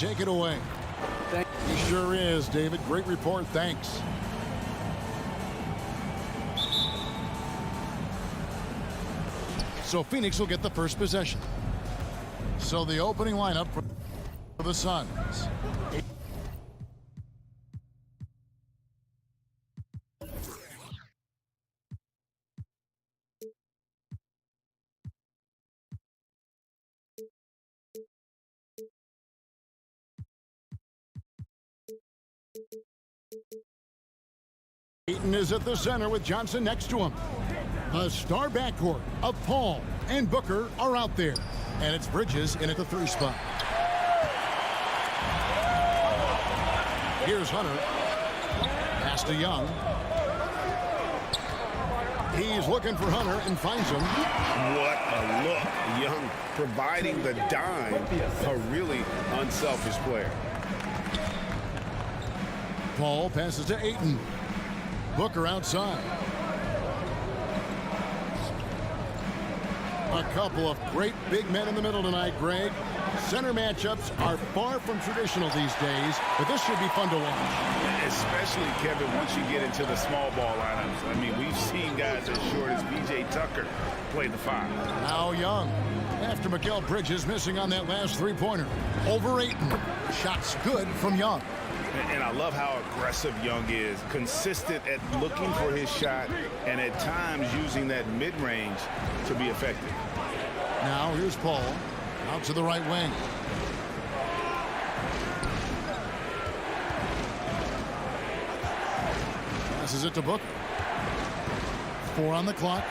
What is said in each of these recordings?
take it away. He sure is, David. Great report. Thanks. So Phoenix will get the first possession. So the opening lineup for the Suns. Ayton is at the center with Johnson next to him. A star backcourt of Paul and Booker are out there. And it's Bridges in at the 3 spot. Here's Hunter. Pass to Young. He's looking for Hunter and finds him. What a look. Young providing the dime. A really unselfish player. Paul passes to Ayton. Booker outside. A couple of great big men in the middle tonight, Greg. Center matchups are far from traditional these days, but this should be fun to watch. Especially, Kevin, once you get into the small ball lineups. I mean, we've seen guys as short as B.J. Tucker play the 5. Now Young, after Mikal Bridges missing on that last 3-pointer. Over Ayton. Shots good from Young. And I love how aggressive Young is. Consistent at looking for his shot and at times using that mid-range to be effective. Now here's Paul. Out to the right wing. Passes it to Booker. 4 on the clock.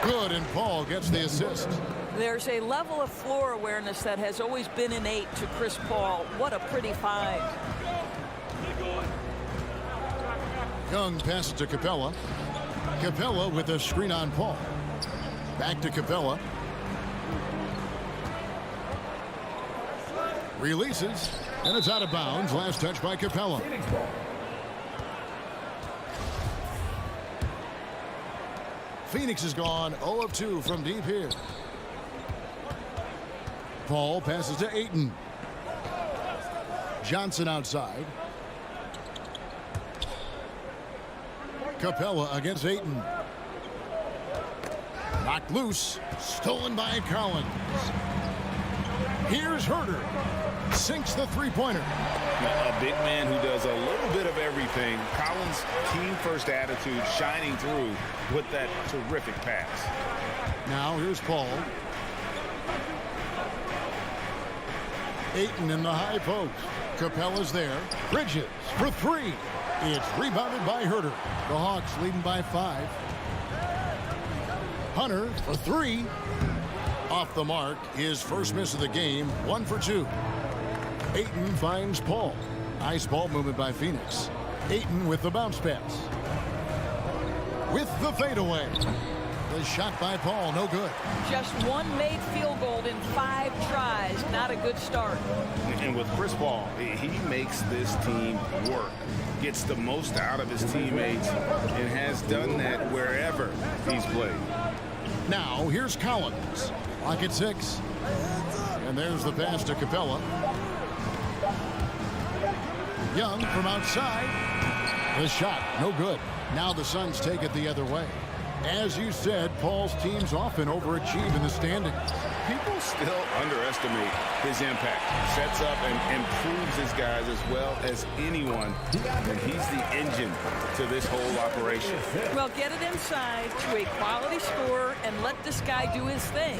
Good, and Paul gets the assist. There's a level of floor awareness that has always been innate to Chris Paul. What a pretty find. Young passes to Capella. Capella with a screen on Paul. Back to Capella. Releases, and it's out of bounds. Last touch by Capella. Phoenix is gone 0 of 2 from deep here. Paul passes to Ayton. Johnson outside. Capella against Ayton. Knocked loose. Stolen by Collins. Here's Herter. Sinks the 3-pointer. A big man who does a little bit of everything. Collins' team-first attitude shining through with that terrific pass. Now here's Paul. Ayton in the high post. Capella's there. Bridges for 3. It's rebounded by Herter. The Hawks leading by 5. Hunter for 3. Off the mark. His first miss of the game. 1 for 2. Ayton finds Paul. Nice ball movement by Phoenix. Ayton with the bounce pass. With the fadeaway. The shot by Paul, no good. Just one made field goal in 5 tries. Not a good start. And with Chris Paul, he makes this team work. Gets the most out of his teammates and has done that wherever he's played. Now, here's Collins. Lock at 6. And there's the pass to Capella. Young from outside. The shot, no good. Now the Suns take it the other way. As you said, Paul's teams often overachieve in the standings. People still underestimate his impact. Sets up and improves his guys as well as anyone. And he's the engine to this whole operation. Well, get it inside to a quality scorer and let this guy do his thing.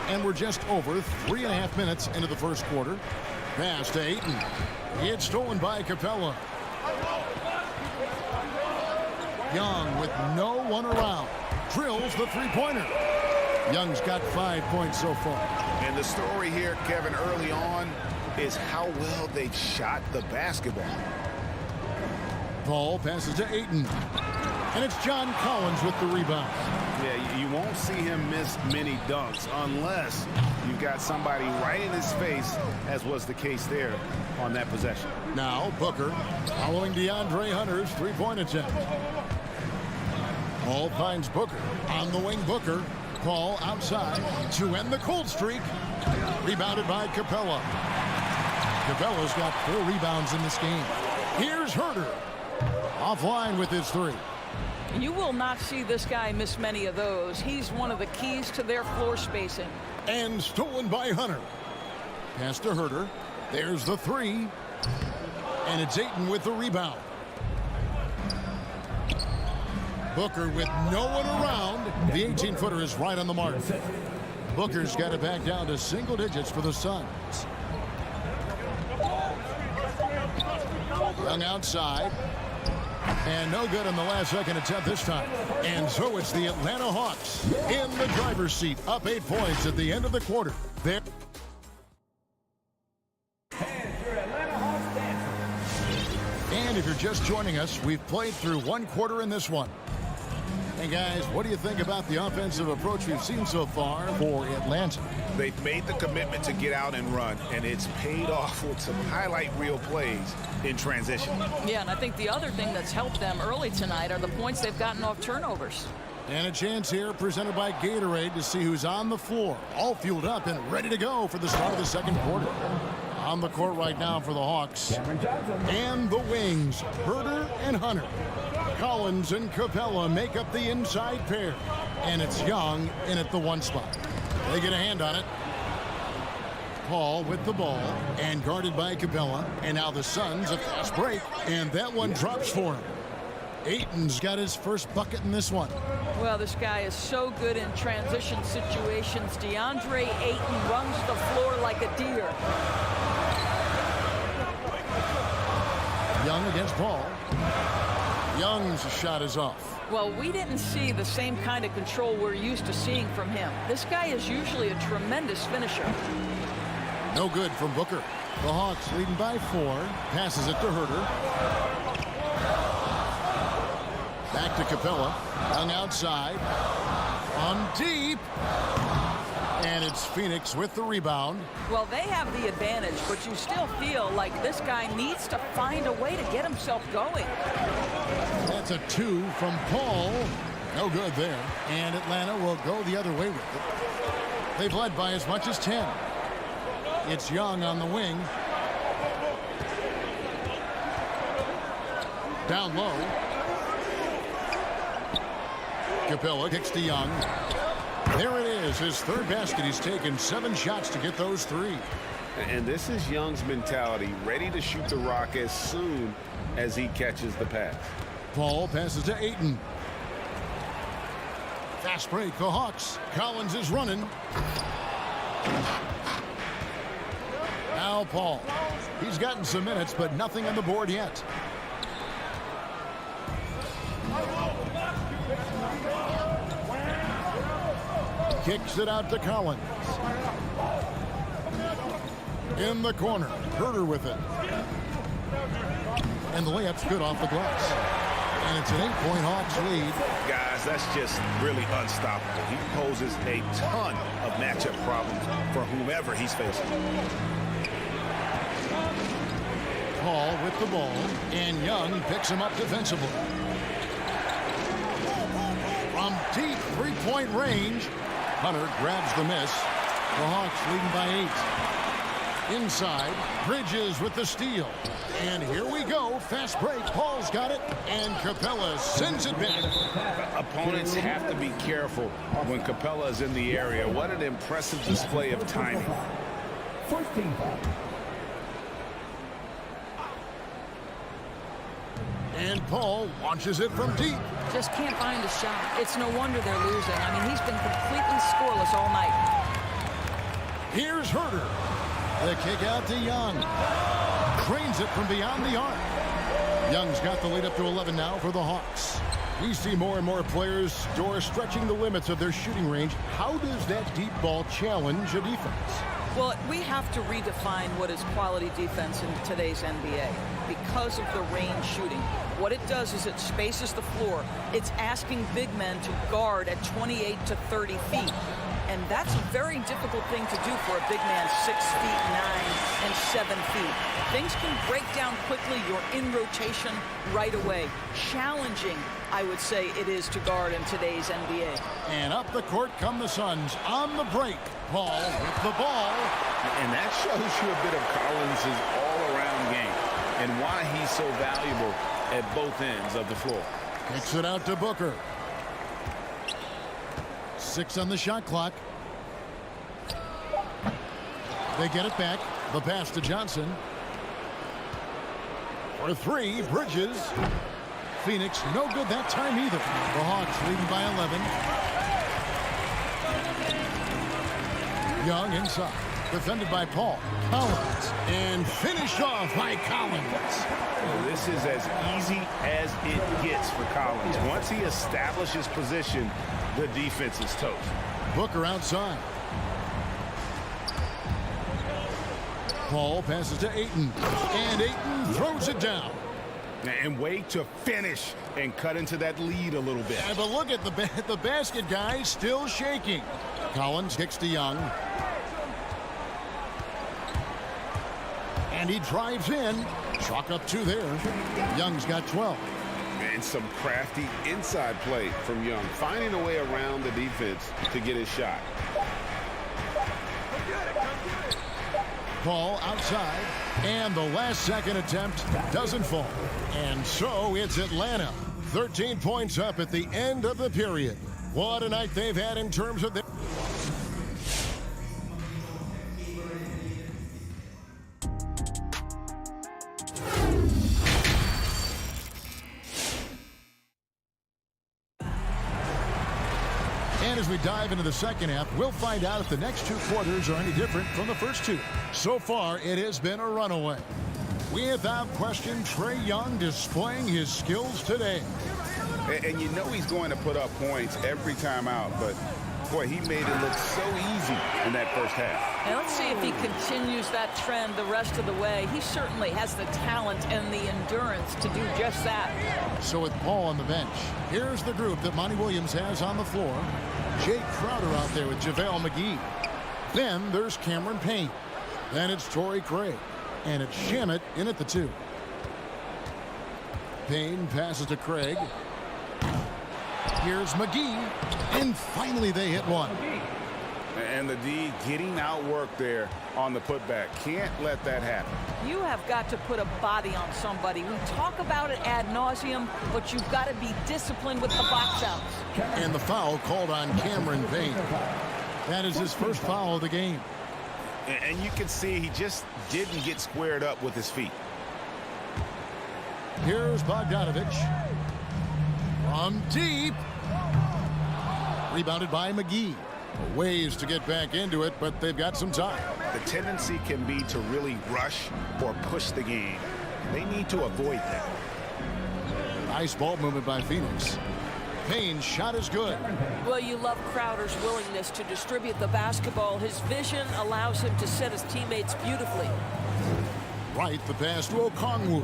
And we're just over 3.5 minutes into the first quarter. Pass to Ayton. It's stolen by Capella. Young with no one around. Drills the 3-pointer. Young's got 5 points so far. And the story here, Kevin, early on is how well they shot the basketball. Paul passes to Ayton. And it's John Collins with the rebound. Yeah, you won't see him miss many dunks unless you've got somebody right in his face, as was the case there on that possession. Now Booker following DeAndre Hunter's 3-point attempt. Paul finds Booker. On the wing, Booker. Paul outside to end the cold streak. Rebounded by Capella. Capella's got 4 rebounds in this game. Here's Herder. Offline with his 3. You will not see this guy miss many of those. He's one of the keys to their floor spacing. And stolen by Hunter. Pass to Herder. There's the 3. And it's Ayton with the rebound. Booker with no one around. The 18-footer is right on the mark. Booker's got it back down to single digits for the Suns. Young outside. And no good in the last second attempt this time. And so it's the Atlanta Hawks in the driver's seat, up 8 points at the end of the quarter. There. And if you're just joining us, we've played through 1 quarter in this one. And guys, what do you think about the offensive approach we've seen so far for Atlanta? They've made the commitment to get out and run, and it's paid off with some highlight reel plays in transition. Yeah, and I think the other thing that's helped them early tonight are the points they've gotten off turnovers. And a chance here presented by Gatorade to see who's on the floor, all fueled up and ready to go for the start of the second quarter. On the court right now for the Hawks. And the wings, Herder and Hunter. Collins and Capella make up the inside pair. And it's Young in at the 1 spot. They get a hand on it. Paul with the ball and guarded by Capella. And now the Suns a fast break. And that one drops for him. Ayton's got his first bucket in this one. Well, this guy is so good in transition situations. DeAndre Ayton runs the floor like a deer. Young against Paul. Young's shot is off. Well, we didn't see the same kind of control we're used to seeing from him. This guy is usually a tremendous finisher. No good from Booker. The Hawks leading by 4. Passes it to Herder. Back to Capella. Young outside. On deep. And it's Phoenix with the rebound. Well, they have the advantage, but you still feel like this guy needs to find a way to get himself going. That's a 2 from Paul. No good there. And Atlanta will go the other way with it. They've led by as much as 10. It's Young on the wing. Down low. Capella kicks to Young. There it is, his 3rd basket. He's taken 7 shots to get those 3. And this is Young's mentality, ready to shoot the rock as soon as he catches the pass. Paul passes to Ayton. Fast break, the Hawks. Collins is running. Now Paul. He's gotten some minutes, but nothing on the board yet. Kicks it out to Collins. In the corner. Herder with it. And the layup's good off the glass. And it's an 8-point Hawks lead. Guys, that's just really unstoppable. He poses a ton of matchup problems for whomever he's facing. Paul with the ball. And Young picks him up defensively. From deep 3-point range. Hunter grabs the miss. The Hawks leading by 8. Inside, Bridges with the steal. And here we go. Fast break. Paul's got it. And Capella sends it back. Opponents have to be careful when Capella is in the area. What an impressive display of timing. And Paul launches it from deep. Just can't find a shot. It's no wonder they're losing. I mean, he's been completely scoreless all night. Here's Herder. The kick out to Young. Cranes it from beyond the arc. Young's got the lead up to 11 now for the Hawks. We see more and more players stretching the limits of their shooting range. How does that deep ball challenge a defense? Well, we have to redefine what is quality defense in today's NBA because of the range shooting. What it does is it spaces the floor. It's asking big men to guard at 28 to 30 feet. And that's a very difficult thing to do for a big man 6 feet 9 and 7 feet. Things can break down quickly. You're in rotation right away. Challenging, I would say it is to guard in today's NBA. And up the court come the Suns on the break. Paul with the ball. And that shows you a bit of Collins' all-around game and why he's so valuable at both ends of the floor. Kicks it out to Booker. 6 on the shot clock. They get it back. The pass to Johnson. For 3, Bridges. Phoenix no good that time either. The Hawks leading by 11. Young inside. Defended by Paul. Collins. And finished off by Collins. Well, this is as easy as it gets for Collins. Once he establishes position, the defense is toast. Booker outside. Paul passes to Ayton. And Ayton throws it down. And way to finish and cut into that lead a little bit. Yeah, but look at the basket guy still shaking. Collins kicks to Young. And he drives in. Chalk up 2 there. Young's got 12. And some crafty inside play from Young, finding a way around the defense to get his shot. Paul outside. And the last second attempt doesn't fall. And so it's Atlanta. 13 points up at the end of the period. What a night they've had in terms of their... And as we dive into the second half, we'll find out if the next 2 quarters are any different from the first 2. So far, it has been a runaway. Without question, Trae Young displaying his skills today. And you know he's going to put up points every time out, but boy, he made it look so easy in that first half. And let's see if he continues that trend the rest of the way. He certainly has the talent and the endurance to do just that. So with Paul on the bench, here's the group that Monty Williams has on the floor. Jake Crowder out there with JaVale McGee. Then there's Cameron Payne. Then it's Torrey Craig. And it's Shamet in at the 2. Payne passes to Craig. Here's McGee. And finally they hit one. And the D getting outworked there on the putback. Can't let that happen. You have got to put a body on somebody. We talk about it ad nauseum, but you've got to be disciplined with the box outs. And the foul called on Cameron Payne. That is his first foul of the game. And you can see he just didn't get squared up with his feet. Here's Bogdanovich. From deep. Rebounded by McGee. Ways to get back into it, but they've got some time. The tendency can be to really rush or push the game. They need to avoid that. Nice ball movement by Phoenix. Payne's shot is good. Well, you love Crowder's willingness to distribute the basketball. His vision allows him to set his teammates beautifully. Right, the pass to Okongwu.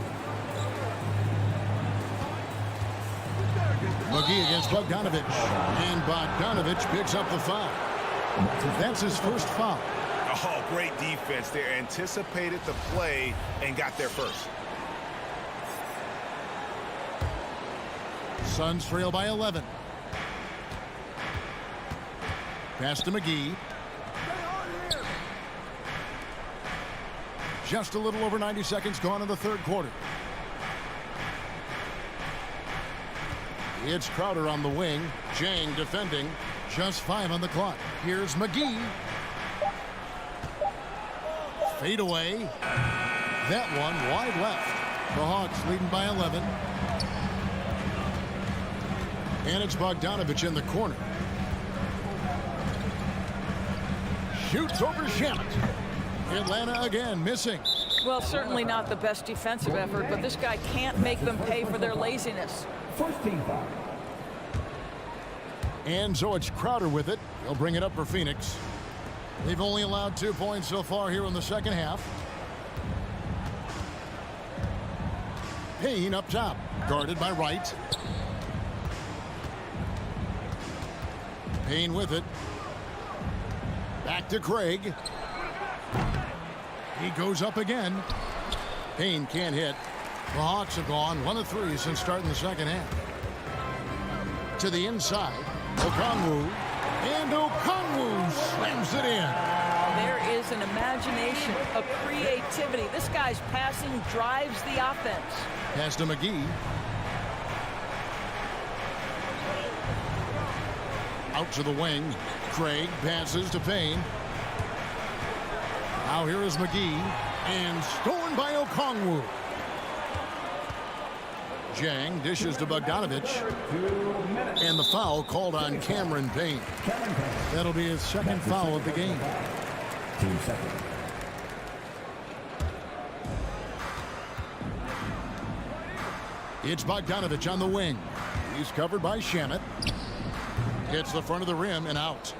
McGee against Bogdanovich. And Bogdanovich picks up the foul. That's his first foul. Oh, great defense there. Anticipated the play and got there first. Suns trail by 11. Pass to McGee. Just a little over 90 seconds gone in the third quarter. It's Crowder on the wing. Jang defending. Just 5 on the clock. Here's McGee. Fade away. That one wide left. The Hawks leading by 11. And it's Bogdanovich in the corner. Shoots over Shamet. Atlanta again missing. Well, certainly not the best defensive effort, but this guy can't make them pay for their laziness. First team foul. And so it's Crowder with it. He'll bring it up for Phoenix. They've only allowed 2 points so far here in the second half. Payne up top, guarded by Wright. Payne with it. Back to Craig. He goes up again. Payne can't hit. The Hawks have gone 1 of 3 since starting the second half. To the inside. Okongwu. And Okongwu slams it in. There is an imagination, a creativity. This guy's passing drives the offense. Pass to McGee. Out to the wing. Craig passes to Payne. Now here is McGee. And stolen by Okongwu. Jang dishes to Bogdanovich. And the foul called on Cameron Payne. That'll be his second foul of the game. 2 seconds. It's Bogdanovich on the wing. He's covered by Shamet. Hits the front of the rim and out.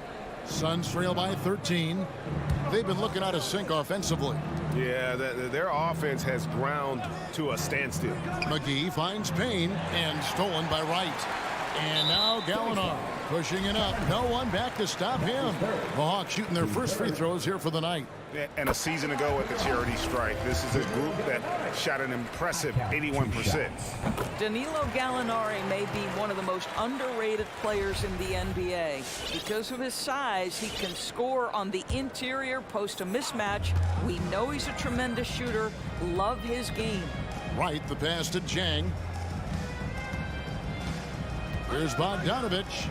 Suns trail by 13. They've been looking out of sync offensively. Yeah, their offense has ground to a standstill. McGee finds Payne and stolen by Wright. And now Gallinari pushing it up. No one back to stop him. The Hawks shooting their first free throws here for the night. And a season ago at the charity strike, this is a group that shot an impressive 81%. Danilo Gallinari may be one of the most underrated players in the NBA. Because of his size, he can score on the interior, post a mismatch. We know he's a tremendous shooter. Love his game. Wright, the pass to Jang. Here's Bogdanovich.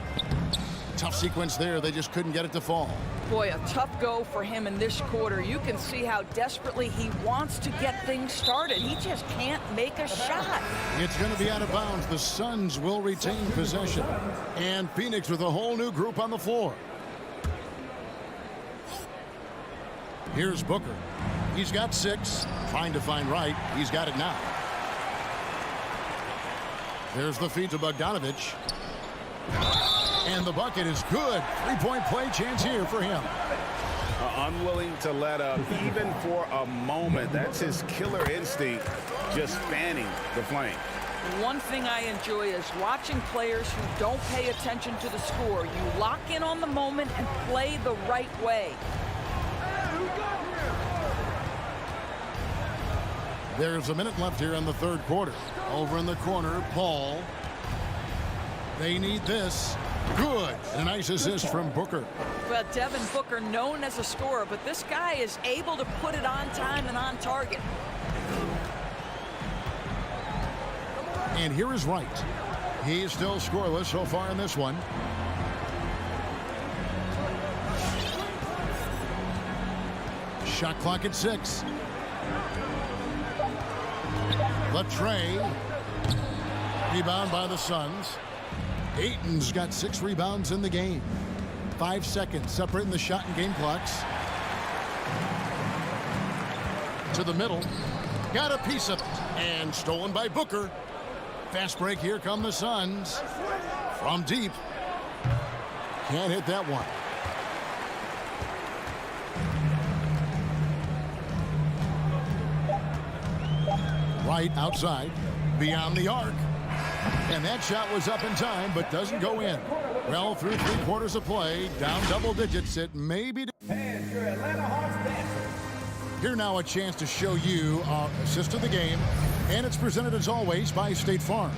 Tough sequence there. They just couldn't get it to fall. Boy, a tough go for him in this quarter. You can see how desperately he wants to get things started. He just can't make a shot. It's going to be out of bounds. The Suns will retain possession. And Phoenix with a whole new group on the floor. Here's Booker. He's got 6. Trying to find Wright. He's got it now. There's the feed to Bogdanovich. And the bucket is good. 3-point play chance here for him. Unwilling to let up even for a moment. That's his killer instinct, just fanning the flame. One thing I enjoy is watching players who don't pay attention to the score. You lock in on the moment and play the right way. There's a minute left here in the third quarter. Over in the corner, Paul. They need this. Good. And a nice assist from Booker. Well, Devin Booker, known as a scorer, but this guy is able to put it on time and on target. And here is Wright. He is still scoreless so far in this one. Shot clock at 6. Latrey. Rebound by the Suns. Ayton's got 6 rebounds in the game. 5 seconds separating the shot and game clocks. To the middle. Got a piece of it. And stolen by Booker. Fast break. Here come the Suns. From deep. Can't hit that one. Right outside. Beyond the arc. And that shot was up in time, but doesn't go in. Well, through 3 quarters of play, down double digits, it may be. And your Atlanta Hawks dancer. Here now a chance to show you our assist of the game. And it's presented as always by State Farm.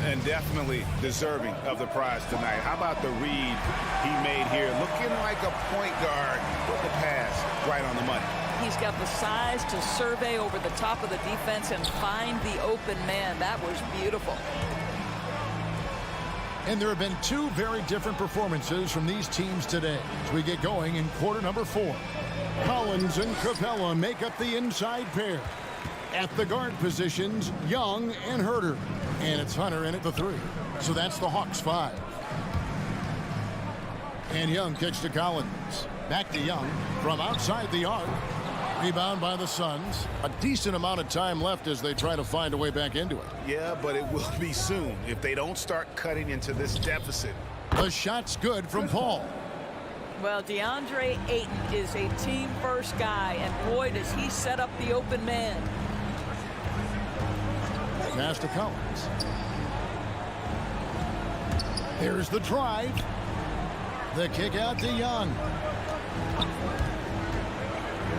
And definitely deserving of the prize tonight. How about the read he made here? Looking like a point guard with the pass right on the money. He's got the size to survey over the top of the defense and find the open man. That was beautiful. And there have been 2 very different performances from these teams today as we get going in quarter number 4. Collins and Capella make up the inside pair. At the guard positions, Young and Herter. And it's Hunter in at the 3. So that's the Hawks 5. And Young kicks to Collins. Back to Young from outside the arc. Rebound by the Suns. A decent amount of time left as they try to find a way back into it. Yeah, but it will be soon if they don't start cutting into this deficit. The shot's good from Paul. Well, DeAndre Ayton is a team-first guy, and boy, does he set up the open man. Pass to Collins. Here's the drive. The kick out to Young.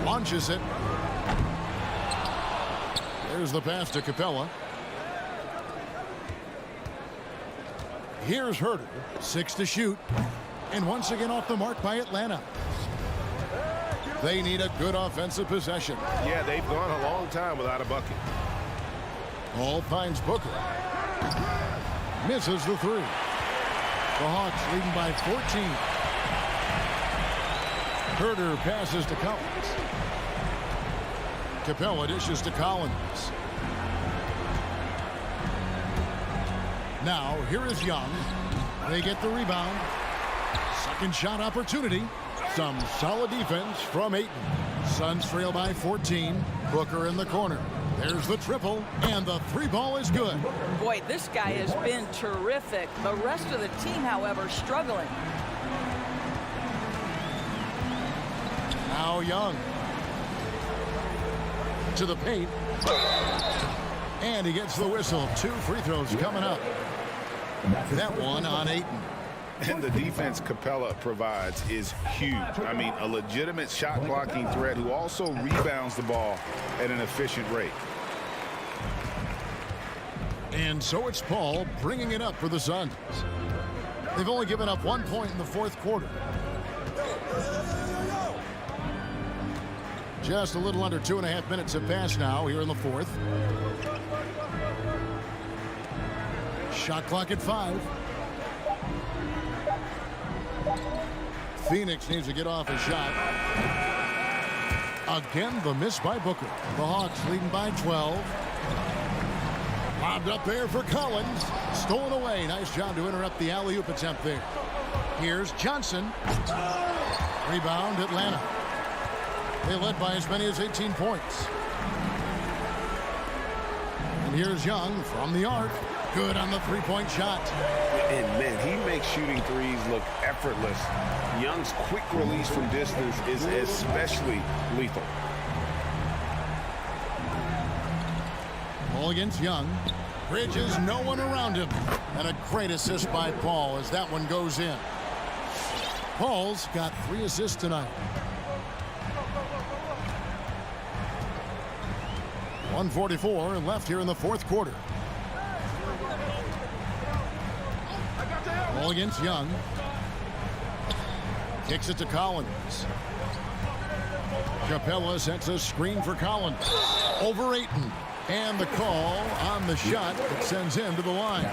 Launches it. There's the pass to Capella. Here's Herter. 6 to shoot. And once again off the mark by Atlanta. They need a good offensive possession. Yeah, they've gone a long time without a bucket. Hall finds Booker. Misses the 3. The Hawks leading by 14. Herter passes to Collins. Capella dishes to Collins. Now, here is Young. They get the rebound. Second shot opportunity. Some solid defense from Ayton. Suns trail by 14. Booker in the corner. There's the triple, and the 3 ball is good. Boy, this guy has been terrific. The rest of the team, however, struggling. Now Young. To the paint. And he gets the whistle. 2 free throws coming up. That one on Ayton. And the defense Capella provides is huge. I mean, a legitimate shot blocking threat who also rebounds the ball at an efficient rate. And so it's Paul bringing it up for the Suns. They've only given up 1 point in the 4th quarter. Just a little under 2.5 minutes have passed now here in the 4th. Shot clock at 5. Phoenix needs to get off a shot. Again, the miss by Booker. The Hawks leading by 12. Lobbed up there for Collins. Stolen away. Nice job to interrupt the alley-oop attempt there. Here's Johnson. Rebound, Atlanta. They led by as many as 18 points. And here's Young from the arc. Good on the 3-point shot. And, man, he makes shooting threes look effortless. Young's quick release from distance is especially lethal. Ball against Young. Bridges, no one around him. And a great assist by Paul as that one goes in. Paul's got 3 assists tonight. 1:44 left here in the 4th quarter. Ball against Young. Kicks it to Collins. Capella sets a screen for Collins. Over Ayton. And the call on the shot that sends him to the line.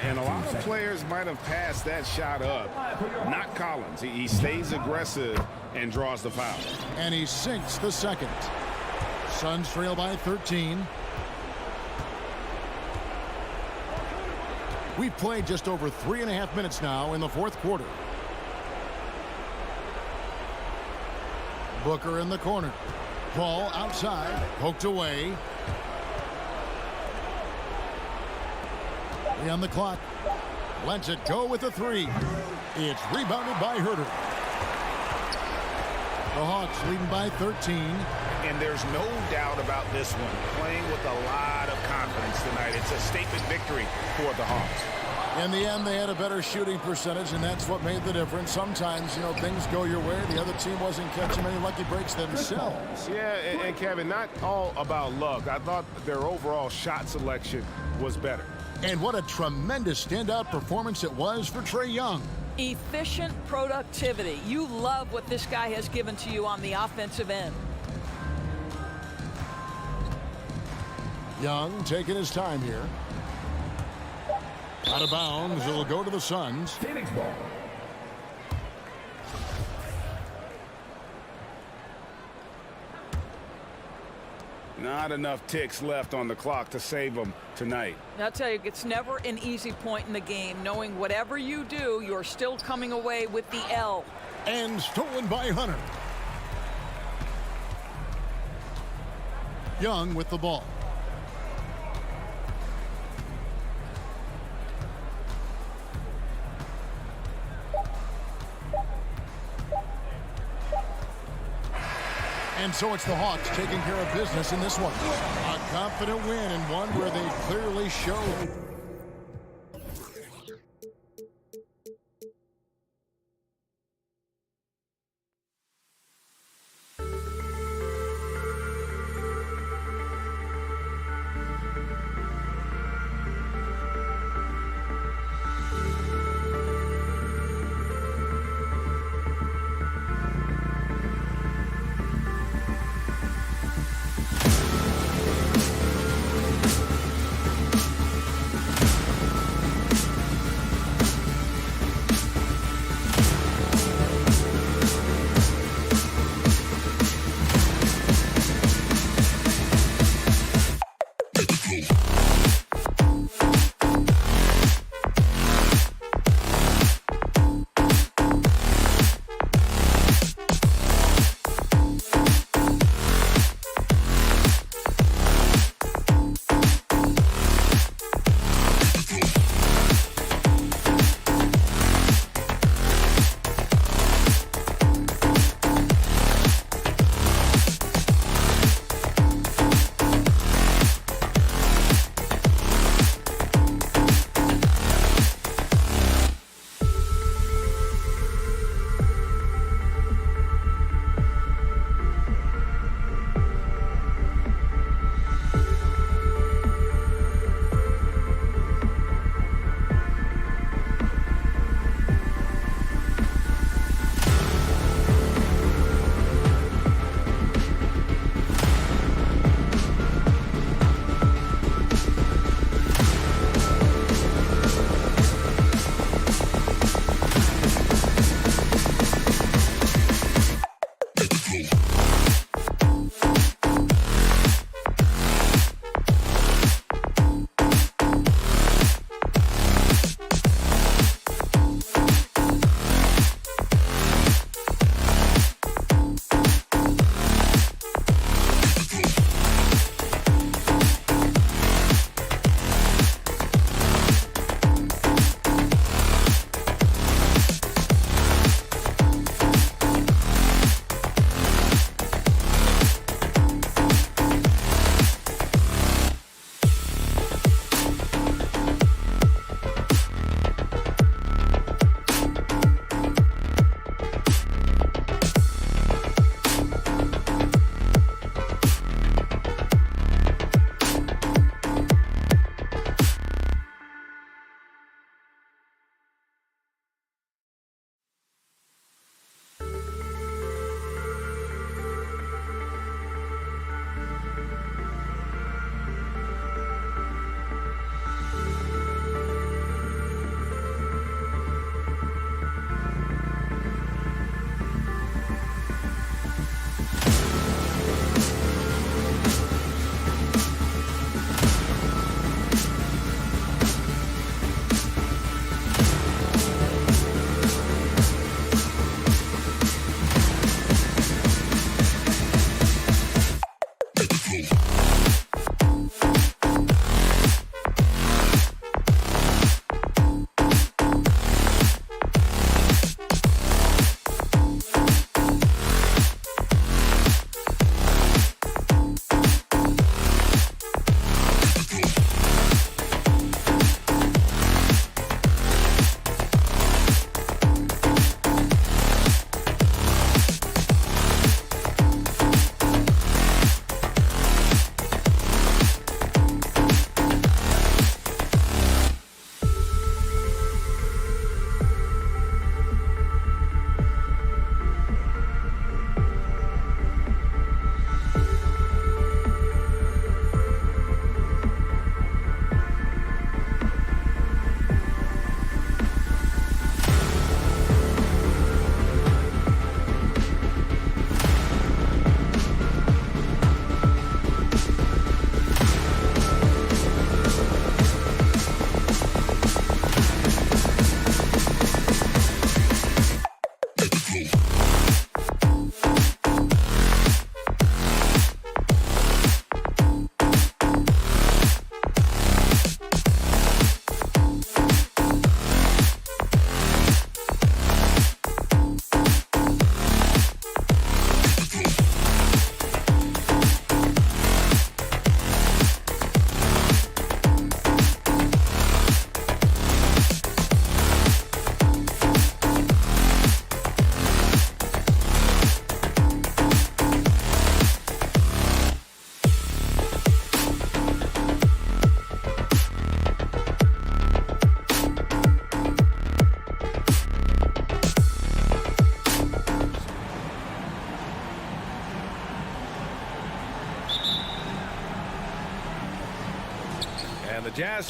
And a lot of players might have passed that shot up. Not Collins. He stays aggressive and draws the foul. And he sinks the second. Suns trail by 13. We've played just over 3.5 minutes now in the 4th quarter. Booker in the corner. Ball outside. Poked away. 3 on the clock. Lets it go with a 3. It's rebounded by Herter. The Hawks leading by 13. And there's no doubt about this one. Playing with a lot of confidence tonight. It's a statement victory for the Hawks. In the end, they had a better shooting percentage, and that's what made the difference. Sometimes, things go your way. The other team wasn't catching many lucky breaks themselves. Yeah, and Kevin, not all about luck. I thought their overall shot selection was better. And what a tremendous standout performance it was for Trae Young. Efficient productivity. You love what this guy has given to you on the offensive end. Young taking his time here. Out of bounds. It'll go to the Suns. Phoenix ball. Not enough ticks left on the clock to save them tonight. I'll tell you, it's never an easy point in the game, knowing whatever you do, you're still coming away with the L. And stolen by Hunter. Young with the ball. And so it's the Hawks taking care of business in this one. A confident win and one where they clearly showed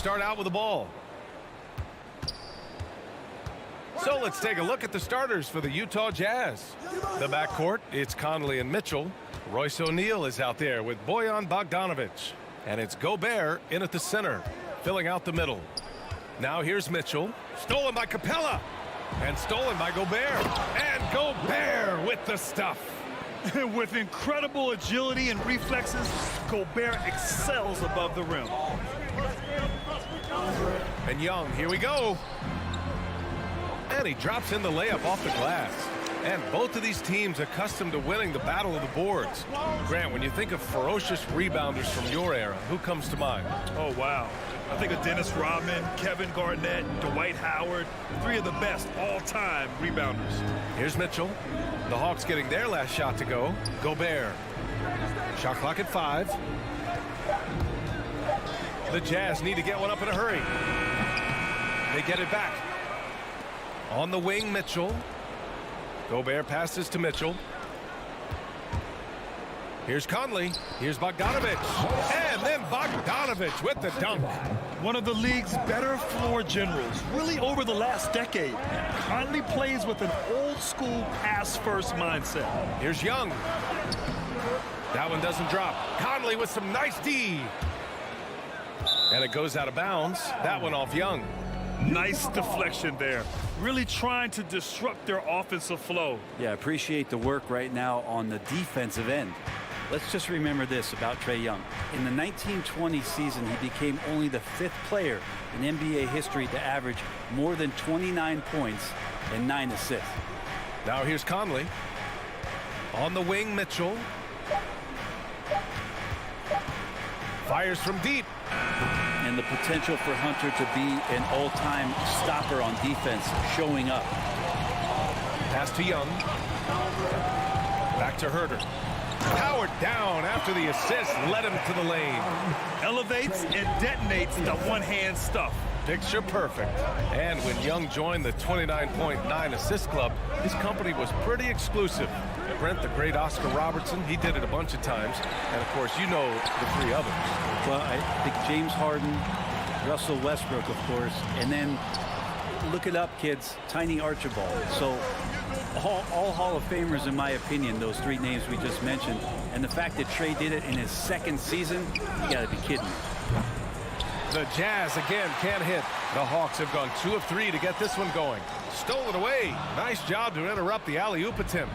start out with the ball. So let's take a look at the starters for the Utah Jazz. The backcourt, it's Conley and Mitchell. Royce O'Neal is out there with Bojan Bogdanovic. And it's Gobert in at the center, filling out the middle. Now here's Mitchell. Stolen by Capella. And stolen by Gobert. And Gobert with the stuff. With incredible agility and reflexes, Gobert excels above the rim. And Young, here we go. And he drops in the layup off the glass. And both of these teams accustomed to winning the battle of the boards. Grant, when you think of ferocious rebounders from your era, who comes to mind? Oh, wow. I think of Dennis Rodman, Kevin Garnett, Dwight Howard, three of the best all-time rebounders. Here's Mitchell. The Hawks getting their last shot to go. Gobert. Shot clock at 5. The Jazz need to get one up in a hurry. They get it back. On the wing, Mitchell. Gobert passes to Mitchell. Here's Conley. Here's Bogdanovic. And then Bogdanovic with the dunk. One of the league's better floor generals, really over the last decade. Conley plays with an old-school pass-first mindset. Here's Young. That one doesn't drop. Conley with some nice D. And it goes out of bounds. That one off Young. Nice deflection there. Really trying to disrupt their offensive flow. Yeah, appreciate the work right now on the defensive end. Let's just remember this about Trae Young. In the 1920 season, he became only the 5th player in NBA history to average more than 29 points and 9 assists. Now here's Conley. On the wing, Mitchell. Fires from deep. And the potential for Hunter to be an all-time stopper on defense showing up. Pass to Young. Back to Herter. Powered down after the assist led him to the lane. Elevates and detonates the one-hand stuff. Picture perfect. And when Young joined the 29.9 assist club, his company was pretty exclusive. Brent, the great Oscar Robertson, he did it a bunch of times. And of course, you know the 3 others. Well, I think James Harden, Russell Westbrook, of course, and then look it up, kids, Tiny Archibald. So all Hall of Famers, in my opinion, those 3 names we just mentioned. And the fact that Trae did it in his 2nd season, you got to be kidding me. The Jazz again can't hit. The Hawks have gone 2 of 3 to get this one going. Stolen away. Nice job to interrupt the alley-oop attempt.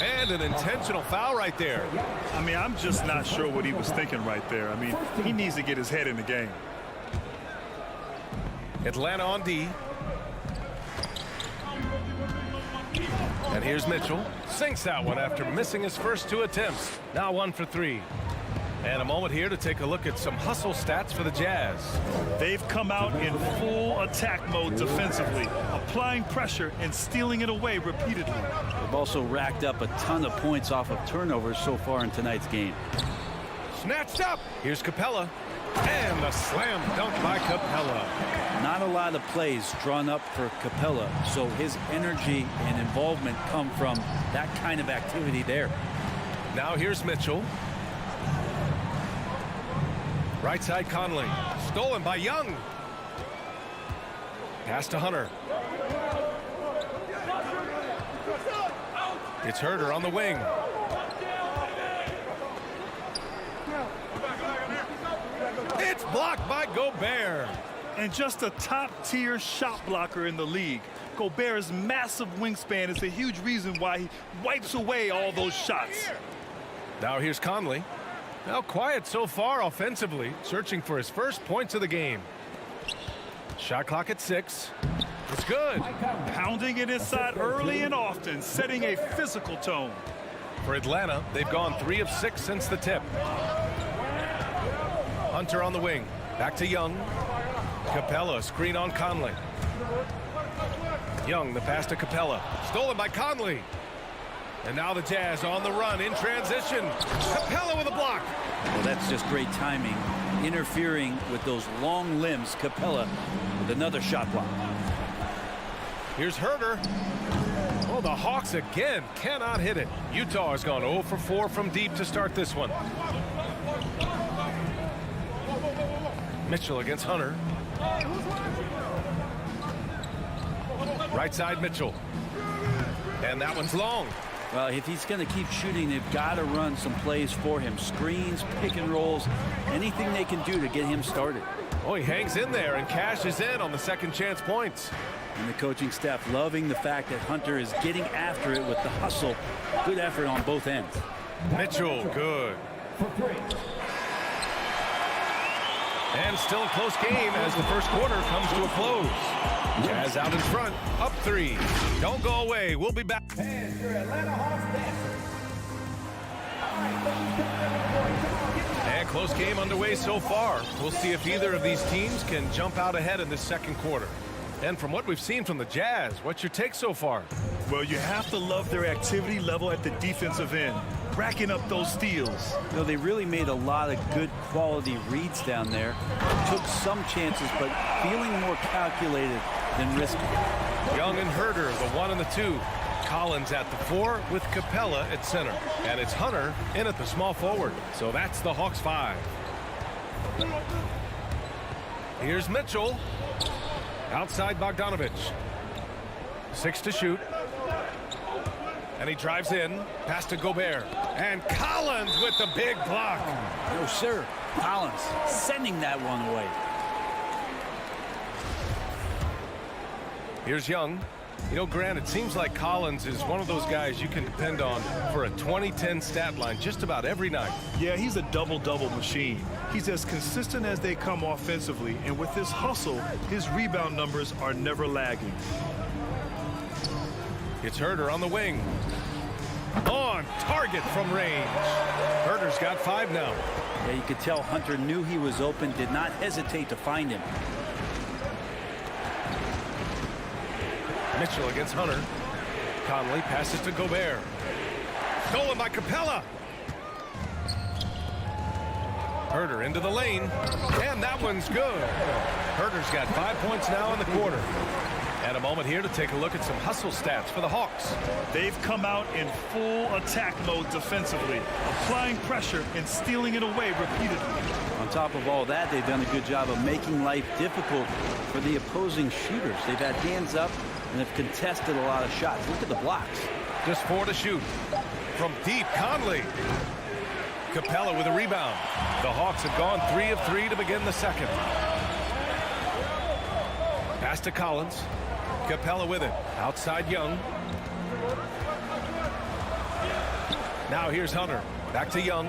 And an intentional foul right there. I mean, I'm just not sure what he was thinking right there. I mean, he needs to get his head in the game. Atlanta on D. And here's Mitchell. Sinks that one after missing his first 2 attempts. Now 1 for 3. And a moment here to take a look at some hustle stats for the Jazz. They've come out in full attack mode defensively, applying pressure and stealing it away repeatedly. They've also racked up a ton of points off of turnovers so far in tonight's game. Snatched up. Here's Capella. And a slam dunk by Capella. Not a lot of plays drawn up for Capella, so his energy and involvement come from that kind of activity there. Now here's Mitchell. Right side Conley. Stolen by Young. Pass to Hunter. It's Herter on the wing. It's blocked by Gobert. And just a top-tier shot blocker in the league. Gobert's massive wingspan is a huge reason why he wipes away all those shots. Now here's Conley. Now quiet so far offensively, searching for his first points of the game. Shot clock at 6. It's good. Pounding it inside early and often, setting a physical tone. For Atlanta, they've gone 3 of 6 since the tip. Hunter on the wing. Back to Young. Capella, screen on Conley. Young, the pass to Capella. Stolen by Conley. And now the Jazz on the run in transition. Capella with a block. Well, that's just great timing. Interfering with those long limbs. Capella with another shot block. Here's Herter. Oh, the Hawks again cannot hit it. Utah has gone 0 for 4 from deep to start this one. Mitchell against Hunter. Right side Mitchell. And that one's long. Well, if he's going to keep shooting, they've got to run some plays for him. Screens, pick and rolls, anything they can do to get him started. Oh, he hangs in there and cashes in on the second chance points. And the coaching staff loving the fact that Hunter is getting after it with the hustle. Good effort on both ends. Mitchell, good. And still a close game as the first quarter comes to a close. Jazz out in front, up 3. Don't go away. We'll be back. And your Atlanta Hawks dancers. And close game underway so far. We'll see if either of these teams can jump out ahead in this second quarter. And from what we've seen from the Jazz, what's your take so far? Well, you have to love their activity level at the defensive end, racking up those steals. You know, they really made a lot of good quality reads down there. Took some chances, but feeling more calculated than risky. Young and Herder, the 1 and the 2. Collins at the 4 with Capella at center. And it's Hunter in at the small forward. So that's the Hawks 5. Here's Mitchell. Outside Bogdanovich. 6 to shoot. And he drives in. Pass to Gobert. And Collins with the big block. No, sir. Collins sending that one away. Here's Young. You know, Grant, it seems like Collins is one of those guys you can depend on for a 20-10 stat line just about every night. Yeah, he's a double-double machine. He's as consistent as they come offensively, and with his hustle, his rebound numbers are never lagging. It's Herder on the wing. On target from range. Herder's got 5 now. Yeah, you could tell Hunter knew he was open, did not hesitate to find him. Mitchell against Hunter. Conley passes to Gobert. Stolen by Capella. Herder into the lane. And that one's good. Herder's got 5 points now in the quarter. And a moment here to take a look at some hustle stats for the Hawks. They've come out in full attack mode defensively, applying pressure and stealing it away repeatedly. On top of all that, they've done a good job of making life difficult for the opposing shooters. They've had hands up and have contested a lot of shots. Look at the blocks. Just 4 to shoot. From deep, Conley. Capella with a rebound. The Hawks have gone 3 of 3 to begin the second. Pass to Collins. Capella with it. Outside Young. Now here's Hunter. Back to Young.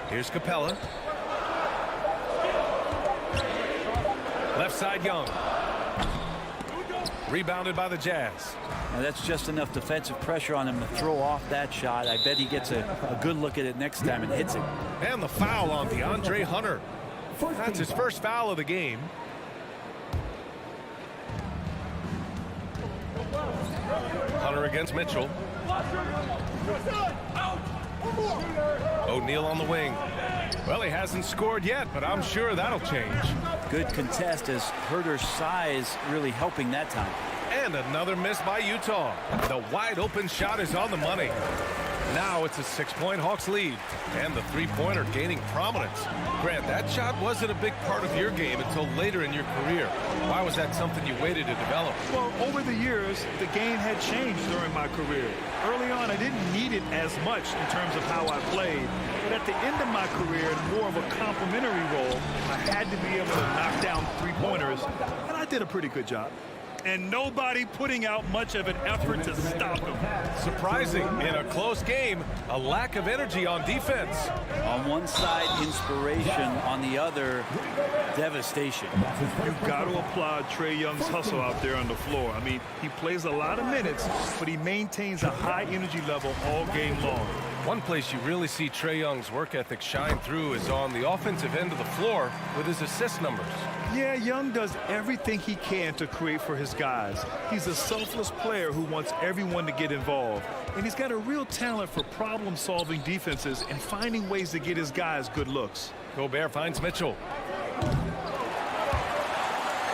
Here's Capella. Left side Young. Rebounded by the Jazz. Now that's just enough defensive pressure on him to throw off that shot. I bet he gets a good look at it next time and hits it. And the foul on DeAndre Hunter. That's his first foul of the game. Hunter against Mitchell. O'Neal on the wing. Well, he hasn't scored yet, but I'm sure that'll change. Good contest as Herder's size really helping that time. And another miss by Utah. The wide open shot is on the money. Now it's a 6-point Hawks lead, and the three-pointer gaining prominence. Grant, that shot wasn't a big part of your game until later in your career. Why was that something you waited to develop? Well, over the years, the game had changed during my career. Early on, I didn't need it as much in terms of how I played. But at the end of my career, in more of a complementary role, I had to be able to knock down three-pointers, and I did a pretty good job. And nobody putting out much of an effort to stop him. Surprising, in a close game, a lack of energy on defense. On one side, inspiration. On the other, devastation. You've got to applaud Trae Young's hustle out there on the floor. I mean, he plays a lot of minutes, but he maintains a high energy level all game long. One place you really see Trae Young's work ethic shine through is on the offensive end of the floor with his assist numbers. Yeah, Young does everything he can to create for his guys. He's a selfless player who wants everyone to get involved. And he's got a real talent for problem-solving defenses and finding ways to get his guys good looks. Gobert finds Mitchell.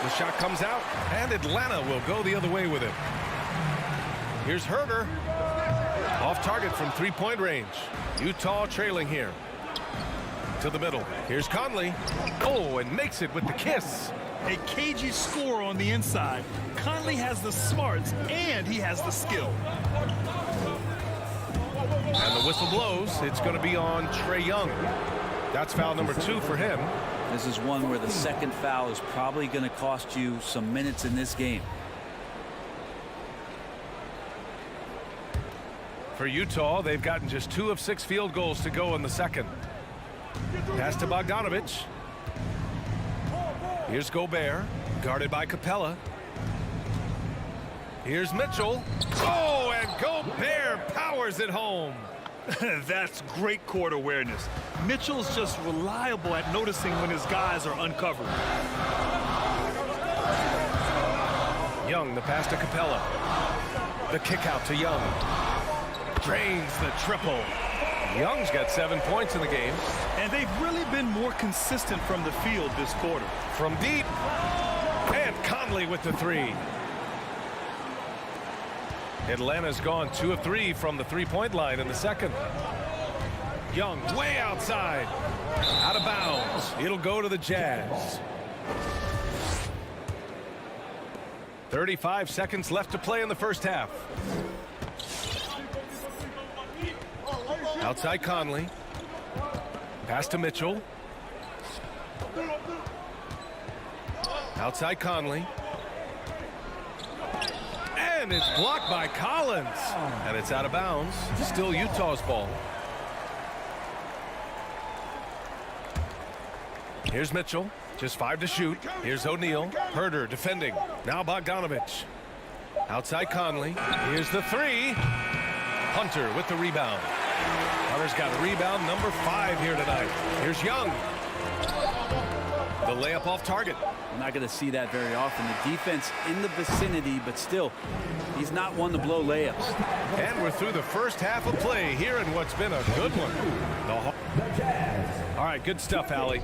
The shot comes out, and Atlanta will go the other way with it. Here's Herder. Off target from three-point range. Utah trailing here. To the middle. Here's Conley. Oh, and makes it with the kiss. A cagey score on the inside. Conley has the smarts and he has the skill. And the whistle blows. It's going to be on Trae Young. That's foul number 2 for him. This is one where the second foul is probably going to cost you some minutes in this game. For Utah, they've gotten just 2 of 6 field goals to go in the second. Pass to Bogdanovich. Here's Gobert, guarded by Capella. Here's Mitchell. Oh, and Gobert powers it home. That's great court awareness. Mitchell's just reliable at noticing when his guys are uncovered. Young, the pass to Capella. The kick out to Young. Drains the triple. Young's got 7 points in the game. And they've really been more consistent from the field this quarter. From deep. And Conley with the 3. Atlanta's gone 2 of 3 from the three-point line in the second. Young way outside. Out of bounds. It'll go to the Jazz. 35 seconds left to play in the first half. Outside Conley. Pass to Mitchell. Outside Conley. And it's blocked by Collins. And it's out of bounds. Still Utah's ball. Here's Mitchell. Just 5 to shoot. Here's O'Neal. Herder defending. Now Bogdanovich. Outside Conley. Here's the 3. Hunter with the rebound. Hunter's got a rebound number 5 here tonight. Here's Young. The layup off target. I'm not going to see that very often. The defense in the vicinity, but still, he's not one to blow layups. And we're through the first half of play here in what's been a good one. All right, good stuff, Allie.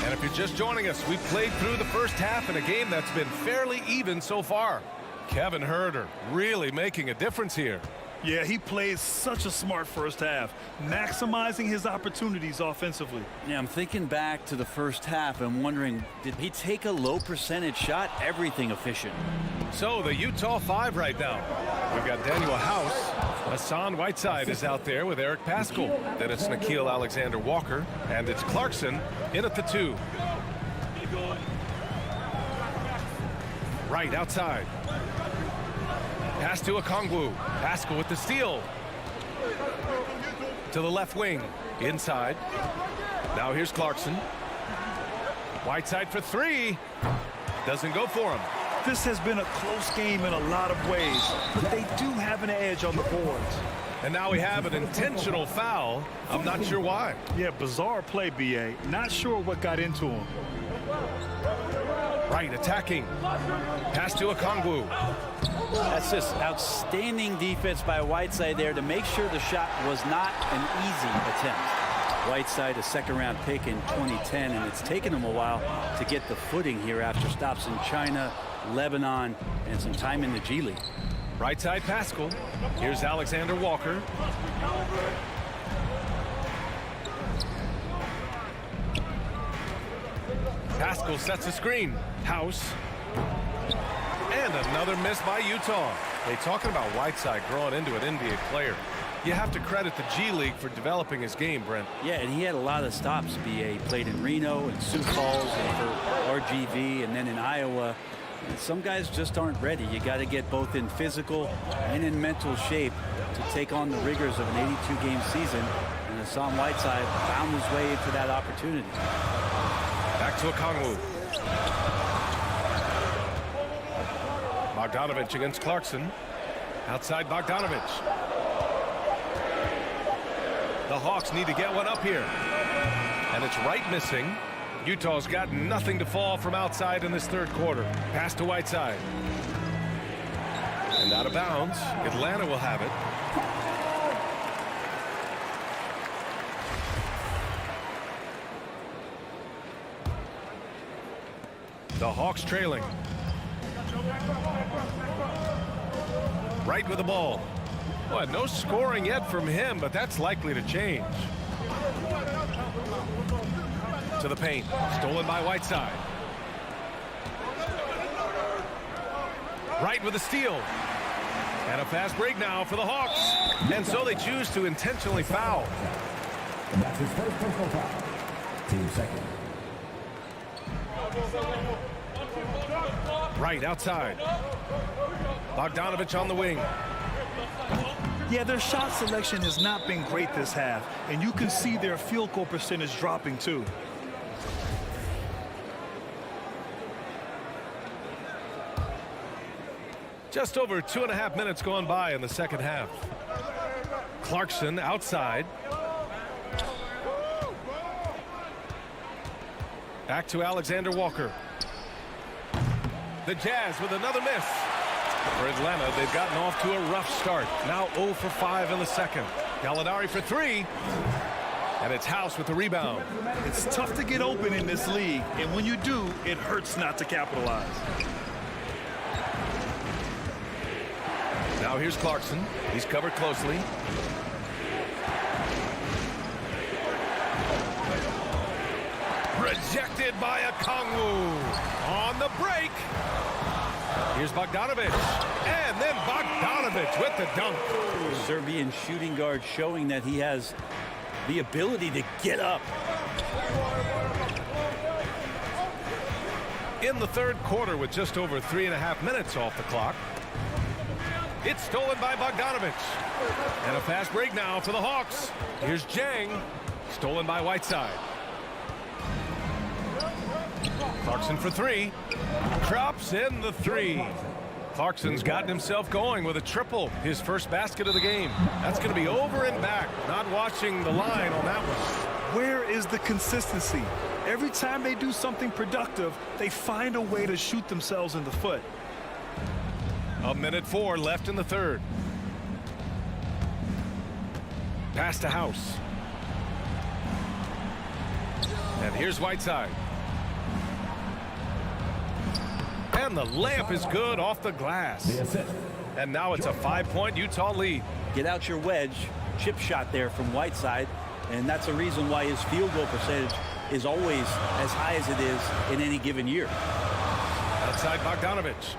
And if you're just joining us, we've played through the first half in a game that's been fairly even so far. Kevin Herder really making a difference here. Yeah, he plays such a smart first half, maximizing his opportunities offensively. Yeah, I'm thinking back to the first half and wondering, did he take a low percentage shot? Everything efficient. So the Utah 5 right now. We've got Daniel House. Hassan Whiteside is out there with Eric Paschall. Then it's Nickeil Alexander-Walker. And it's Clarkson in at the 2. Right outside. Pass to Okongwu. Paschall with the steal. To the left wing. Inside. Now here's Clarkson. Whiteside for 3. Doesn't go for him. This has been a close game in a lot of ways, but they do have an edge on the boards. And now we have an intentional foul. I'm not sure why. Yeah, bizarre play, B.A. Not sure what got into him. Right, attacking. Pass to Okongwu. That's just outstanding defense by Whiteside there to make sure the shot was not an easy attempt. Whiteside, a second-round pick in 2010, and it's taken him a while to get the footing here after stops in China, Lebanon, and some time in the G League. Right side Paschall. Here's Alexander Walker. Paschall sets a screen. House. And another miss by Utah. Hey, talking about Whiteside growing into an NBA player. You have to credit the G League for developing his game, Brent. Yeah, and he had a lot of stops, B.A. He played in Reno and Sioux Falls and for RGV and then in Iowa. And some guys just aren't ready. You got to get both in physical and in mental shape to take on the rigors of an 82-game season. And Hassan Whiteside found his way into that opportunity. Back to Okongwu. Bogdanovich against Clarkson. Outside Bogdanovich. The Hawks need to get one up here. And it's Wright missing. Utah's got nothing to fall from outside in this third quarter. Pass to Whiteside. And out of bounds. Atlanta will have it. The Hawks trailing. Right with the ball. Well, no scoring yet from him, but that's likely to change. To the paint. Stolen by Whiteside. Right with the steal. And a fast break now for the Hawks. And so they choose to intentionally foul. That's his first personal foul. Team second. Right outside. Bogdanovich on the wing. Yeah, their shot selection has not been great this half, and you can see their field goal percentage dropping too. Just over 2.5 minutes gone by in the second half. Clarkson outside. Back to Alexander Walker. The Jazz with another miss. For Atlanta, they've gotten off to a rough start. Now 0 for 5 in the second. Gallinari for 3. And it's House with the rebound. It's tough to get open in this league, and when you do, it hurts not to capitalize. Now here's Clarkson. He's covered closely. Rejected by Okongwu. On the break. Here's Bogdanovich. And then Bogdanovich with the dunk. Serbian shooting guard showing that he has the ability to get up. In the third quarter with just over 3.5 minutes off the clock. It's stolen by Bogdanovich. And a fast break now for the Hawks. Here's Jang. Stolen by Whiteside. Clarkson for 3. Drops in the 3. Clarkson's gotten himself going with a triple. His first basket of the game. That's going to be over and back. Not watching the line on that one. Where is the consistency? Every time they do something productive, they find a way to shoot themselves in the foot. 1:04 left in the third. Pass to House. And here's Whiteside. And the layup is good off the glass. And now it's a 5-point Utah lead. Get out your wedge. Chip shot there from Whiteside. And that's a reason why his field goal percentage is always as high as it is in any given year. Outside Bogdanovich.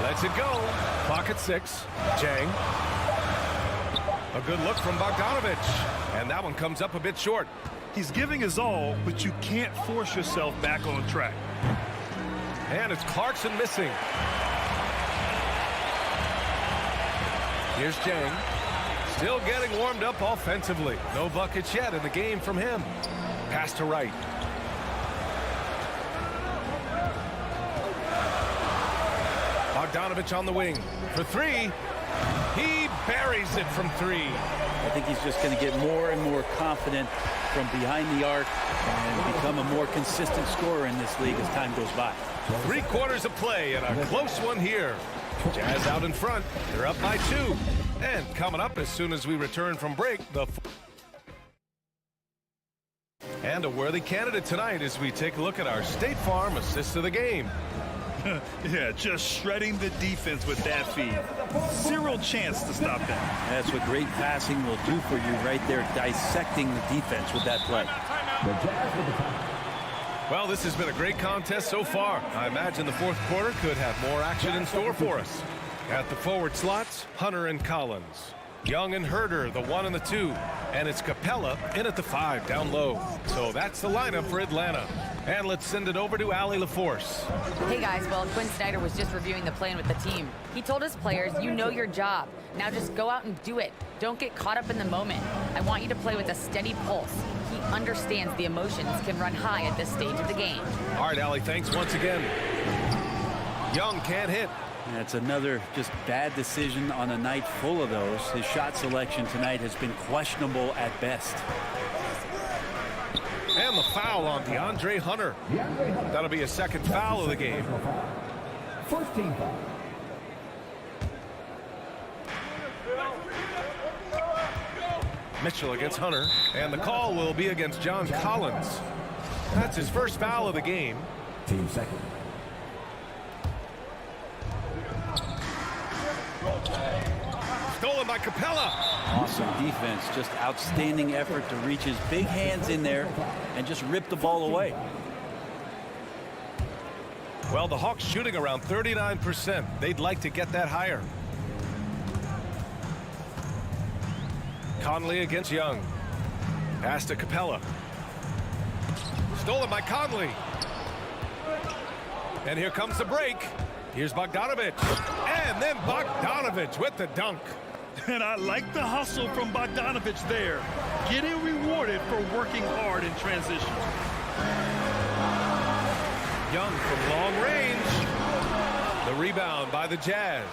Lets it go. Clock at 6. Jang. A good look from Bogdanovich. And that one comes up a bit short. He's giving his all, but you can't force yourself back on track. And it's Clarkson missing. Here's Jang. Still getting warmed up offensively. No buckets yet in the game from him. Pass to Wright. Bogdanovich on the wing for 3. He buries it from 3. I think he's just going to get more and more confident from behind the arc and become a more consistent scorer in this league as time goes by. 3 quarters of play and a close one here. Jazz out in front. They're up by 2. And coming up as soon as we return from break, and a worthy candidate tonight as we take a look at our State Farm assist of the game. Yeah, just shredding the defense with that feed. Zero chance to stop that. That's what great passing will do for you right there, dissecting the defense with that play. Well, this has been a great contest so far. I imagine the fourth quarter could have more action in store for us. At the forward slots, Hunter and Collins. Young and Herder, the 1 and the 2. And it's Capella in at the 5 down low. So that's the lineup for Atlanta. And let's send it over to Allie LaForce. Hey guys, well, Quinn Snyder was just reviewing the plan with the team. He told his players, you know your job. Now just go out and do it. Don't get caught up in the moment. I want you to play with a steady pulse. He understands the emotions can run high at this stage of the game. All right, Allie, thanks once again. Young can't hit. That's another just bad decision on a night full of those. His shot selection tonight has been questionable at best. And the foul on DeAndre Hunter. That'll be a second foul of the game. First team foul. Mitchell against Hunter, and the call will be against John Collins. That's his first foul of the game. Team second. Stolen by Capella. Awesome defense. Just outstanding effort to reach his big hands in there and just rip the ball away. Well, the Hawks shooting around 39%. They'd like to get that higher. Conley against Young. Pass to Capella. Stolen by Conley. And here comes the break. Here's Bogdanovich. And then Bogdanovich with the dunk. And I like the hustle from Bogdanovich there. Getting rewarded for working hard in transition. Young from long range. The rebound by the Jazz.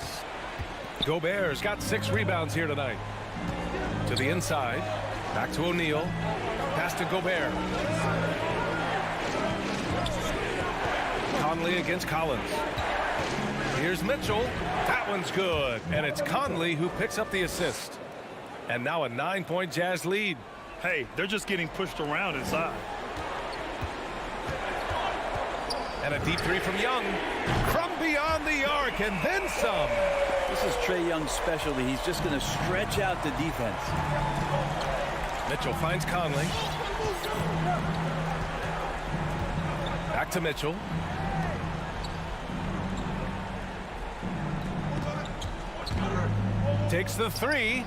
Gobert's got 6 rebounds here tonight. To the inside. Back to O'Neal. Pass to Gobert. Conley against Collins. Here's Mitchell. That one's good. And it's Conley who picks up the assist. And now a 9-point Jazz lead. Hey, they're just getting pushed around inside. And a deep 3 from Young. From beyond the arc and then some. This is Trae Young's specialty. He's just going to stretch out the defense. Mitchell finds Conley. Back to Mitchell. Takes the 3.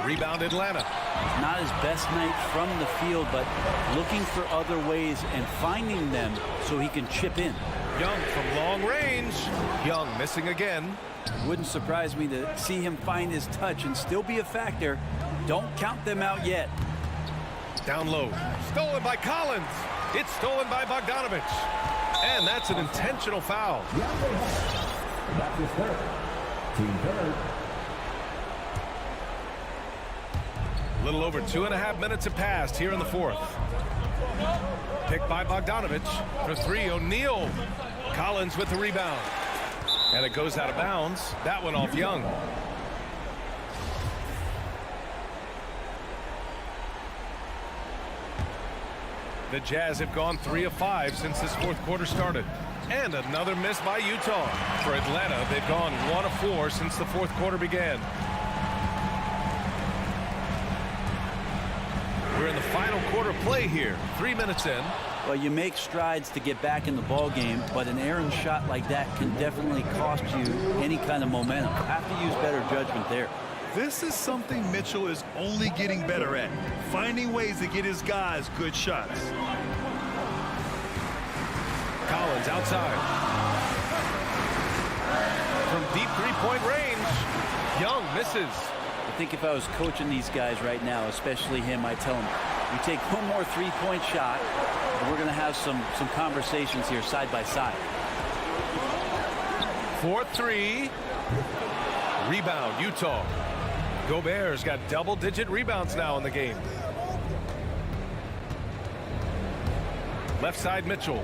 Rebound Atlanta. Not his best night from the field, but looking for other ways and finding them so he can chip in. Young from long range. Young missing again. Wouldn't surprise me to see him find his touch and still be a factor. Don't count them out yet. Down low. Stolen by Collins. It's stolen by Bogdanovich. And that's an intentional foul. That's his third. Team third. A little over 2.5 minutes have passed here in the 4th. Picked by Bogdanovich. For 3, O'Neal. Collins with the rebound. And it goes out of bounds. That one off Young. The Jazz have gone 3 of 5 since this 4th quarter started. And another miss by Utah. For Atlanta, they've gone 1 of 4 since the 4th quarter began. We're in the final quarter play here. 3 minutes in. Well, you make strides to get back in the ball game, but an errant shot like that can definitely cost you any kind of momentum. Have to use better judgment there. This is something Mitchell is only getting better at. Finding ways to get his guys good shots. Collins outside. From deep 3-point range. Young misses. I think if I was coaching these guys right now, especially him, I'd tell him, you take one more 3-point shot, and we're going to have some conversations here side by side. 4-3. Rebound, Utah. Gobert's got double-digit rebounds now in the game. Left side, Mitchell.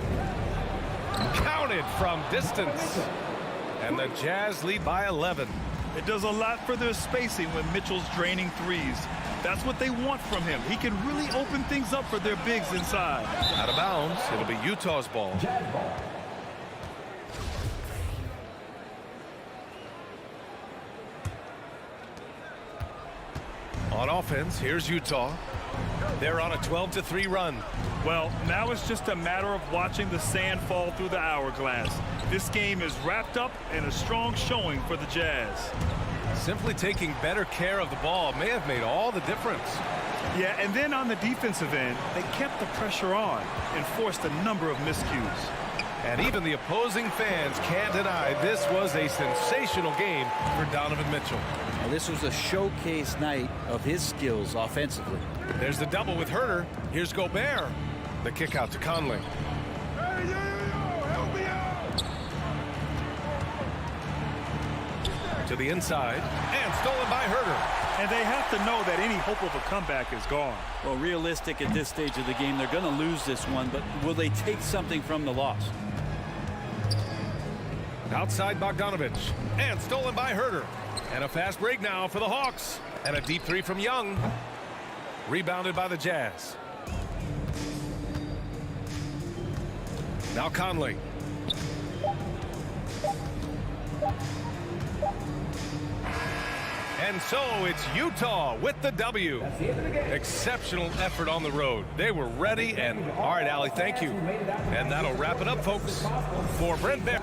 Counted from distance. And the Jazz lead by 11. It does a lot for their spacing when Mitchell's draining threes. That's what they want from him. He can really open things up for their bigs inside. Out of bounds. It'll be Utah's ball. Jazz ball. On offense, here's Utah. They're on a 12-3 run. Well, now it's just a matter of watching the sand fall through the hourglass. This game is wrapped up in a strong showing for the Jazz. Simply taking better care of the ball may have made all the difference. Yeah, and then on the defensive end, they kept the pressure on and forced a number of miscues. And even the opposing fans can't deny this was a sensational game for Donovan Mitchell. Now, this was a showcase night of his skills offensively. There's the double with Herter. Here's Gobert. The kick out to Conley. To the inside. And stolen by Herter. And they have to know that any hope of a comeback is gone. Well, realistic at this stage of the game, they're going to lose this one, but will they take something from the loss? Outside Bogdanovich. And stolen by Herter. And a fast break now for the Hawks. And a deep three from Young. Rebounded by the Jazz. Now Conley. And so it's Utah with the W. Exceptional effort on the road. They were ready and all right, Allie, thank you. And that'll wrap it up, folks. For Brent Bear.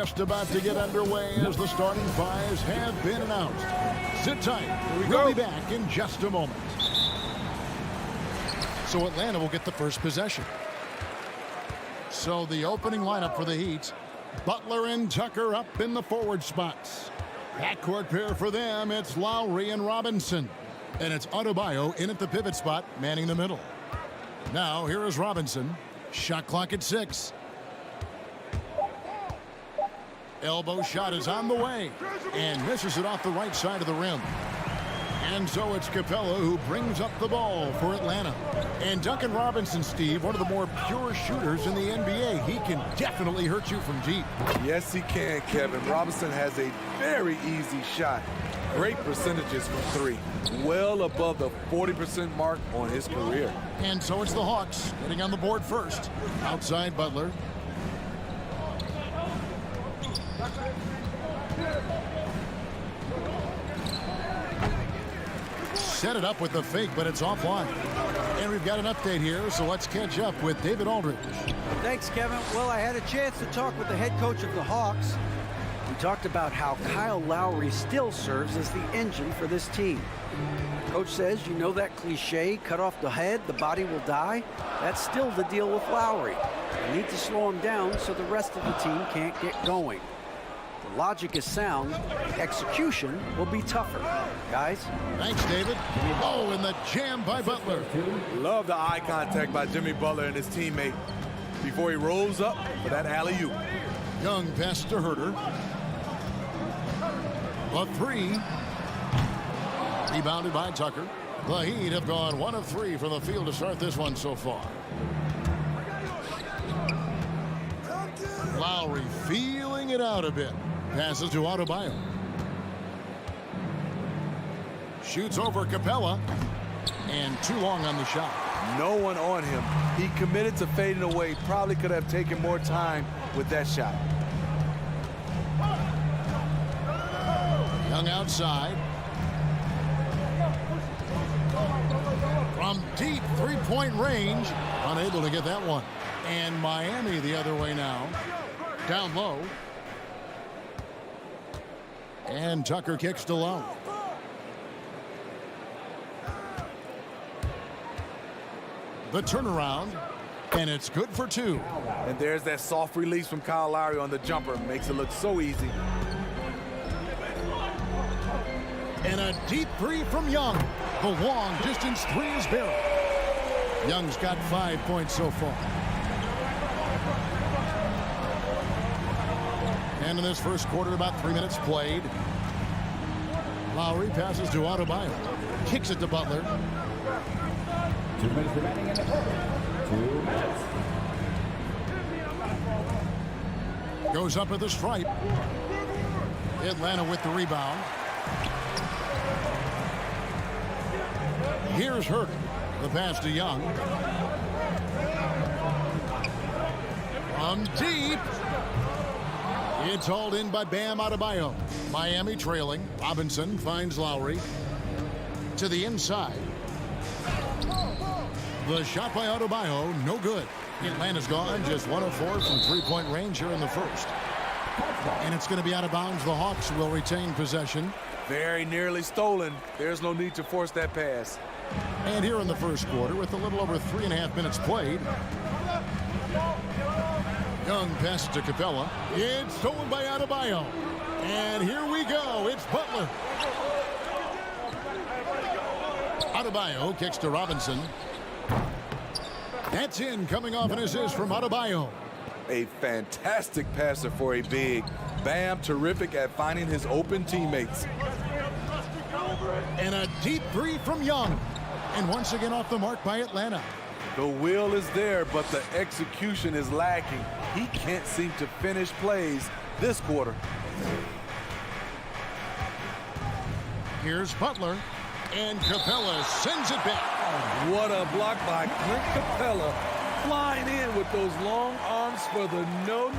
just about to get underway as the starting fives have been announced. Sit tight. We'll be back in just a moment. So Atlanta will get the first possession. So the opening lineup for the Heat. Butler and Tucker up in the forward spots. Backcourt pair for them, it's Lowry and Robinson. And it's Adebayo in at the pivot spot, manning the middle. Now, here is Robinson. Shot clock at 6. Elbow shot is on the way. And misses it off the right side of the rim. And so it's Capella who brings up the ball for Atlanta. And Duncan Robinson, Steve, one of the more pure shooters in the NBA. He can definitely hurt you from deep. Yes, he can, Kevin. Robinson has a very easy shot. Great percentages from 3. Well above the 40% mark on his career. And so it's the Hawks getting on the board first. Outside Butler. Set it up with the fake, but it's offline. And we've got an update here, so let's catch up with David Aldridge. Thanks, Kevin. Well, I had a chance to talk with the head coach of the Hawks. We talked about how Kyle Lowry still serves as the engine for this team. Coach says, you know that cliche, cut off the head, the body will die? That's still the deal with Lowry. You need to slow him down so the rest of the team can't get going. The logic is sound. Execution will be tougher. Guys? Thanks, David. Oh, and the jam by Butler. Love the eye contact by Jimmy Butler and his teammate before he rolls up for that alley-oop. Young pass to Herter. A 3. Rebounded by Tucker. The Heat have gone 1 of 3 from the field to start this one so far. Lowry feeling it out a bit. Passes to Adebayo. Shoots over Capella. And too long on the shot. No one on him. He committed to fading away. Probably could have taken more time with that shot. Young outside. From deep three-point range. Unable to get that one. And Miami the other way now. Down low. And Tucker kicks to Lowry. The turnaround. And it's good for 2. And there's that soft release from Kyle Lowry on the jumper. Makes it look so easy. And a deep 3 from Young. The long distance 3 is barreled. Young's got 5 points so far. And in this first quarter, about 3 minutes played. Lowry passes to Adebayo. Kicks it to Butler. 2 minutes remaining in the quarter. 2 minutes. Goes up at the stripe. Atlanta with the rebound. Here's Herter. The pass to Young. From deep. It's hauled in by Bam Adebayo. Miami trailing. Robinson finds Lowry. To the inside. The shot by Adebayo, no good. Atlanta's gone just 1 of 4 from three-point range here in the first. And it's going to be out of bounds. The Hawks will retain possession. Very nearly stolen. There's no need to force that pass. And here in the first quarter, with a little over 3.5 minutes played. Young passes to Capella. It's stolen by Adebayo. And here we go. It's Butler. Adebayo kicks to Robinson. That's in, coming off an assist from Adebayo. A fantastic passer for a big. Bam, terrific at finding his open teammates. And a deep 3 from Young. And once again off the mark by Atlanta. The will is there, but the execution is lacking. He can't seem to finish plays this quarter. Here's Butler. And Capella sends it back. What a block by Clint Capella. Flying in with those long arms for the no.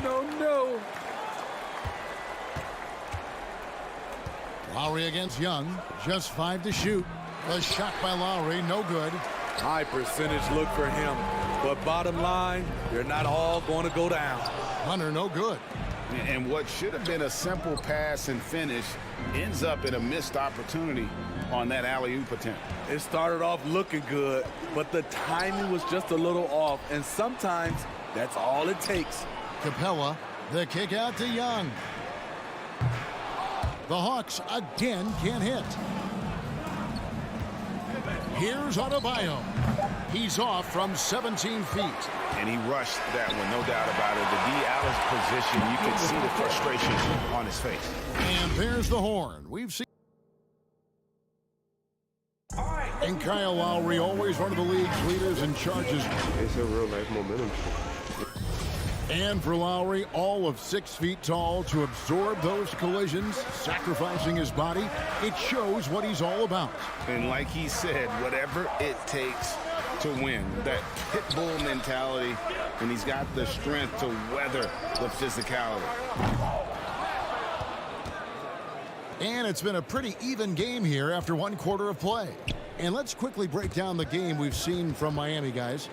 Lowry against Young. Just 5 to shoot. The shot by Lowry, no good. High percentage look for him. But bottom line, they're not all going to go down. Hunter, no good. And what should have been a simple pass and finish ends up in a missed opportunity on that alley-oop attempt. It started off looking good, but the timing was just a little off, and sometimes that's all it takes. Capella, the kick out to Young. The Hawks again can't hit. Here's Adebayo. He's off from 17 feet. And he rushed that one, no doubt about it. The D. Allen's position, you can see the frustration on his face. And there's the horn. We've seen. And Kyle Lowry, always one of the league's leaders in charges. It's a real-life momentum. And for Lowry, all of 6 feet tall, to absorb those collisions, sacrificing his body, it shows what he's all about. And like he said, whatever it takes to win, that pit bull mentality, and he's got the strength to weather the physicality. And it's been a pretty even game here after 1 quarter of play. And let's quickly break down the game we've seen from Miami, guys.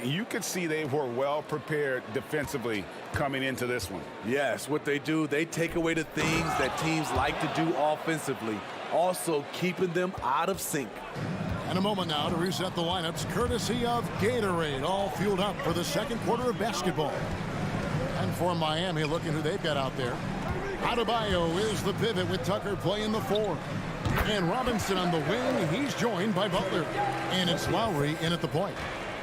You could see they were well prepared defensively coming into this one. Yes, what they do, they take away the things that teams like to do offensively, also keeping them out of sync. And a moment now to reset the lineups, courtesy of Gatorade, all fueled up for the 2nd quarter of basketball. And for Miami, looking who they've got out there. Adebayo is the pivot with Tucker playing the 4. And Robinson on the wing, he's joined by Butler. And it's Lowry in at the point.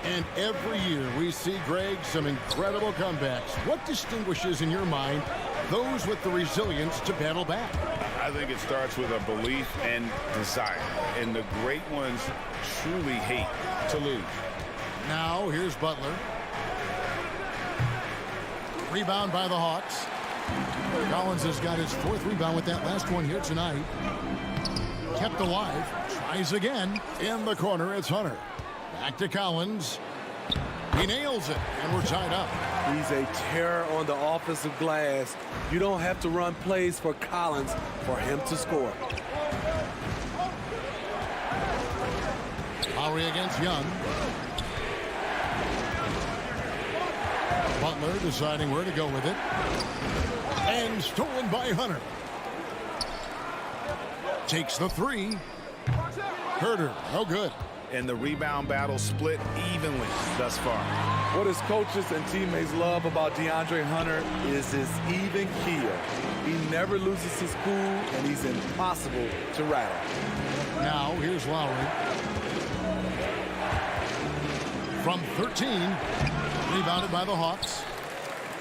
And every year we see, Greg, some incredible comebacks. What distinguishes, in your mind, those with the resilience to battle back? I think it starts with a belief and desire. And the great ones truly hate to lose. Now, here's Butler. Rebound by the Hawks. Collins has got his 4th rebound with that last one here tonight. Kept alive. Tries again. In the corner, it's Hunter. Back to Collins. He nails it, and we're tied up. He's a terror on the offensive glass. You don't have to run plays for Collins for him to score. Lowry against Young. Butler deciding where to go with it. And stolen by Hunter. Takes the 3. Herter, no good. And the rebound battle split evenly thus far. What his coaches and teammates love about DeAndre Hunter is his even keel. He never loses his cool, and he's impossible to rattle. Now, here's Lowry. From 13, rebounded by the Hawks.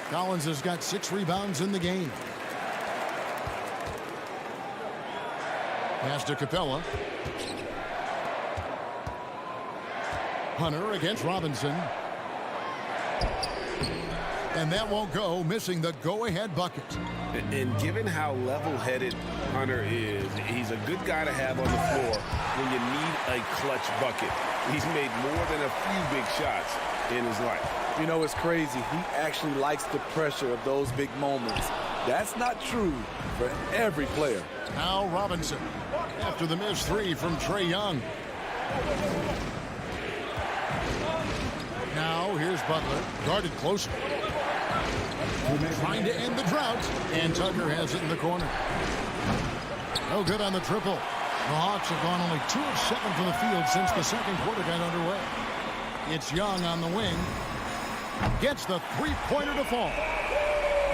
Collins has got 6 rebounds in the game. Pass to Capella. Hunter against Robinson. And that won't go, missing the go-ahead bucket. And given how level-headed Hunter is, he's a good guy to have on the floor when you need a clutch bucket. He's made more than a few big shots in his life. You know, it's crazy. He actually likes the pressure of those big moments. That's not true for every player. Now Robinson after the missed 3 from Trae Young. Now here's Butler, guarded closer. Trying to end the drought, and Tucker has it in the corner. No good on the triple. The Hawks have gone only 2 of 7 from the field since the 2nd quarter got underway. It's Young on the wing. Gets the 3-pointer to fall.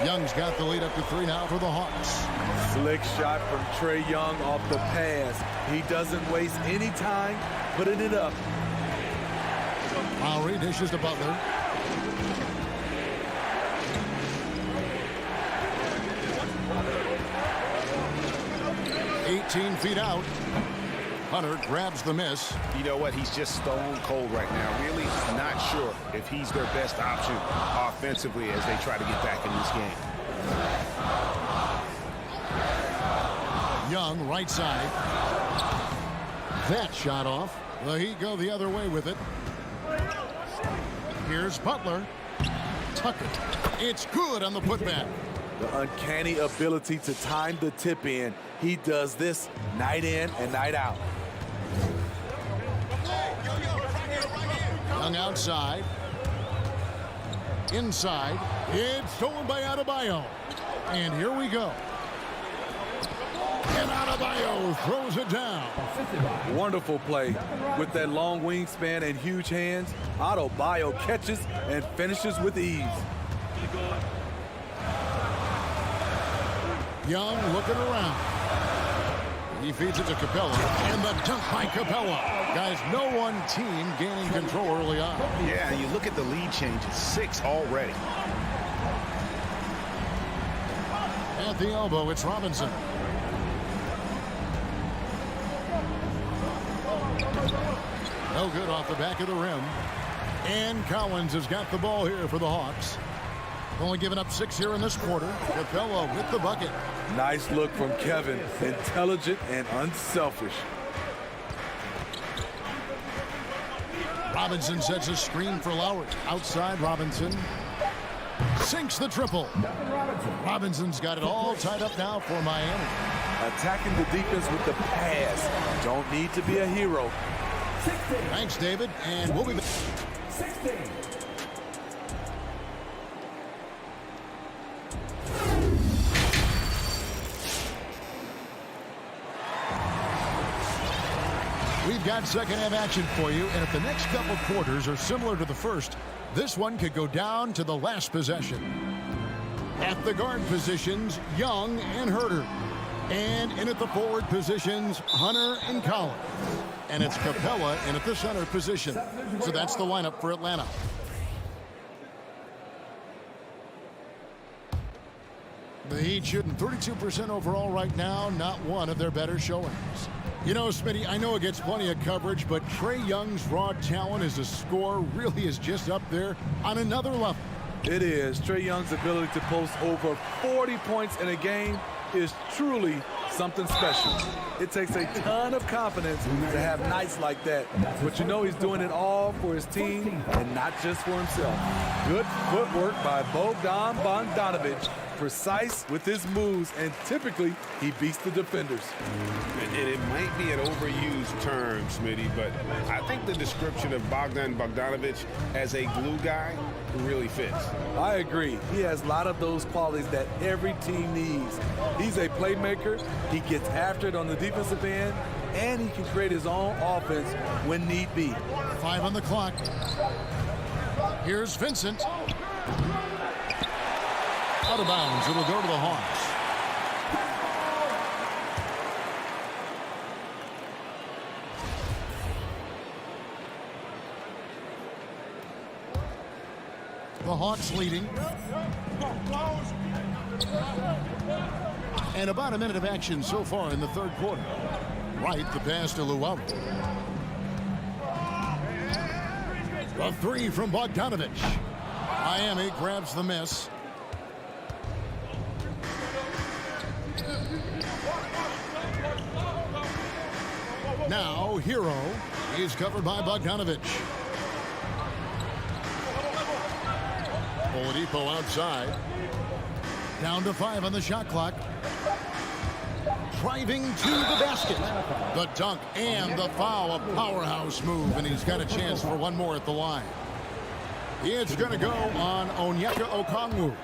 Young's got the lead up to 3 now for the Hawks. Slick shot from Trae Young off the pass. He doesn't waste any time putting it up. Lowry dishes to Butler. "18 feet out." Hunter grabs the miss. You know what? He's just stone cold right now. Really not sure if he's their best option offensively as they try to get back in this game. Young, right side. That shot off. The Heat go the other way with it. Here's Butler. Tucker. It's good on the putback. The uncanny ability to time the tip in. He does this night in and night out. Young outside. Inside. It's stolen by Adebayo. And here we go. And Adebayo throws it down. Wonderful play. With that long wingspan and huge hands, Adebayo catches and finishes with ease. Young looking around. He feeds it to Capella. And the dunk by Capella. Guys, no one team gaining control early on. Yeah, and you look at the lead changes. 6 already. At the elbow, it's Robinson. No good off the back of the rim. And Collins has got the ball here for the Hawks. Only giving up 6 here in this quarter. Capella with the bucket. Nice look from Kevin. Intelligent and unselfish. Robinson sets a screen for Lowry. Outside, Robinson sinks the triple. Robinson's got it all tied up now for Miami. Attacking the defense with the pass. Don't need to be a hero. Thanks, David, and we'll be back. 16. We've got second half action for you, and if the next couple quarters are similar to the first, this one could go down to the last possession. At the guard positions, Young and Herter. And in at the forward positions, Hunter and Collins. And it's Capella in at the center position. So that's the lineup for Atlanta. The Heat shooting 32% overall right now, not one of their better showings. You know, Smitty, I know it gets plenty of coverage, but Trae Young's raw talent as a scorer really is just up there on another level. It is. Trae Young's ability to post over 40 points in a game is truly something special. It takes a ton of confidence to have nights like that. But you know he's doing it all for his team and not just for himself. Good footwork by Bogdan Bogdanovic. Precise with his moves, and typically he beats the defenders. And it might be an overused term, Smitty, but I think the description of Bogdan Bogdanovic as a glue guy really fits. I agree. He has a lot of those qualities that every team needs. He's a playmaker. He gets after it on the defensive end, and he can create his own offense when need be. 5 on the clock. Here's Vincent. Out of bounds. It'll go to the Hawks. The Hawks leading. And about a minute of action so far in the third quarter. Right, the pass to Luau. A three from Bogdanovic. Miami grabs the miss. Now, Hero is covered by Bogdanovic. Oladipo outside. Down to 5 on the shot clock. Driving to the basket. The dunk and the foul. A powerhouse move, and he's got a chance for one more at the line. It's going to go on Onyeka Okongwu.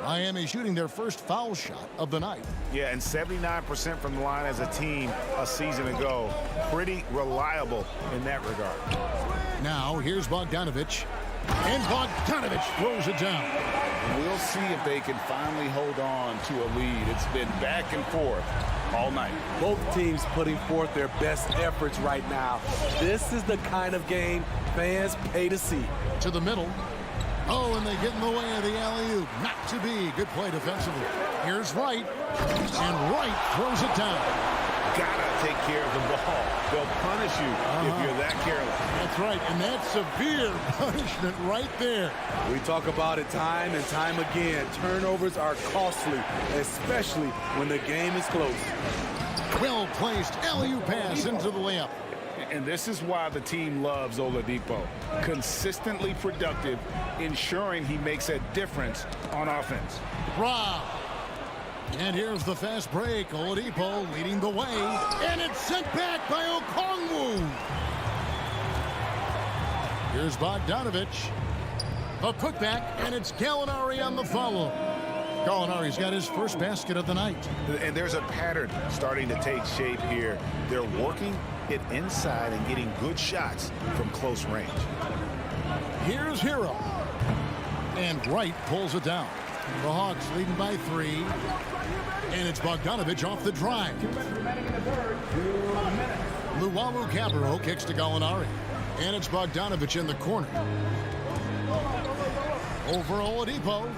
Miami shooting their first foul shot of the night. Yeah, and 79% from the line as a team a season ago. Pretty reliable in that regard. Now, here's Bogdanovic. And Bogdanovic throws it down. We'll see if they can finally hold on to a lead. It's been back and forth all night. Both teams putting forth their best efforts right now. This is the kind of game fans pay to see. To the middle. Oh, and they get in the way of the alley-oop. Not to be. Good play defensively. Here's Wright. And Wright throws it down. Gotta take care of the ball. They'll punish you if you're that careless. That's right, and that's severe punishment right there. We talk about it time and time again. Turnovers are costly, especially when the game is close. Well-placed alley-oop pass into the layup. And this is why the team loves Oladipo. Consistently productive, ensuring he makes a difference on offense. Rob. And here's the fast break. Oladipo leading the way. And it's sent back by Okongwu. Here's Bogdanovic. A putback, and it's Gallinari on the follow. Gallinari's got his first basket of the night. And there's a pattern starting to take shape here. They're working it inside and getting good shots from close range. Here's Hero. And Wright pulls it down. The Hawks leading by 3. And it's Bogdanovich off the drive. Luwawu Cabarro kicks to Gallinari. And it's Bogdanovich in the corner. Over Oladipo.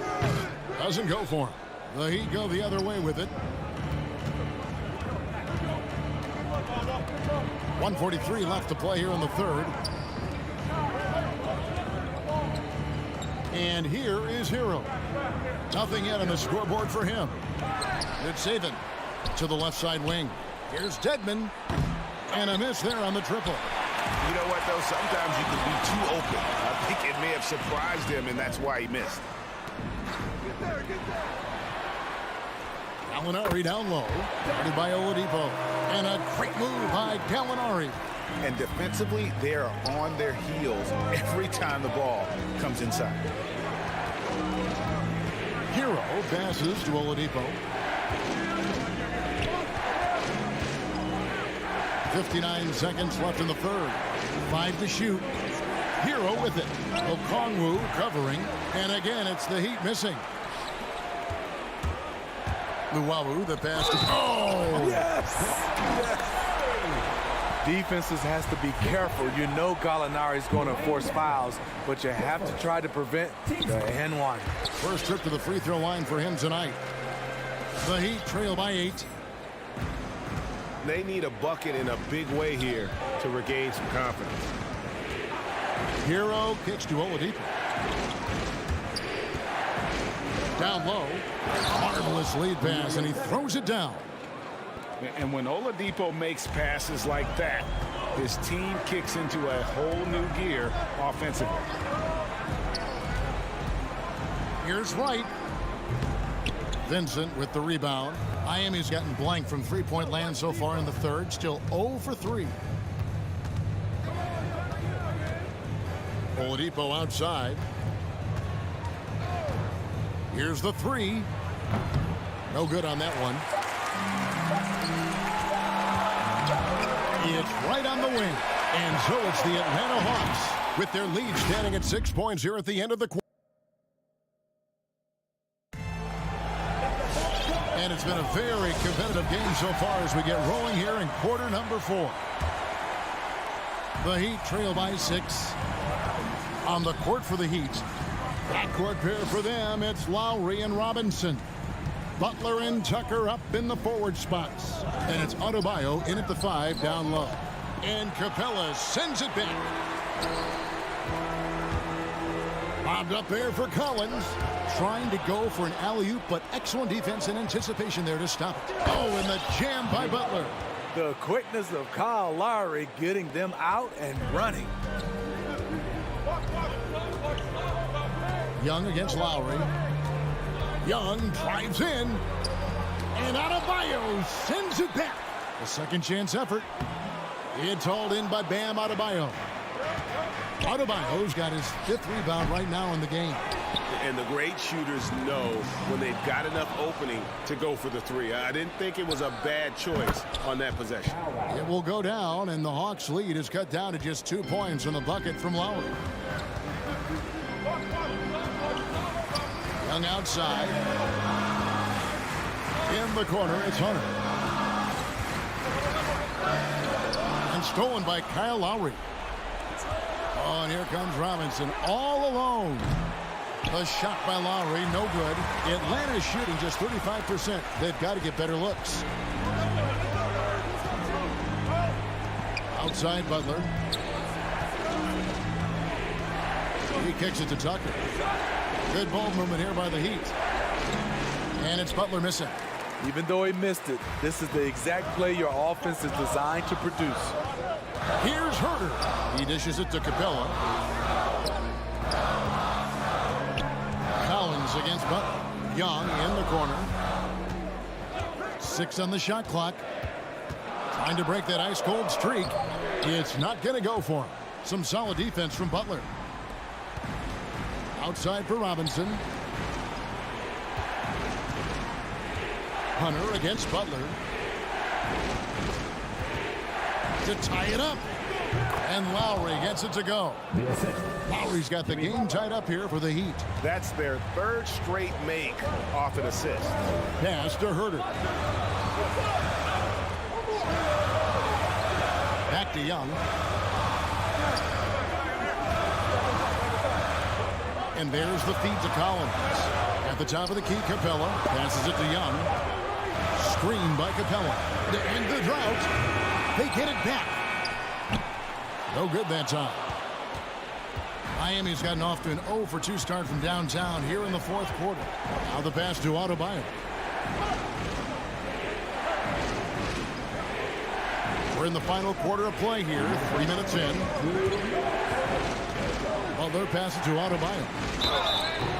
Doesn't go for him. The Heat go the other way with it. 1:43 left to play here in the third. And here is Hero. Nothing yet on the scoreboard for him. It's Saban to the left side wing. Here's Dedmon. And a miss there on the triple. You know what, though? Sometimes you can be too open. I think it may have surprised him, and that's why he missed. Gallinari down low. Guarded by Oladipo. And a great move by Gallinari. And defensively, they are on their heels every time the ball comes inside. Hero passes to Oladipo. 59 seconds left in the third. 5 to shoot. Hero with it. Okongwu covering. And again, it's the Heat missing. Luwawu, the pass to... Oh! Yes! Yes! Defenses has to be careful. You know Gallinari's going to force fouls, but you have to try to prevent the N1. First trip to the free throw line for him tonight. The Heat trail by 8. They need a bucket in a big way here to regain some confidence. Hero kicks to Oladipo. Down low. Marvelous lead pass, and he throws it down. And when Oladipo makes passes like that, his team kicks into a whole new gear offensively. Here's Wright. Vincent with the rebound. Miami's gotten blank from three-point land so far in the third. Still 0 for 3. Oladipo outside. Here's the 3. No good on that one. It's right on the wing. And so it's the Atlanta Hawks with their lead standing at 6 points here at the end of the quarter. And it's been a very competitive game so far as we get rolling here in quarter number 4. The Heat trail by 6. On the court for the Heat. Backcourt pair for them, it's Lowry and Robinson. Butler and Tucker up in the forward spots. And it's Adebayo in at the 5 down low. And Capella sends it back. Bobbed up there for Collins. Trying to go for an alley-oop, but excellent defense and anticipation there to stop it. Oh, and the jam by Butler. The quickness of Kyle Lowry getting them out and running. Young against Lowry. Young drives in. And Adebayo sends it back. A second chance effort. It's hauled in by Bam Adebayo. Adebayo's got his 5th rebound right now in the game. And the great shooters know when they've got enough opening to go for the 3. I didn't think it was a bad choice on that possession. It will go down, and the Hawks' lead is cut down to just 2 points on the bucket from Lowry. Young outside. In the corner, it's Hunter. And stolen by Kyle Lowry. Oh, and here comes Robinson all alone. A shot by Lowry, no good. Atlanta's shooting just 35%. They've got to get better looks. Outside Butler. He kicks it to Tucker. Good ball movement here by the Heat. And it's Butler missing. Even though he missed it, this is the exact play your offense is designed to produce. Here's Herter. He dishes it to Capella. Collins against Butler. Young in the corner. 6 on the shot clock. Trying to break that ice-cold streak. It's not going to go for him. Some solid defense from Butler. Outside for Robinson. Hunter against Butler. To tie it up. And Lowry gets it to go. Lowry's got the game tied up here for the Heat. That's their third straight make off an assist. Pass to Herter. Back to Young. And there's the feed to Collins. At the top of the key, Capella passes it to Young. Screen by Capella. To end the drought. They get it back. No good that time. Miami's gotten off to an 0 for 2 start from downtown here in the fourth quarter. Now the pass to Adebayo. We're in the final quarter of play here. 3 minutes in. Butler passes to Adebayo.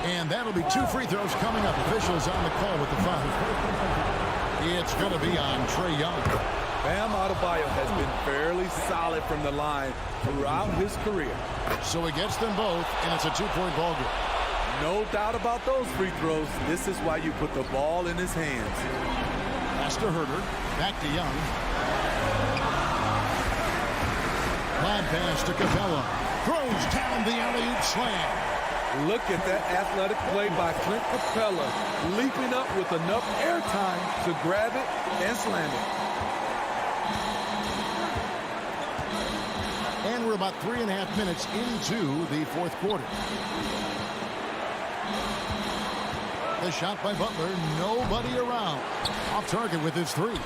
And that'll be 2 free throws coming up. Officials on the call with the foul. It's going to be on Trae Young. Bam Adebayo has been fairly solid from the line throughout his career. So he gets them both, and it's a 2-point ball game. No doubt about those free throws. This is why you put the ball in his hands. Pass to Herter. Back to Young. Lob pass to Capella. Throws down the alley-oop slam. Look at that athletic play by Clint Capella, leaping up with enough airtime to grab it and slam it. And we're about 3.5 minutes into the fourth quarter. The shot by Butler, nobody around. Off target with his 3.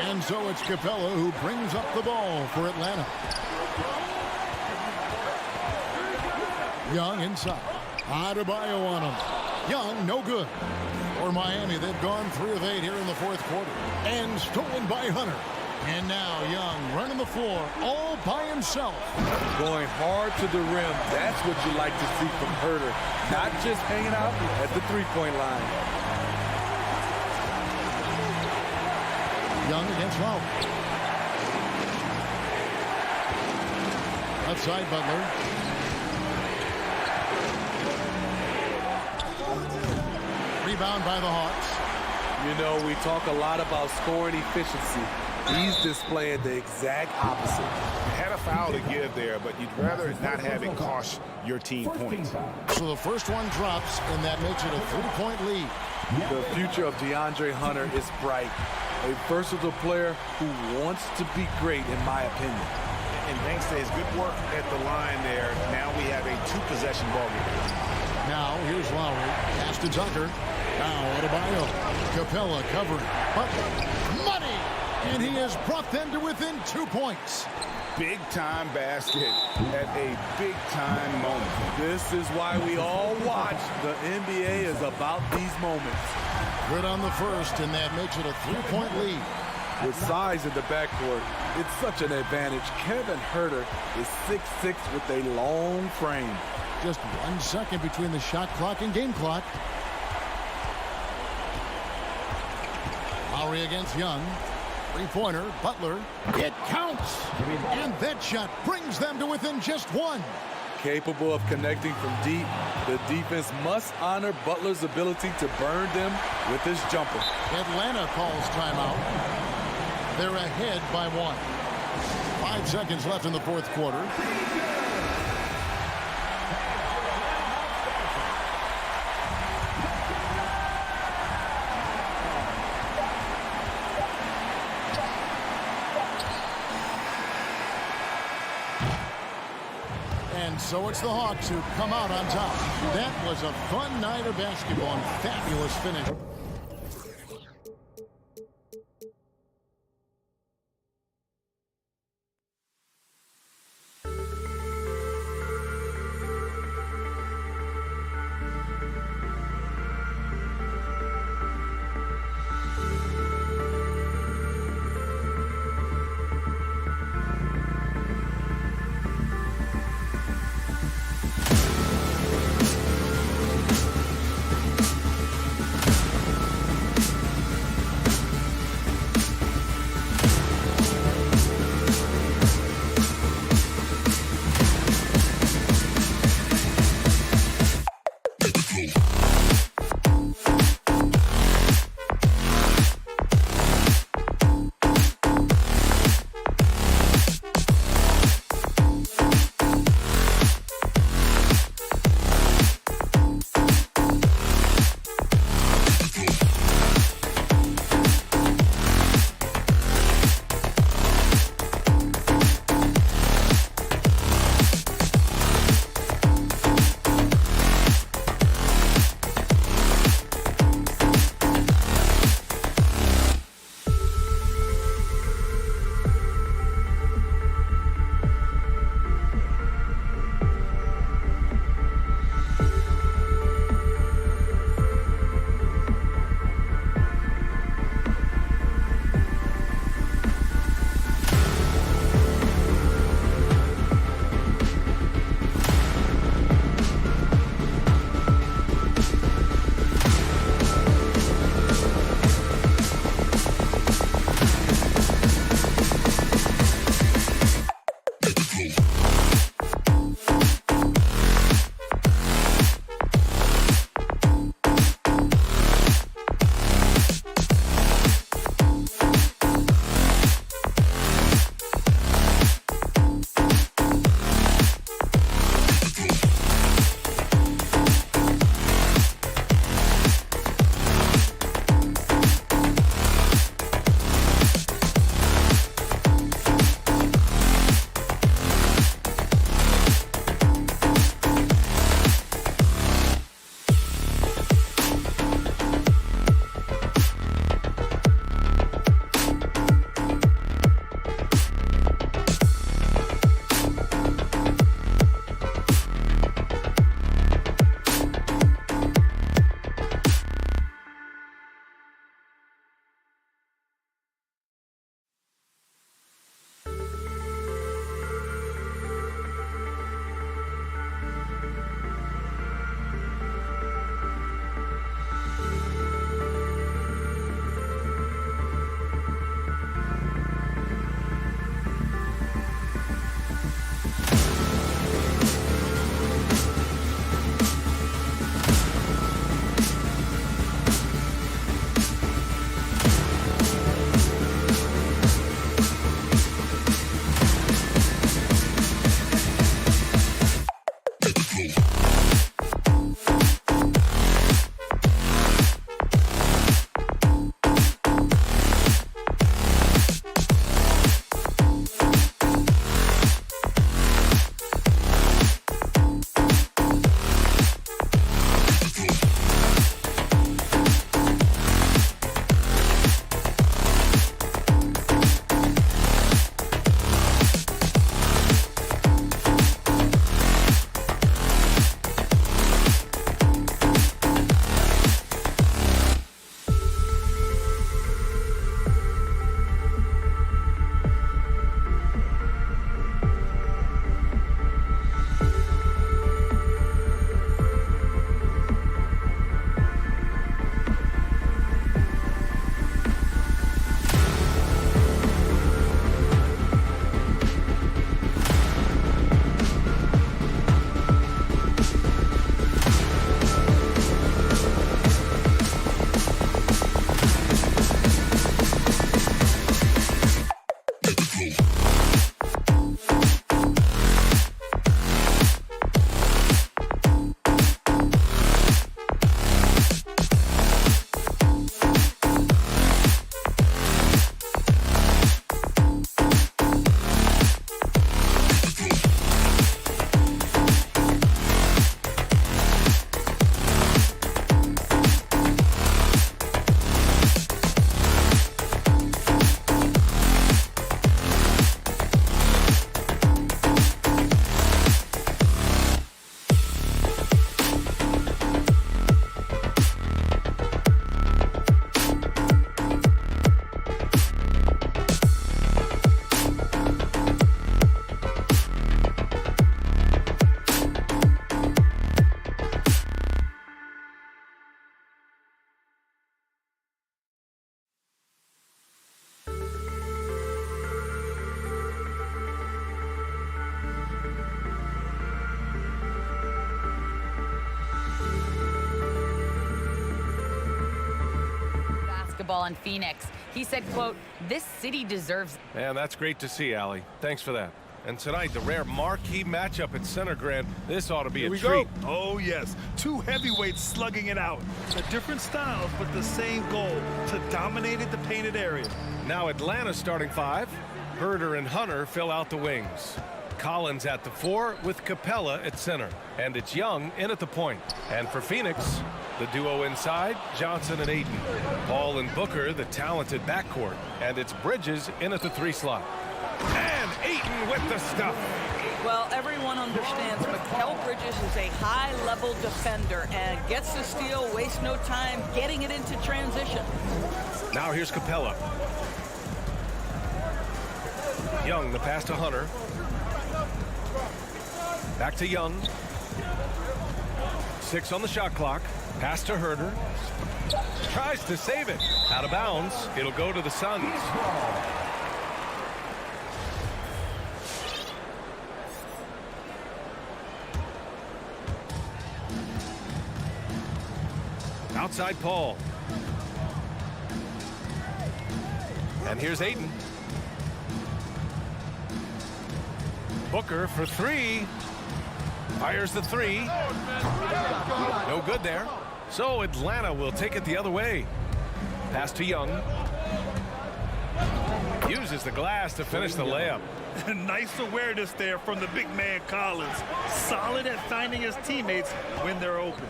And so it's Capella who brings up the ball for Atlanta. Young inside. Adebayo on him. Young, no good. For Miami, they've gone 3 of 8 here in the fourth quarter. And stolen by Hunter. And now Young running the floor all by himself. Going hard to the rim. That's what you like to see from Herter. Not just hanging out at the three-point line. Young against Lowry. Outside Butler. Rebound by the Hawks. You know, we talk a lot about scoring efficiency. He's displaying the exact opposite. Had a foul to give there, but you'd rather not have it cost your team points. So the first one drops, and that makes it a 3-point lead. The future of DeAndre Hunter is bright. A versatile player who wants to be great, in my opinion. And thanks to his good work at the line there, now we have a 2-possession ball game. Now here's Lowry. Pass to Tucker. Now Adebayo. Capella covering. Butler. Money! And he has brought them to within 2 points. Big-time basket at a big-time moment. This is why we all watch. The NBA is about these moments. Good on the first, and that makes it a 3-point lead. With size in the backcourt, it's such an advantage. Kevin Herter is 6'6" with a long frame. Just 1 second between the shot clock and game clock. Lowry against Young. 3-pointer, Butler. It counts! And that shot brings them to within just 1. Capable of connecting from deep, the defense must honor Butler's ability to burn them with his jumper. Atlanta calls timeout. They're ahead by 1. 5 seconds left in the fourth quarter. And so it's the Hawks who come out on top. That was a fun night of basketball and fabulous finish. basketball in Phoenix. He said, quote, "This city deserves." And that's great to see, Allie. Thanks for that. And tonight, the rare marquee matchup at Center Grand. This ought to be a treat. Oh, yes. Two heavyweights slugging it out. The different styles, but the same goal, to dominate the painted area. Now Atlanta's starting five. Herder and Hunter fill out the wings. Collins at the 4 with Capella at center. And it's Young in at the point. And for Phoenix, the duo inside, Johnson and Ayton. Paul and Booker, the talented backcourt. And it's Bridges in at the 3 slot. And Ayton with the stuff. Well, everyone understands Mikal Bridges is a high-level defender and gets the steal, wastes no time getting it into transition. Now here's Capella. Young, the pass to Hunter. Back to Young. 6 on the shot clock. Pass to Herder. Tries to save it. Out of bounds. It'll go to the Suns. Outside Paul. And here's Ayton. Booker for 3. Fires the 3. No good there. So Atlanta will take it the other way. Pass to Young. Uses the glass to finish the layup. Nice awareness there from the big man Collins. Solid at finding his teammates when they're open.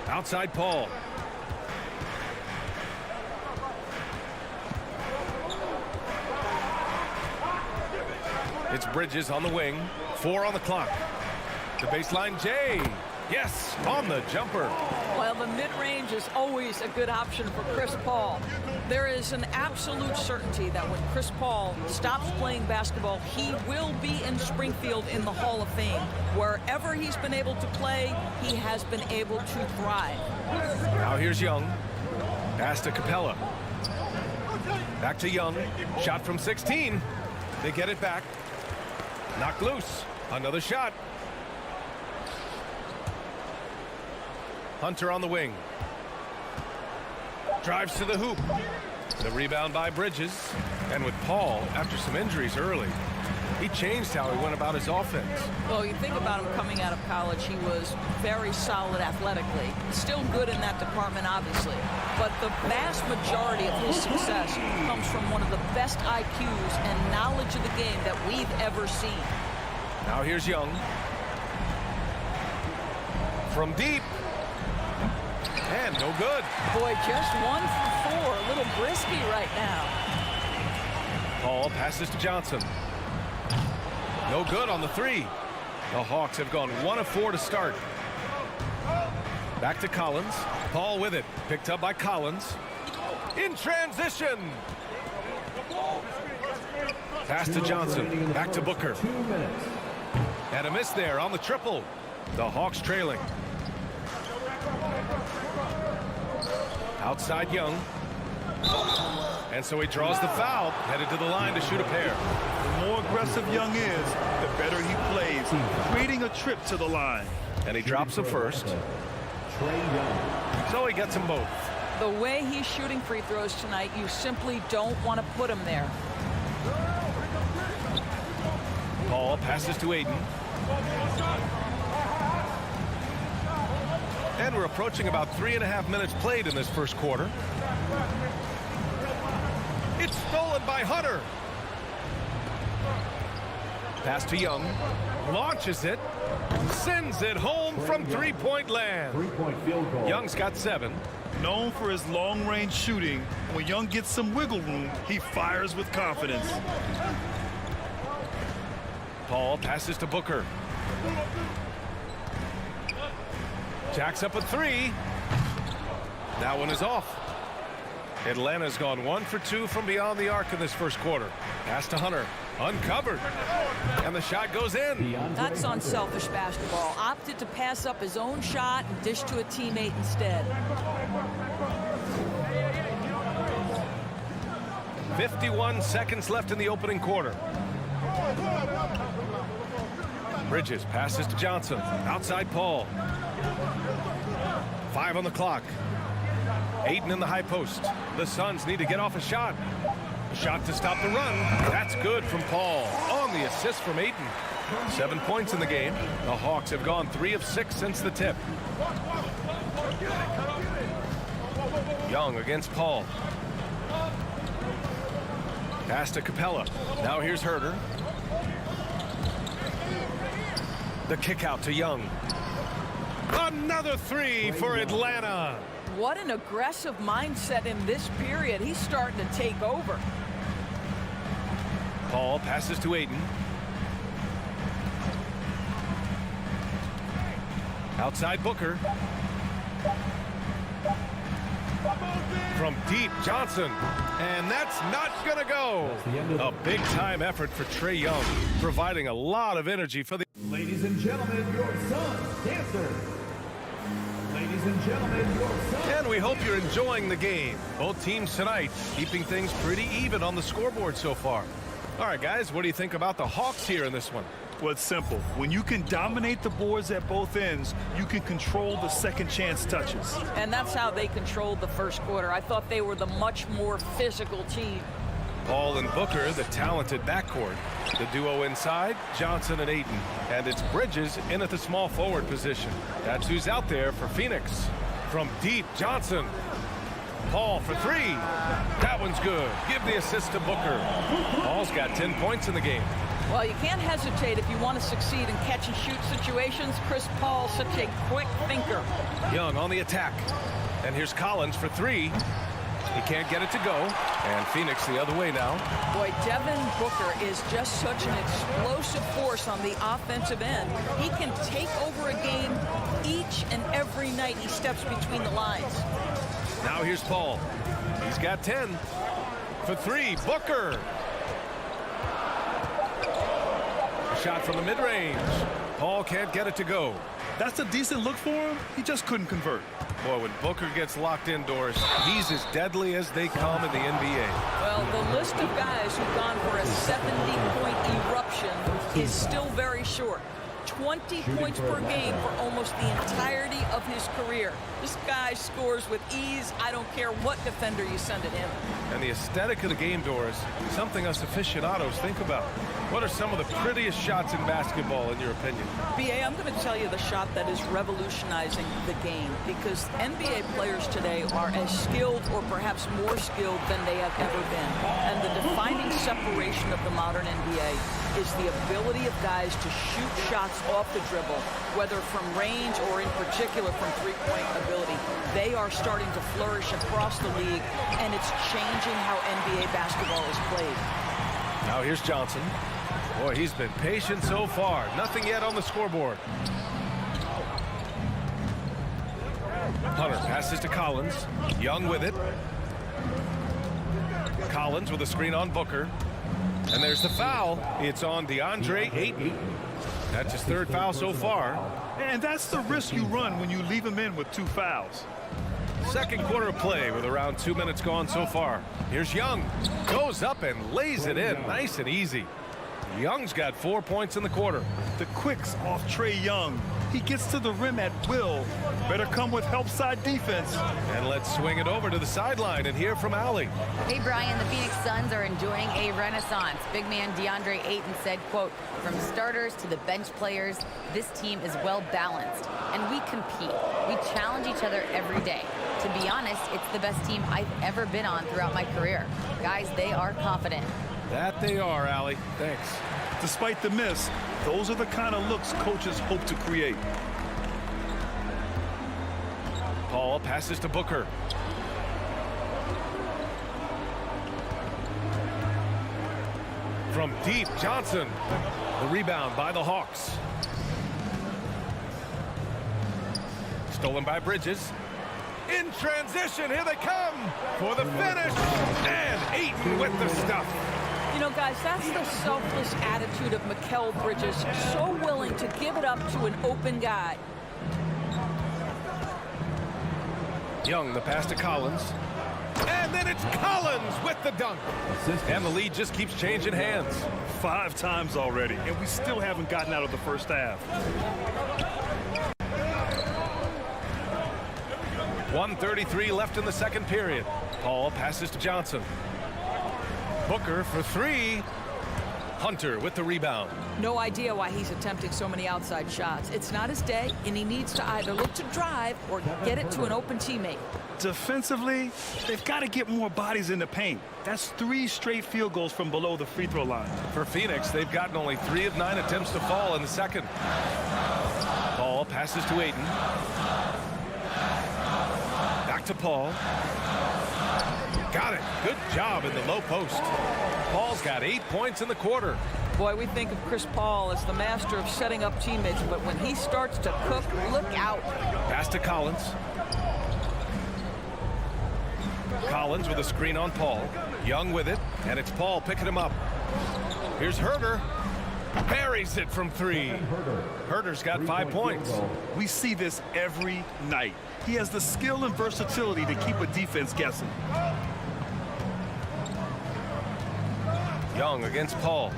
Outside Paul. It's Bridges on the wing. 4 on the clock. The baseline, Jay. Yes, on the jumper. Well, the mid-range is always a good option for Chris Paul. There is an absolute certainty that when Chris Paul stops playing basketball, he will be in Springfield in the Hall of Fame. Wherever he's been able to play, he has been able to thrive. Now here's Young. Pass to Capella. Back to Young. Shot from 16. They get it back. Knocked loose. Another shot. Hunter on the wing. Drives to the hoop. The rebound by Bridges. And with Paul, after some injuries early, he changed how he went about his offense. Well, you think about him coming out of college, he was very solid athletically. Still good in that department, obviously. But the vast majority of his success comes from one of the best IQs and knowledge of the game that we've ever seen. Now here's Young. From deep. And no good. Boy, just 1 for 4. A little brisky right now. Paul passes to Johnson. No good on the 3. The Hawks have gone 1 of 4 to start. Back to Collins. Paul with it. Picked up by Collins. In transition. Pass to Johnson. Back to Booker. And a miss there on the triple. The Hawks trailing. Outside Young. And so he draws the foul, headed to the line to shoot a pair. The more aggressive Young is, the better he plays, creating a trip to the line. And he drops the first. So he gets them both. The way he's shooting free throws tonight, you simply don't want to put him there. Paul passes to Ayton. And we're approaching about 3.5 minutes played in this first quarter. It's stolen by Hunter. Pass to Young. Launches it. Sends it home from three-point land. Three-point field goal. Young's got 7. Known for his long-range shooting, when Young gets some wiggle room, he fires with confidence. Paul passes to Booker. Jacks up a 3. That one is off. Atlanta's gone 1 for 2 from beyond the arc in this first quarter. Pass to Hunter. Uncovered. And the shot goes in. That's unselfish basketball. Opted to pass up his own shot and dish to a teammate instead. 51 seconds left in the opening quarter. Bridges passes to Johnson. Outside Paul. 5 on the clock. Ayton in the high post. The Suns need to get off a shot. Shot to stop the run. That's good from Paul on the assist from Ayton. 7 points in the game. The Hawks have gone 3 of 6 since the tip. Young against Paul. Pass to Capella. Now here's Herter. The kick out to Young. Another 3 for Atlanta. What an aggressive mindset in this period. He's starting to take over. Paul passes to Ayton. Outside Booker. From deep, Johnson. And that's not going to go. A big-time effort for Trae Young, providing a lot of energy for the... Ladies and gentlemen, your Suns dancer. Ladies and gentlemen, your Suns. And we hope you're enjoying the game. Both teams tonight keeping things pretty even on the scoreboard so far. All right, guys, what do you think about the Hawks here in this one? Well, it's simple. When you can dominate the boards at both ends, you can control the second chance touches. And that's how they controlled the first quarter. I thought they were the much more physical team. Paul and Booker, the talented backcourt. The duo inside, Johnson and Ayton. And it's Bridges in at the small forward position. That's who's out there for Phoenix. From deep, Johnson. Paul for 3. That one's good. Give the assist to Booker. Paul's got 10 points in the game. Well, you can't hesitate if you want to succeed in catch-and-shoot situations. Chris Paul, such a quick thinker. Young on the attack. And here's Collins for 3. He can't get it to go. And Phoenix the other way now. Boy, Devin Booker is just such an explosive force on the offensive end. He can take over a game each and every night he steps between the lines. Now here's Paul. He's got 10. For 3, Booker. A shot from the mid-range. Paul can't get it to go. That's a decent look for him. He just couldn't convert. Boy, when Booker gets locked indoors, he's as deadly as they come in the NBA. Well, the list of guys who've gone for a 70-point eruption is still very short. 20 points per game for almost the entirety of his career. This guy scores with ease. I don't care what defender you send at him. And the aesthetic of the game, Doris, something us aficionados think about. What are some of the prettiest shots in basketball, in your opinion? B.A., I'm going to tell you the shot that is revolutionizing the game, because NBA players today are as skilled or perhaps more skilled than they have ever been. And the defining separation of the modern NBA is the ability of guys to shoot shots off the dribble, whether from range or in particular from three-point ability. They are starting to flourish across the league, and it's changing how NBA basketball is played. Now here's Johnson. Boy, he's been patient so far. Nothing yet on the scoreboard. Hunter passes to Collins. Young with it. Collins with a screen on Booker. And there's the foul. It's on DeAndre Ayton. That's his 3rd foul so far. And that's the risk you run when you leave him in with 2 fouls. Second quarter of play with around 2 minutes gone so far. Here's Young. Goes up and lays it in. Nice and easy. Young's got 4 points in the quarter. The quicks off Trae Young. He gets to the rim at will. Better come with help side defense. And let's swing it over to the sideline and hear from Allie. Hey, Brian, the Phoenix Suns are enjoying a renaissance. Big man DeAndre Ayton said, quote, "From starters to the bench players, this team is well balanced, and we compete. We challenge each other every day. To be honest, it's the best team I've ever been on throughout my career. Guys, they are confident." That they are, Allie. Thanks. Despite the miss, those are the kind of looks coaches hope to create. Paul passes to Booker. From deep, Johnson. The rebound by the Hawks. Stolen by Bridges. In transition, here they come for the finish. And Ayton with the stuff. You know, guys, that's the selfless attitude of Mikal Bridges, so willing to give it up to an open guy. Young, the pass to Collins. And then it's Collins with the dunk. And the lead just keeps changing hands. 5 times already, and we still haven't gotten out of the first half. 1:33 left in the second period. Paul passes to Johnson. Booker for three. Hunter with the rebound. No idea why he's attempting so many outside shots. It's not his day, and he needs to either look to drive or get it to an open teammate. Defensively, they've got to get more bodies in the paint. That's 3 straight field goals from below the free throw line. For Phoenix, they've gotten only 3 of 9 attempts to fall in the second. Paul passes to Ayton. Back to Paul. Got it. Good job in the low post. Paul's got 8 points in the quarter. Boy, we think of Chris Paul as the master of setting up teammates, but when he starts to cook, look out. Pass to Collins. Collins with a screen on Paul. Young with it, and it's Paul picking him up. Here's Herter. Buries it from 3. Herter's got 5 points. We see this every night. He has the skill and versatility to keep a defense guessing. Young against Paul.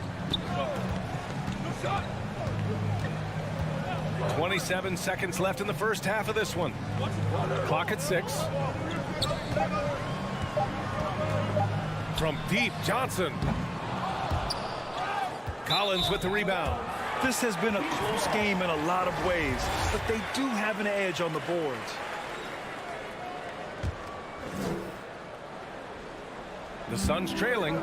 27 seconds left in the first half of this one. Clock at 6. From deep, Johnson. Collins with the rebound. This has been a close game in a lot of ways, but they do have an edge on the boards. The Suns trailing.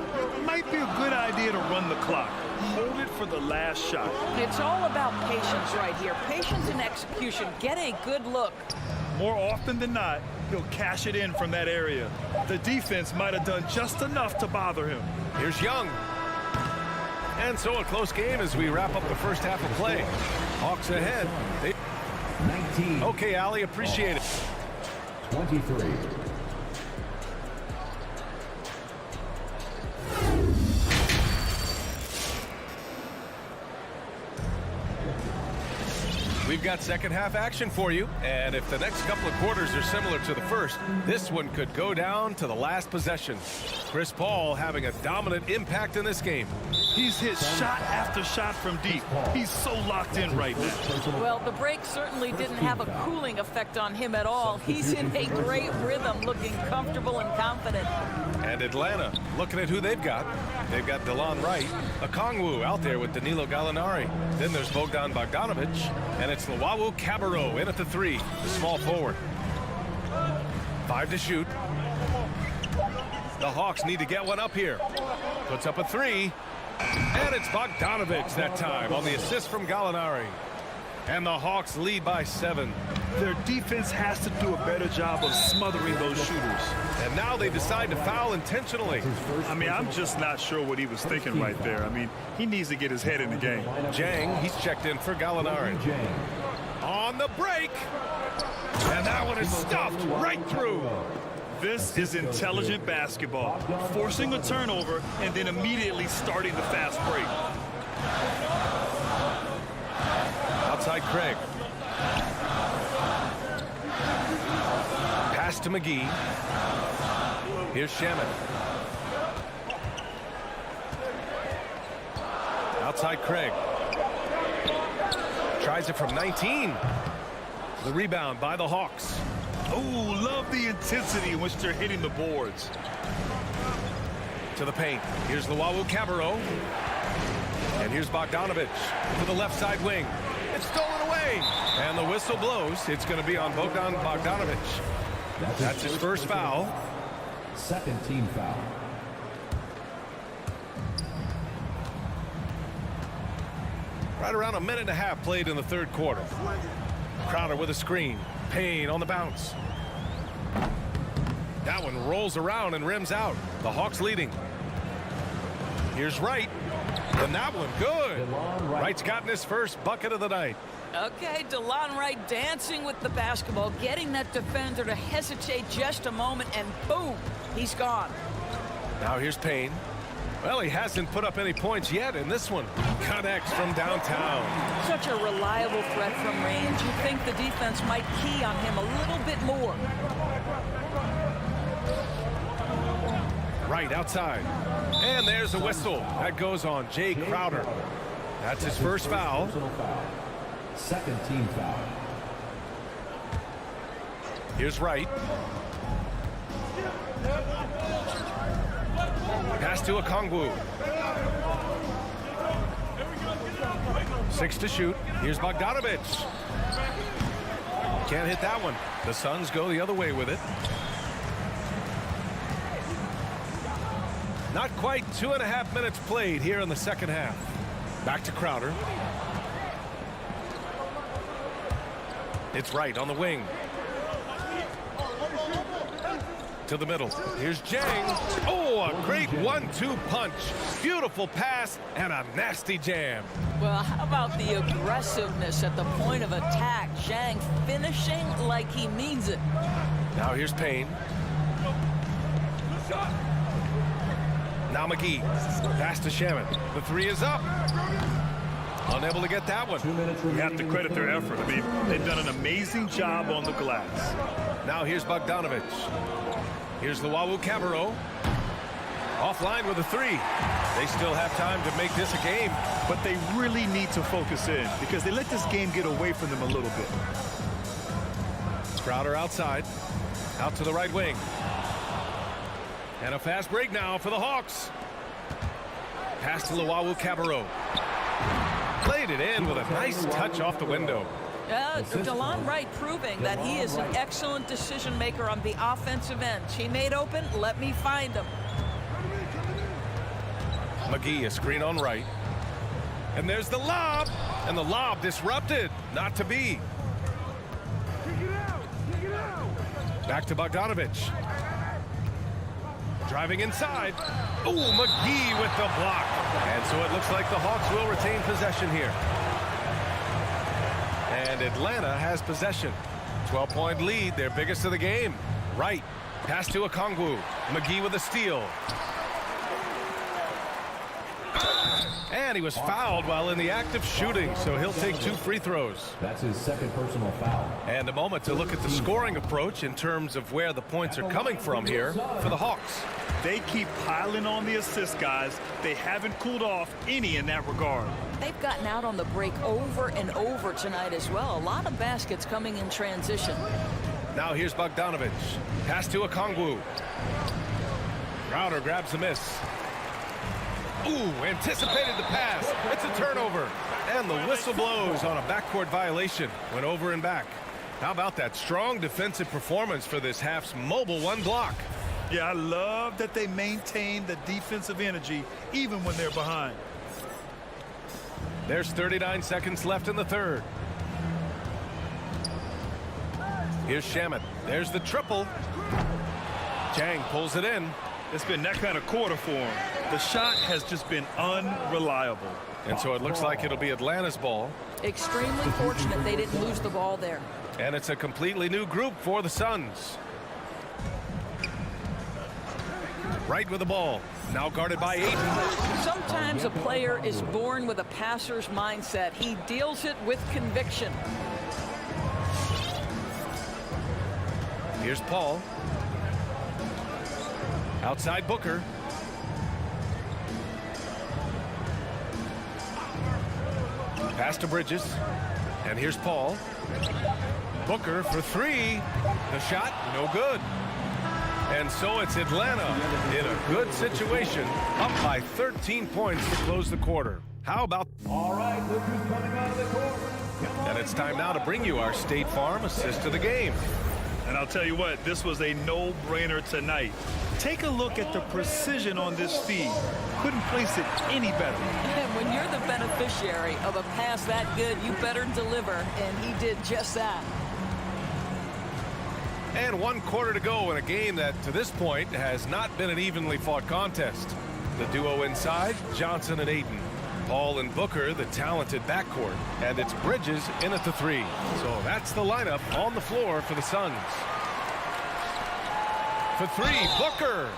Might be a good idea to run the clock. Hold it for the last shot. It's all about patience right here. Patience and execution. Get a good look. More often than not, he'll cash it in from that area. The defense might have done just enough to bother him. Here's Young. And so a close game as we wrap up the first half of play. Hawks ahead. 19. Okay, Ali, appreciate it. 23. We've got second half action for you, and if the next couple of quarters are similar to the first, this one could go down to the last possession. Chris Paul having a dominant impact in this game. He's hit shot after shot from deep. He's so locked in right now. Well, the break certainly didn't have a cooling effect on him at all. He's in a great rhythm, looking comfortable and confident. And Atlanta, looking at who they've got. They've got DeLon Wright, Okongwu out there with Danilo Gallinari. Then there's Bogdan Bogdanovic, and it's Luwawu Cabarrot in at the 3, the small forward. 5 to shoot. The Hawks need to get one up here. Puts up a 3, and it's Bogdanovic that time on the assist from Gallinari. And the Hawks lead by 7. Their defense has to do a better job of smothering those shooters. And now they decide to foul intentionally. I mean, I'm just not sure what he was thinking right there. I mean, he needs to get his head in the game. Jang, he's checked in for Gallinari. On the break. And that one is stuffed right through. This is intelligent basketball. Forcing a turnover and then immediately starting the fast break. Outside Craig. Pass to McGee. Here's Shaman. Outside Craig. Tries it from 19. The rebound by the Hawks. Oh, love the intensity in which they're hitting the boards. To the paint. Here's Luwawu Cabarrot. And here's Bogdanovic to the left side wing. It's stolen away. And the whistle blows. It's going to be on Bogdan Bogdanovic. That's his first foul. Second team foul. Right around a minute and a half played in the third quarter. Crowder with a screen. Payne on the bounce. That one rolls around and rims out. The Hawks leading. Here's Wright. And that one good. Wright's gotten his first bucket of the night. Okay, DeLon Wright dancing with the basketball, getting that defender to hesitate just a moment, and boom, he's gone. Now here's Payne. Well, he hasn't put up any points yet in this one. Connects from downtown. Such a reliable threat from range. You think the defense might key on him a little bit more. Right outside. And there's a whistle. That goes on Jay Crowder. That's his first foul. Second team foul. Here's Wright. Pass to Okongwu. 6 to shoot. Here's Bogdanovich. Can't hit that one. The Suns go the other way with it. Not quite 2.5 minutes played here in the second half. Back to Crowder. It's Wright on the wing. To the middle. Here's Jang. Oh, a great 1-2 punch. Beautiful pass and a nasty jam. Well, how about the aggressiveness at the point of attack? Jang finishing like he means it. Now here's Payne. Now McGee. Pass to Shaman. The 3 is up. Unable to get that one. You have to credit their effort. I mean, they've done an amazing job on the glass. Now here's Bogdanovich. Here's Luwawu-Cabarrot. Offline with a 3. They still have time to make this a game. But they really need to focus in because they let this game get away from them a little bit. Crowder outside. Out to the right wing. And a fast break now for the Hawks. Pass to Luwawu-Cabarrot. Played it in with a nice touch off the window. DeLon Wright proving that he is an excellent decision maker on the offensive end. He made open, let me find him. McGee, a screen on Wright. And there's the lob. And the lob disrupted. Not to be. Back to Bogdanovich. Driving inside. Oh, McGee with the block. And so it looks like the Hawks will retain possession here. And Atlanta has possession. 12-point lead, their biggest of the game. Wright. Pass to Okongwu. McGee with a steal. And he was fouled while in the act of shooting, so he'll take 2 free throws. That's his second personal foul. And a moment to look at the scoring approach in terms of where the points are coming from here for the Hawks. They keep piling on the assists, guys. They haven't cooled off any in that regard. They've gotten out on the break over and over tonight as well. A lot of baskets coming in transition. Now here's Bogdanovich. Pass to Okongwu. Crowder grabs the miss. Ooh, anticipated the pass. It's a turnover. And the whistle blows on a backcourt violation. Went over and back. How about that strong defensive performance for this half's mobile 1 block? Yeah, I love that they maintain the defensive energy even when they're behind. There's 39 seconds left in the third. Here's Shaman. There's the triple. Jang pulls it in. It's been that kind of quarter for him. The shot has just been unreliable. And so it looks like it'll be Atlanta's ball. Extremely fortunate they didn't lose the ball there. And it's a completely new group for the Suns. Right with the ball. Now guarded by Ayton. Sometimes a player is born with a passer's mindset. He deals it with conviction. Here's Paul. Outside Booker. Pass to Bridges. And here's Paul. Booker for 3. The shot, no good. And so it's Atlanta in a good situation, up by 13 points to close the quarter. How about... All right, look who's coming out of the court. And it's time now to bring you our State Farm assist of the game. And I'll tell you what, this was a no-brainer tonight. Take a look at the precision on this feed. Couldn't place it any better. And when you're the beneficiary of a pass that good, you better deliver, and he did just that. And 1 quarter to go in a game that, to this point, has not been an evenly fought contest. The duo inside, Johnson and Ayton. Paul and Booker, the talented backcourt. And it's Bridges in at the 3. So that's the lineup on the floor for the Suns. For 3, Booker.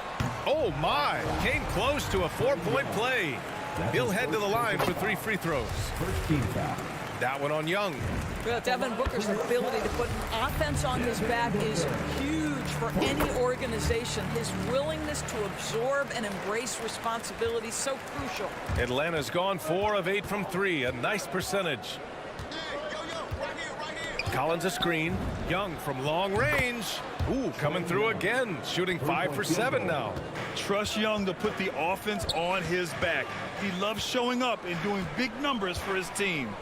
Oh, my. Came close to a 4-point play. He'll head to the line for 3 free throws. First team foul. That one on Young. Well, Devin Booker's ability to put offense on his back is huge for any organization. His willingness to absorb and embrace responsibility so crucial. Atlanta's gone 4 of 8 from 3, a nice percentage. Collins a screen. Young from long range. Ooh, coming through again. Shooting 5 for 7 now. Trust Young to put the offense on his back. He loves showing up and doing big numbers for his team.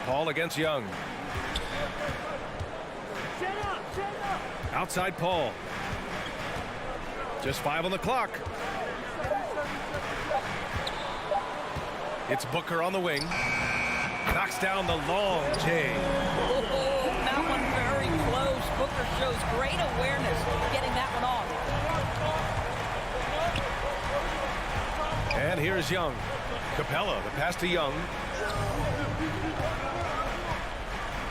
Paul against Young. Outside Paul. Just 5 on the clock. It's Booker on the wing. Knocks down the long J. Oh, that one very close. Booker shows great awareness getting that one off. And here's Young. Capella, the pass to Young.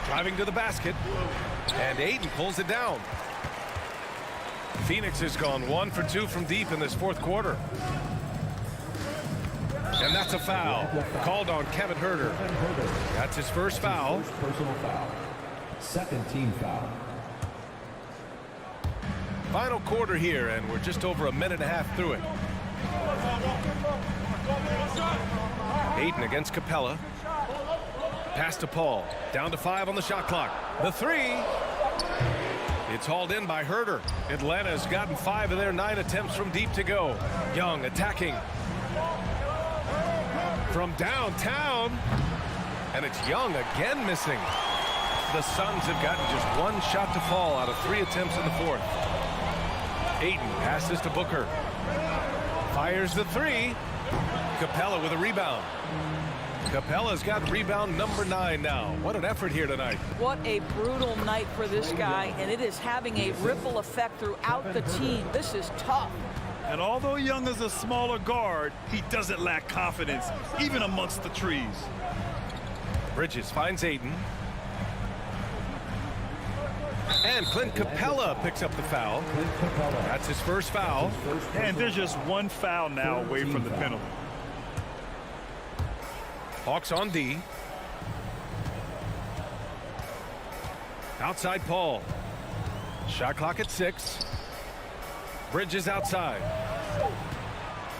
Driving to the basket. And Ayton pulls it down. Phoenix has gone 1 for 2 from deep in this fourth quarter. And that's a foul called on Kevin Huerter. That's his first foul. Personal foul. Second team foul. Final quarter here, and we're just over a minute and a half through it. Ayton against Capella. Pass to Paul. Down to 5 on the shot clock. The three. It's hauled in by Huerter. Atlanta's gotten 5 of their 9 attempts from deep to go. Young attacking. From downtown. And it's Young again missing. The Suns have gotten just 1 shot to fall out of 3 attempts in the fourth. Ayton passes to Booker. Fires the three. Capella with a rebound. Capella's got rebound number 9 now. What an effort here tonight. What a brutal night for this guy, and it is having a ripple effect throughout the team. This is tough. And although Young is a smaller guard, he doesn't lack confidence, even amongst the trees. Bridges finds Ayton. And Clint Capella picks up the foul. That's his first foul. And there's just 1 foul now away from the penalty. Hawks on D. Outside Paul. Shot clock at 6. Bridges outside.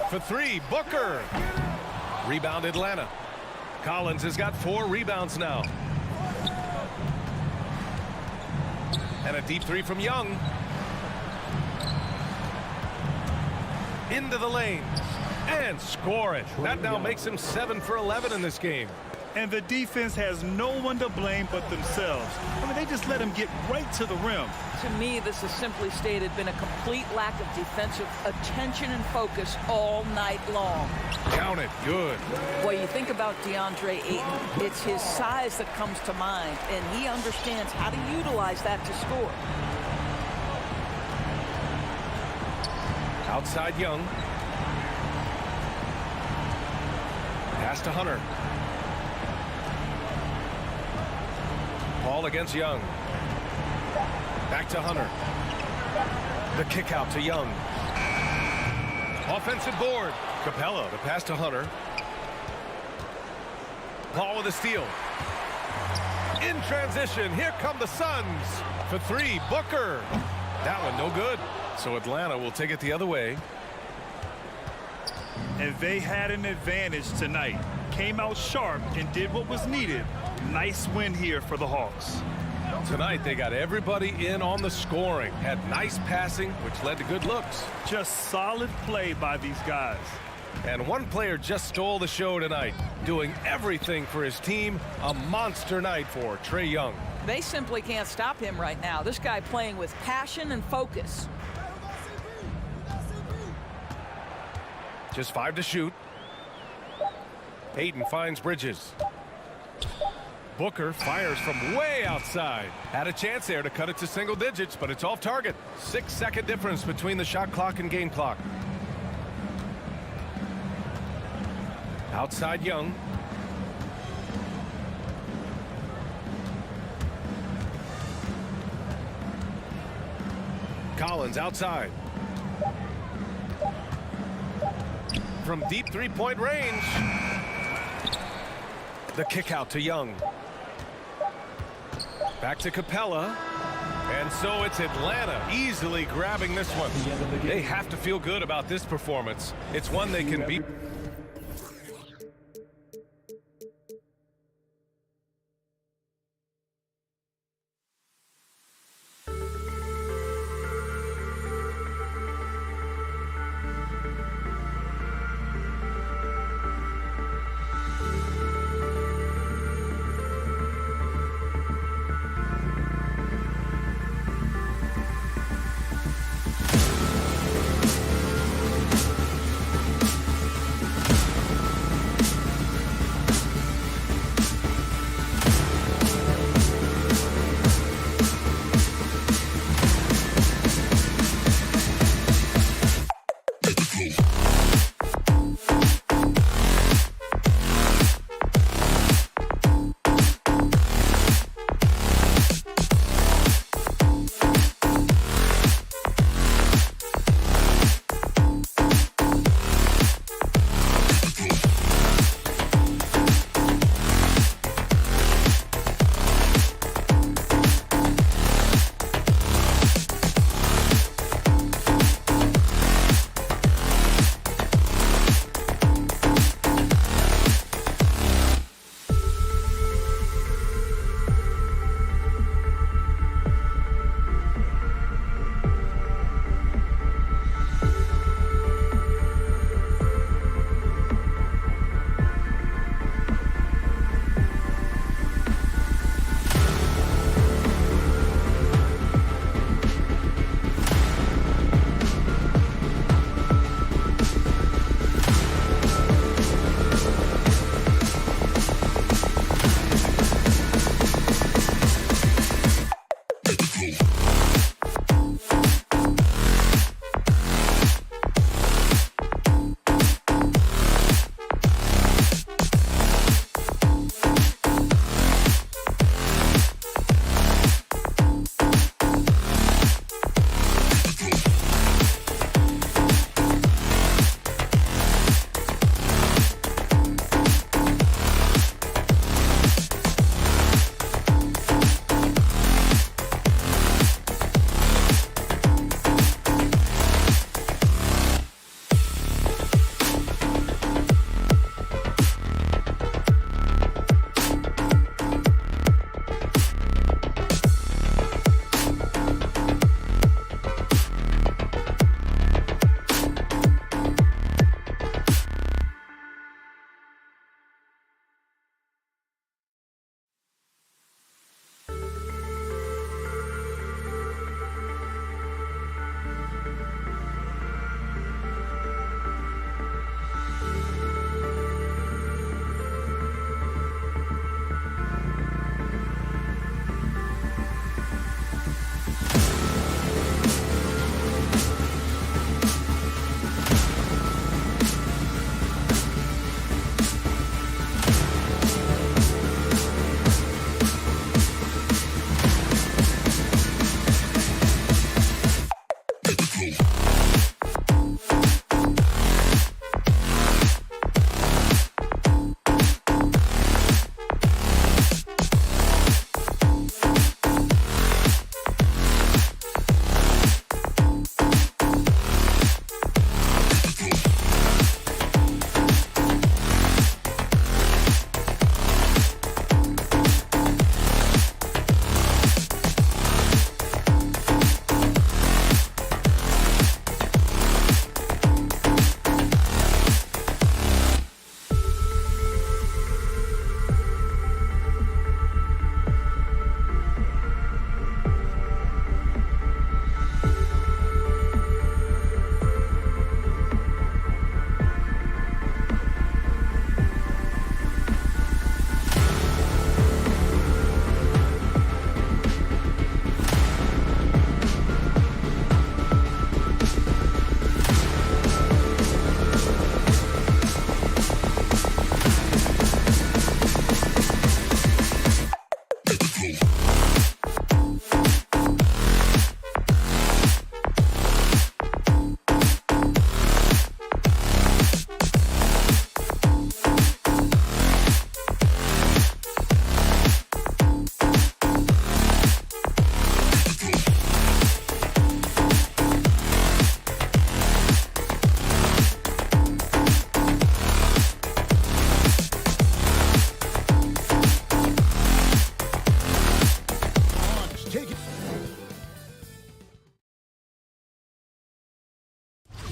For 3, Booker. Rebound Atlanta. Collins has got 4 rebounds now. And a deep 3 from Young. Into the lane. And score it. That now makes him 7 for 11 in this game. And the defense has no one to blame but themselves. I mean, they just let him get right to the rim. To me, this has simply stated been a complete lack of defensive attention and focus all night long. Count it. Good. Well, you think about DeAndre Ayton, it's his size that comes to mind, and he understands how to utilize that to score. Outside Young. Pass to Hunter. Paul against Young. Back to Hunter. The kick out to Young. Offensive board. Capella, the pass to Hunter. Paul with a steal. In transition, here come the Suns. For 3, Booker. That one no good. So Atlanta will take it the other way. And they had an advantage tonight. Came out sharp and did what was needed. Nice win here for the Hawks. Tonight they got everybody in on the scoring. Had nice passing, which led to good looks. Just solid play by these guys. And one player just stole the show tonight, doing everything for his team. A monster night for Trae Young. They simply can't stop him right now. This guy playing with passion and focus. Just 5 to shoot. Ayton finds Bridges. Booker fires from way outside. Had a chance there to cut it to single digits, but it's off target. 6-second difference between the shot clock and game clock. Outside Young. Collins outside. From deep 3-point range. The kick out to Young. Back to Capella. And so it's Atlanta easily grabbing this one. They have to feel good about this performance. It's one they can beat.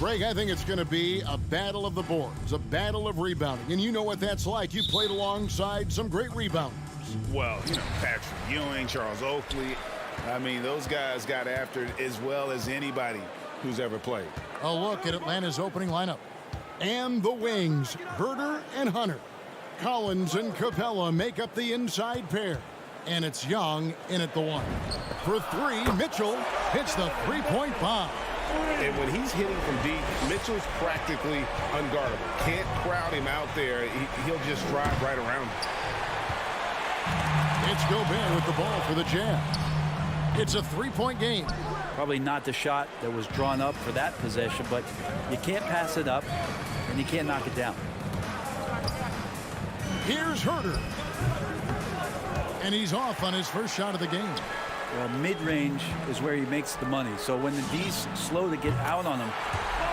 Greg, I think it's going to be a battle of the boards, a battle of rebounding. And you know what that's like. You played alongside some great rebounders. Well, you know, Patrick Ewing, Charles Oakley. I mean, those guys got after it as well as anybody who's ever played. A look at Atlanta's opening lineup. And the wings, Herder and Hunter. Collins and Capella make up the inside pair. And it's Young in at the one. For three, Mitchell hits the three-point bomb. And when he's hitting from deep, Mitchell's practically unguardable. Can't crowd him out there. He'll just drive right around him. It's Gobert with the ball for the Jazz. It's a three-point game. Probably not the shot that was drawn up for that possession, but you can't pass it up, and you can't knock it down. Here's Herder. And he's off on his first shot of the game. Well, mid-range is where he makes the money. So when the D's slow to get out on him,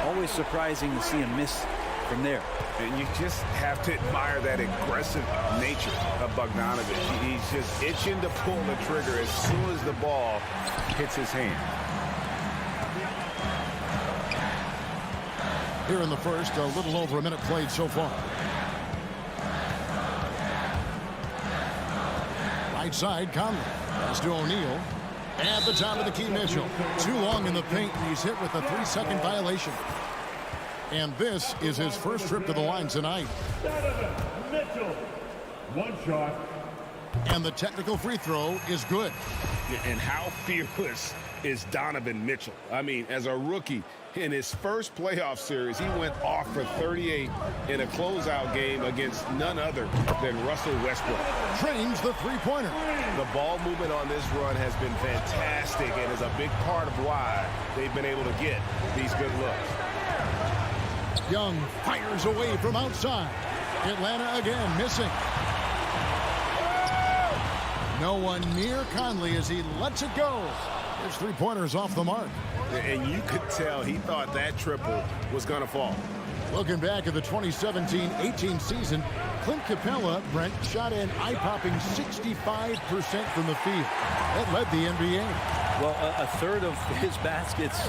always surprising to see him miss from there. And you just have to admire that aggressive nature of Bogdanovich. He's just itching to pull the trigger as soon as the ball hits his hand. Here in the first, a little over a minute played so far. Right side, Conley. Pass to O'Neal. At the top of the key, Mitchell. Too long in the paint, and he's hit with a 3-second violation. And this is his first trip to the line tonight. Mitchell. One shot. And the technical free throw is good. And how fearless is Donovan Mitchell? I mean, as a rookie, in his first playoff series, he went off for 38 in a closeout game against none other than Russell Westbrook. Trains the three-pointer. The ball movement on this run has been fantastic and is a big part of why they've been able to get these good looks. Young fires away from outside. Atlanta again missing. No one near Conley as he lets it go. His three-pointer's off the mark. And you could tell he thought that triple was going to fall. Looking back at the 2017-18 season, Clint Capella, Brent, shot an eye-popping 65% from the field. That led the NBA. Well, a third of his baskets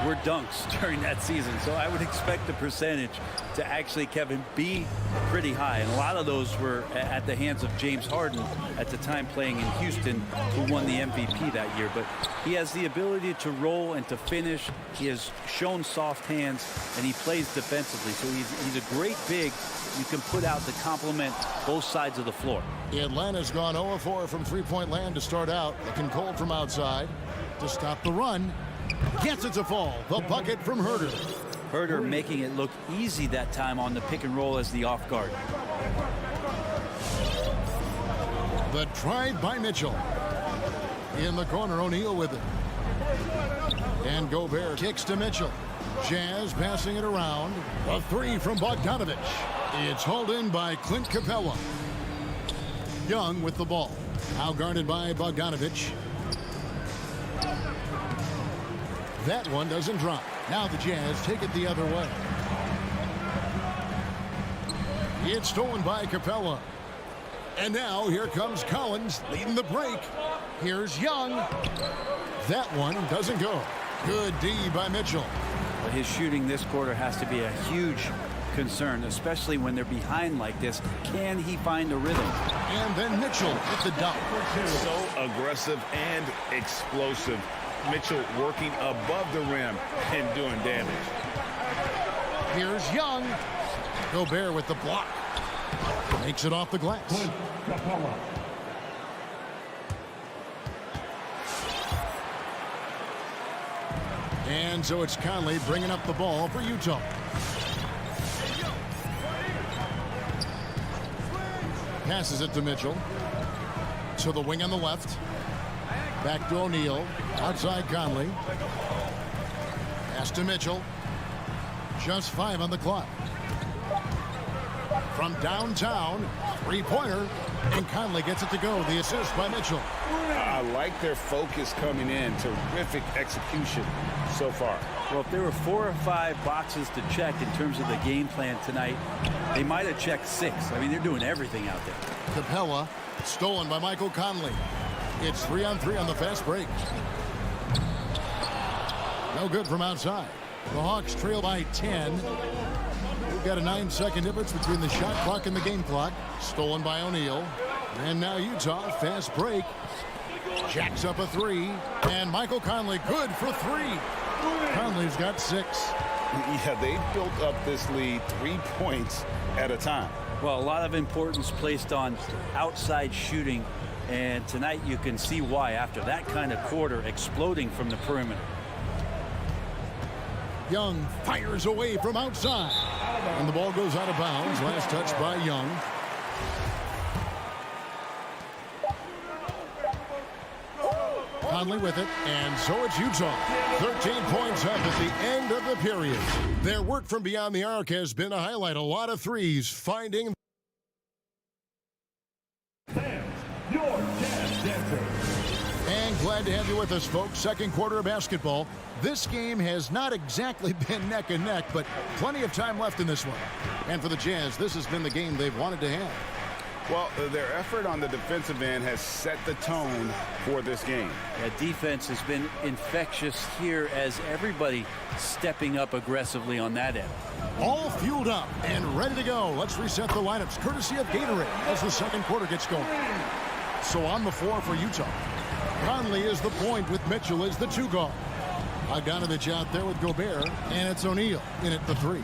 were dunks during that season. So I would expect the percentage to actually, Kevin, be pretty high. And a lot of those were at the hands of James Harden at the time playing in Houston, who won the MVP that year. But he has the ability to roll and to finish. He has shown soft hands, and he plays defensively. So he's a great big you can put out to complement both sides of the floor. Atlanta's gone 0-4 from three-point land to start out. Looking cold from outside to stop the run. Gets it to fall. The bucket from Herder. Herder making it look easy that time on the pick and roll as the off guard. The drive by Mitchell. In the corner, O'Neal with it. And Gobert kicks to Mitchell. Jazz passing it around. A three from Bogdanovich. It's hauled in by Clint Capella. Young with the ball. Now guarded by Bogdanovich. That one doesn't drop. Now the Jazz take it the other way. It's stolen by Capella. And now here comes Collins leading the break. Here's Young. That one doesn't go. Good D by Mitchell. But his shooting this quarter has to be a huge concern, especially when they're behind like this. Can he find a rhythm? And then Mitchell at the dunk. So aggressive and explosive. Mitchell working above the rim and doing damage. Here's Young. Gobert with the block. Makes it off the glass. And so it's Conley bringing up the ball for Utah. Passes it to Mitchell. To the wing on the left. Back to O'Neal. Outside Conley. Pass to Mitchell. Just 5 on the clock. From downtown, three-pointer. And Conley gets it to go. The assist by Mitchell. I like their focus coming in. Terrific execution so far. Well, if there were 4 or 5 boxes to check in terms of the game plan tonight, they might have checked 6. I mean, they're doing everything out there. Capella, stolen by Michael Conley. It's 3-on-3 on the fast break. No good from outside. The Hawks trail by 10. We've got a 9-second difference between the shot clock and the game clock. Stolen by O'Neal. And now Utah, fast break. Jacks up a three. And Michael Conley, good for three. Conley's got 6. Yeah, they built up this lead 3 points at a time. Well, a lot of importance placed on outside shooting, and tonight you can see why after that kind of quarter exploding from the perimeter. Young fires away from outside. And the ball goes out of bounds. Last touch by Young. Conley with it, and so it's Utah. 13 points up at the end of the period. Their work from beyond the arc has been a highlight. A lot of threes finding. And glad to have you with us, folks. Second quarter of basketball. This game has not exactly been neck and neck, but plenty of time left in this one. And for the Jazz, this has been the game they've wanted to have. Well, their effort on the defensive end has set the tone for this game. That defense has been infectious here as everybody stepping up aggressively on that end. All fueled up and ready to go. Let's reset the lineups courtesy of Gatorade as the second quarter gets going. So on the floor for Utah, Conley is the point with Mitchell as the 2 guard. Bogdanovich out there with Gobert, and it's O'Neal in at the 3.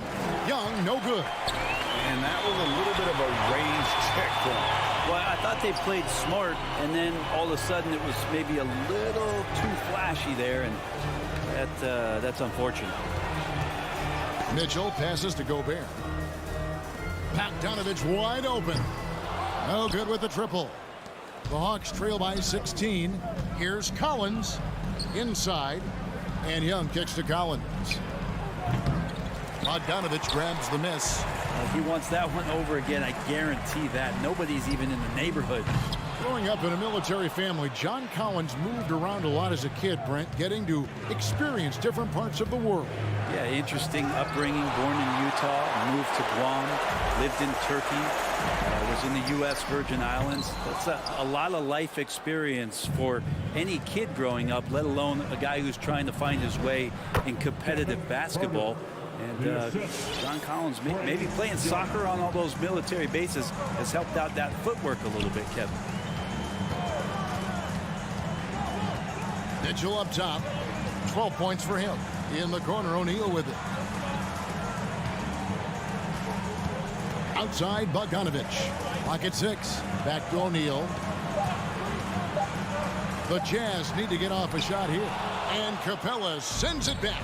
Young, no good. And that was a little bit of a range check for him. Well, I thought they played smart, and then all of a sudden it was maybe a little too flashy there, and that's unfortunate. Mitchell passes to Gobert. Bogdanovich wide open. No good with the triple. The Hawks trail by 16. Here's Collins inside, and Young kicks to Collins. Bogdanovich grabs the miss. He wants that one over again. I guarantee that. Nobody's even in the neighborhood. Growing up in a military family, John Collins moved around a lot as a kid, Brent, getting to experience different parts of the world. Yeah, interesting upbringing. Born in Utah, moved to Guam, lived in Turkey, was in the U.S. Virgin Islands. That's a lot of life experience for any kid growing up, let alone a guy who's trying to find his way in competitive basketball. And John Collins, maybe playing soccer on all those military bases has helped out that footwork a little bit, Kevin. Mitchell up top. 12 points for him. In the corner, O'Neal with it. Outside, Bogdanovich. Pocket 6. Back to O'Neal. The Jazz need to get off a shot here. And Capella sends it back.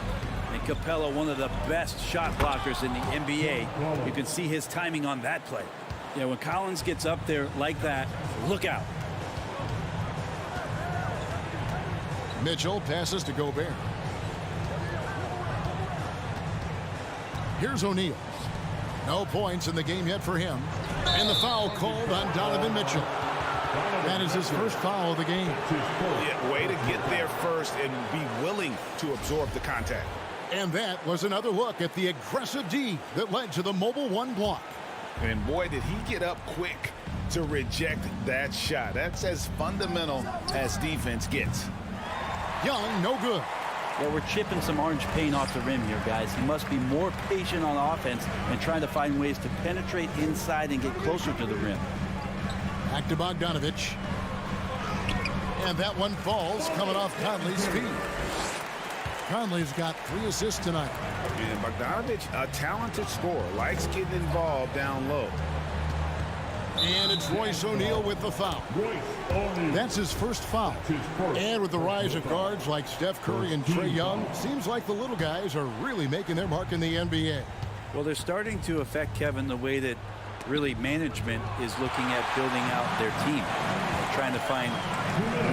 And Capella, one of the best shot blockers in the NBA. You can see his timing on that play. Yeah, when Collins gets up there like that, look out. Mitchell passes to Gobert. Here's O'Neal. No points in the game yet for him. And the foul called on Donovan Mitchell. That is his first foul of the game. Yeah, way to get there first and be willing to absorb the contact. And that was another look at the aggressive D that led to the mobile 1 block. And boy, did he get up quick to reject that shot. That's as fundamental as defense gets. Young, no good. Well, we're chipping some orange paint off the rim here, guys. He must be more patient on offense and trying to find ways to penetrate inside and get closer to the rim. Back to Bogdanovich. And that one falls, coming off Conley's feet. Conley's got 3 assists tonight. And Bogdanovich, a talented scorer, likes getting involved down low. And it's Royce O'Neal with the foul. That's his first foul. And with the rise of guards like Steph Curry and Trae Young, seems like the little guys are really making their mark in the NBA. Well, they're starting to affect, Kevin, the way that really management is looking at building out their team. They're trying to find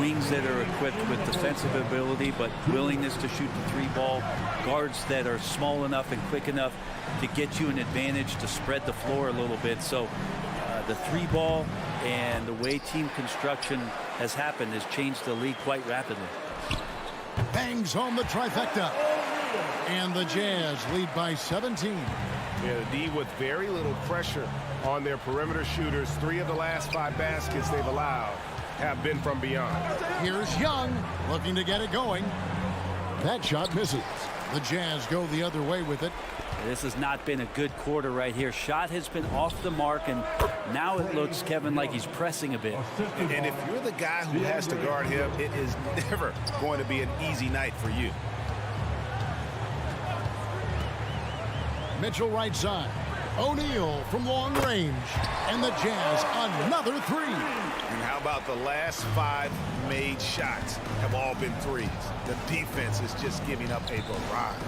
wings that are equipped with defensive ability but willingness to shoot the 3-ball, guards that are small enough and quick enough to get you an advantage to spread the floor a little bit. So the 3-ball and the way team construction has happened has changed the league quite rapidly. Bangs home the trifecta. And the Jazz lead by 17. Yeah, the D with very little pressure on their perimeter shooters. 3 of the last 5 baskets they've allowed have been from beyond. Here's Young looking to get it going. That shot misses. The Jazz go the other way with it. This has not been a good quarter right here. Shot has been off the mark, and now it looks, Kevin, like he's pressing a bit. And if you're the guy who has to guard him, it is never going to be an easy night for you. Mitchell right side. O'Neal from long range. And the Jazz another three. And how about the last 5 made shots have all been threes? The defense is just giving up a barrage.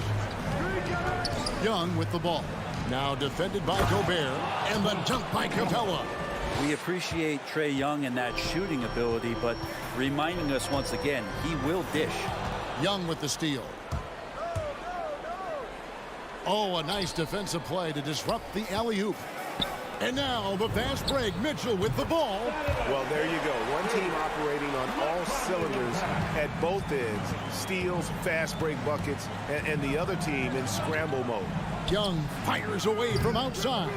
Young with the ball. Now defended by Gobert. And the dunk by Capella. We appreciate Trae Young and that shooting ability, but reminding us once again, he will dish. Young with the steal. Oh, a nice defensive play to disrupt the alley-oop. And now the fast break. Mitchell with the ball. Well, there you go. One team operating on all cylinders at both ends. Steals, fast break buckets, and the other team in scramble mode. Young fires away from outside.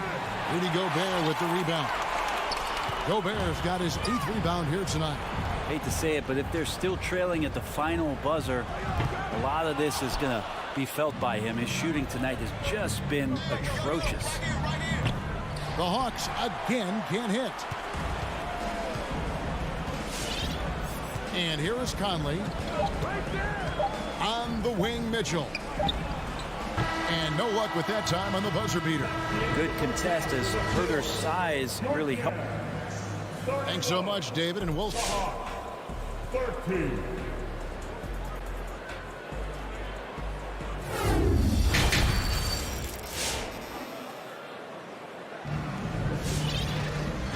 Rudy Gobert with the rebound. Gobert's got his 8th rebound here tonight. Hate to say it, but if they're still trailing at the final buzzer, a lot of this is going to be felt by him. His shooting tonight has just been atrocious. The Hawks again can't hit. And here is Conley. On the wing, Mitchell. And no luck with that time on the buzzer beater. Good contest as further size really helped. Thanks so much, David, and we'll... 13.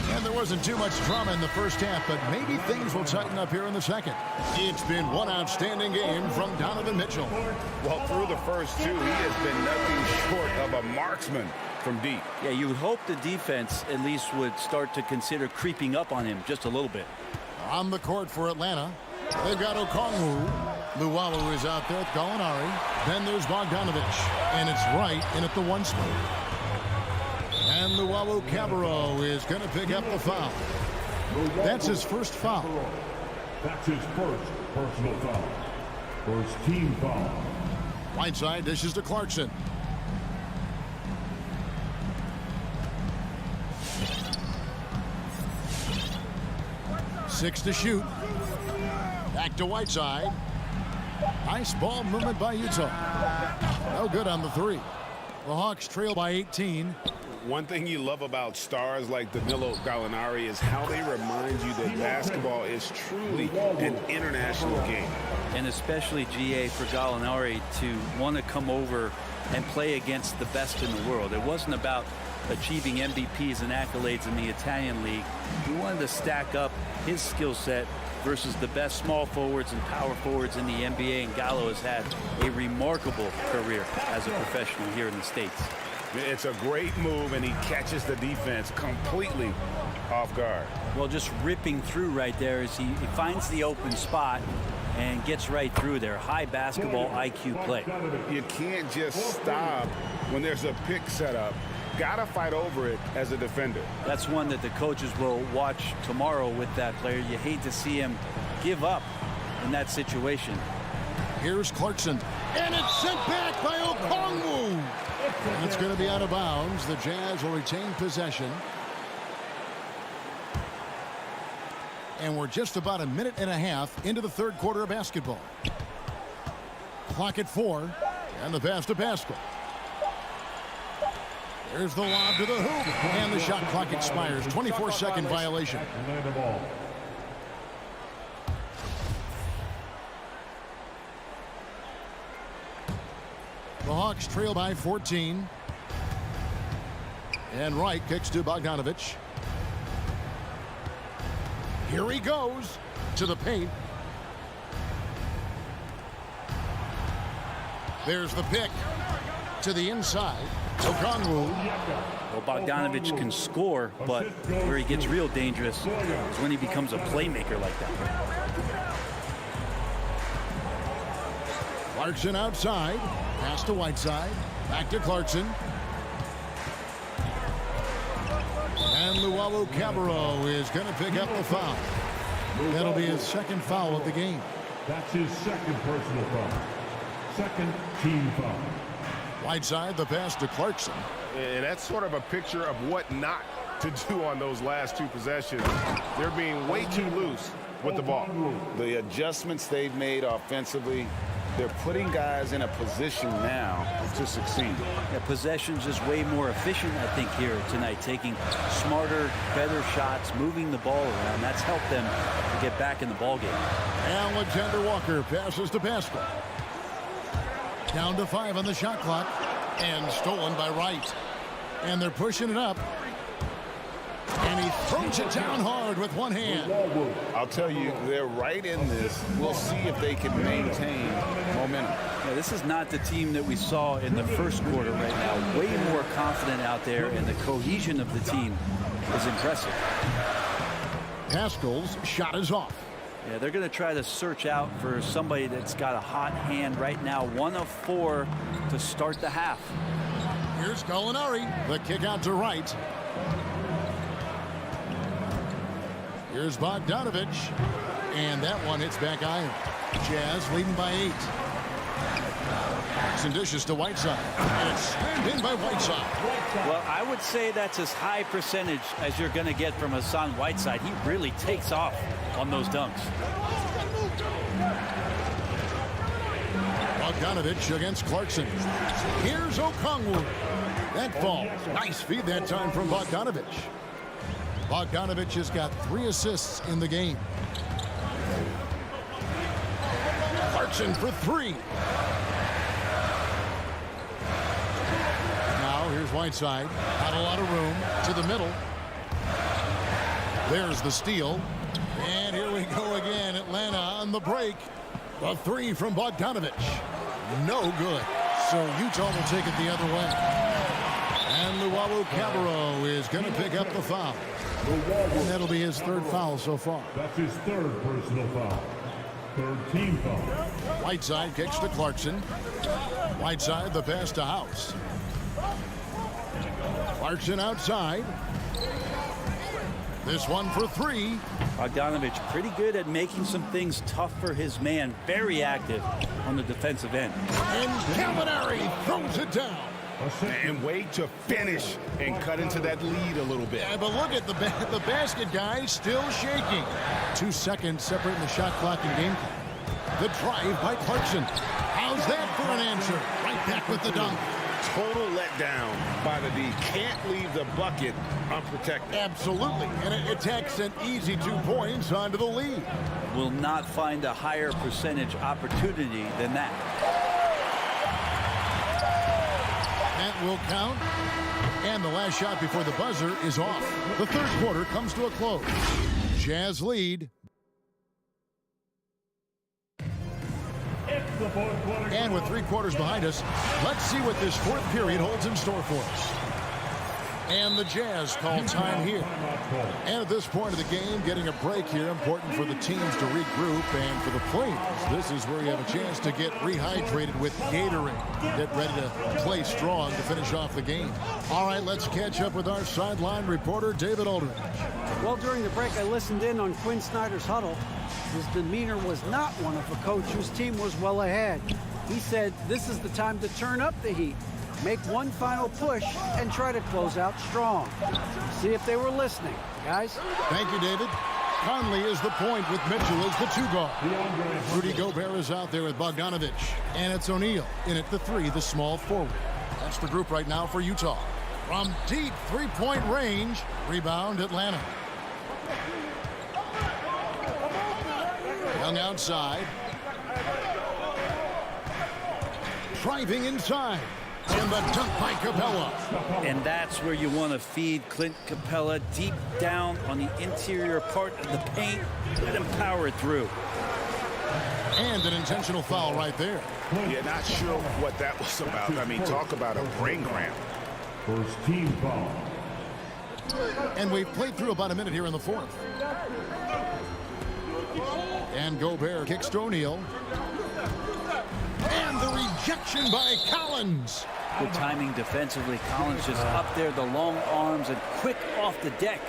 And there wasn't too much drama in the first half, but maybe things will tighten up here in the second. It's been one outstanding game from Donovan Mitchell. Well, through the first 2, he has been nothing short of a marksman from deep. Yeah, you would hope the defense at least would start to consider creeping up on him just a little bit. On the court for Atlanta, they've got Okongwu. Luwawu is out there with Gallinari. Then there's Bogdanovich, and it's right in at the 1 spot. And Luwawu Cabarro is going to pick up the foul. That's his first foul. That's his first personal foul. First team foul. Whiteside dishes to Clarkson. Six to shoot. Back to Whiteside. Nice ball movement by Utah. No good on the 3. The Hawks trail by 18. One thing you love about stars like Danilo Gallinari is how they remind you that basketball is truly an international game. And especially, GA, for Gallinari to want to come over and play against the best in the world. It wasn't about achieving MVPs and accolades in the Italian league. He wanted to stack up his skill set versus the best small forwards and power forwards in the NBA, and Gallo has had a remarkable career as a professional here in the States. It's a great move, and he catches the defense completely off guard. Well, just ripping through right there as he finds the open spot and gets right through there. High basketball IQ play. You can't just stop when there's a pick set up. Gotta fight over it as a defender. That's one that the coaches will watch tomorrow with that player. You hate to see him give up in that situation. Here's Clarkson. And it's sent back by Okongwu. It's going to be out of bounds. The Jazz will retain possession. And we're just about a minute and a half into the third quarter of basketball. Clock at 4. And the pass to Pascal. There's the lob to the hoop. And the shot clock expires. 24-second violation. The Hawks trail by 14. And Wright kicks to Bogdanovich. Here he goes to the paint. There's the pick to the inside. Okongwu. Well, Bogdanovich can score, but where he gets real dangerous is when he becomes a playmaker like that. Clarkson outside. Pass to Whiteside. Back to Clarkson. And Luwawu Cabarro is going to pick up the foul. That'll be his second foul of the game. That's his second personal foul. Second team foul. Whiteside, the pass to Clarkson. And that's sort of a picture of what not to do on those last two possessions. They're being way too loose with the ball. The adjustments they've made offensively, they're putting guys in a position now to succeed. Yeah, possession's just way more efficient, I think, here tonight, taking smarter, better shots, moving the ball around. That's helped them to get back in the ball game. Alexander Walker passes to Pascal. Down to 5 on the shot clock, and stolen by Wright. And they're pushing it up. And he throws it down hard with one hand. I'll tell you, they're right in this. We'll see if they can maintain momentum. Yeah, this is not the team that we saw in the first quarter right now. Way more confident out there, and the cohesion of the team is impressive. Pascal's shot is off. Yeah, they're going to try to search out for somebody that's got a hot hand right now. 1 of 4 to start the half. Here's Gallinari. The kick out to Wright. Here's Bogdanovich. And that one hits back iron. Jazz leading by 8. Some dishes to Whiteside. And it's slammed in by Whiteside. Well, I would say that's as high percentage as you're going to get from Hassan Whiteside. He really takes off on those dunks. Bogdanovich against Clarkson. Here's Okongwu. That falls. Nice feed that time from Bogdanovich. Bogdanovich has got 3 assists in the game. Clarkson for 3. Now here's Whiteside. Not a lot of room to the middle. There's the steal. And here we go again. Atlanta on the break. A 3 from Bogdanovich. No good. So Utah will take it the other way. And Luau Cabarro is going to pick up the foul. And that'll be his 3rd foul so far. That's his 3rd personal foul. 3rd team foul. Whiteside kicks to Clarkson. Whiteside the pass to House. Clarkson outside. This one for 3. Bogdanovich pretty good at making some things tough for his man. Very active on the defensive end. And Gallinari throws it down. And wait to finish and cut into that lead a little bit. Yeah, but look at the basket guy still shaking. 2 seconds separating the shot clock and game clock. The drive by Clarkson. How's that for an answer? Right back with the dunk. Total letdown by the D. Can't leave the bucket unprotected. Absolutely. And it takes an easy 2 points onto the lead. Will not find a higher percentage opportunity than that. That will count. And the last shot before the buzzer is off. The 3rd quarter comes to a close. Jazz lead. And with 3 quarters behind us, let's see what this 4th period holds in store for us. And the Jazz call time here. And at this point of the game, getting a break here, important for the teams to regroup, and for the players, this is where you have a chance to get rehydrated with Gatorade. Get ready to play strong to finish off the game. All right, let's catch up with our sideline reporter, David Aldridge. Well, during the break, I listened in on Quinn Snyder's huddle. His demeanor was not one of a coach whose team was well ahead. He said this is the time to turn up the heat, make one final push, and try to close out strong. See if they were listening, guys. Thank you, David. Conley is the point with Mitchell as the 2 guard. Rudy Gobert is out there with Bogdanovich. And it's O'Neal in at the 3, the small forward. That's the group right now for Utah. From deep 3-point range, rebound Atlanta. Young outside. Driving inside. And the dunk by Capella. And that's where you want to feed Clint Capella, deep down on the interior part of the paint. Let him power it through. And an intentional foul right there. Yeah, not sure what that was about. I mean, talk about a brain cramp. 1st team foul. And we've played through about a minute here in the 4th. And Gobert kicks to O'Neal. And the rejection by Collins. Good timing defensively. Collins just up there, the long arms, and quick off the deck.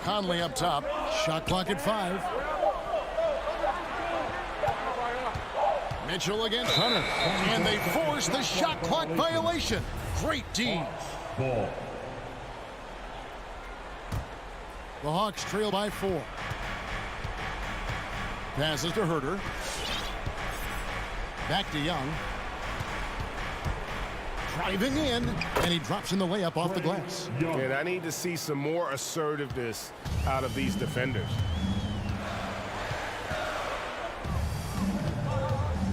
Conley up top. Shot clock at 5. Mitchell against Hunter. And they force the shot clock violation. Great D. Ball. The Hawks trail by 4. Passes to Herter. Back to Young. Driving in, and he drops in the layup off the glass. And I need to see some more assertiveness out of these defenders.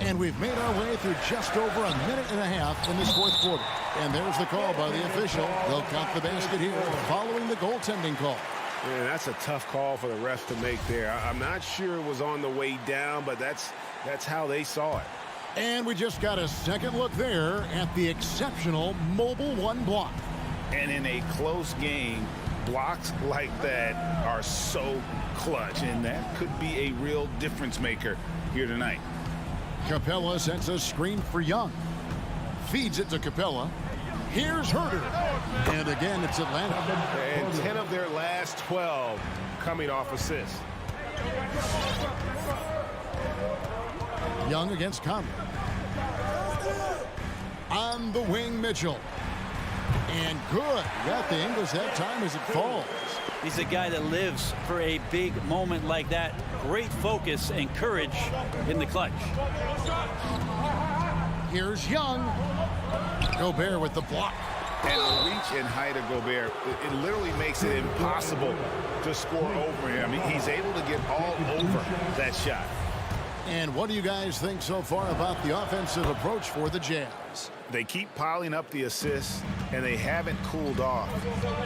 And we've made our way through just over a minute and a half in this fourth quarter. And there's the call by the official. They'll count the basket here following the goaltending call. Man, that's a tough call for the ref to make there. I'm not sure it was on the way down, but that's how they saw it. And we just got a second look there at the exceptional Mobile One block. And in a close game, blocks like that are so clutch, and that could be a real difference maker here tonight. Capella sends a screen for Young. Feeds it to Capella. Here's Herter. And again, it's Atlanta. And 10 of their last 12 coming off assists. Young against Conley. On the wing, Mitchell. And good. Got the Ingles that time as it falls. He's a guy that lives for a big moment like that. Great focus and courage in the clutch. Here's Young. Gobert with the block. And the reach and height of Gobert, it literally makes it impossible to score over him. He's able to get all over that shot. And what do you guys think so far about the offensive approach for the Jazz? They keep piling up the assists, and they haven't cooled off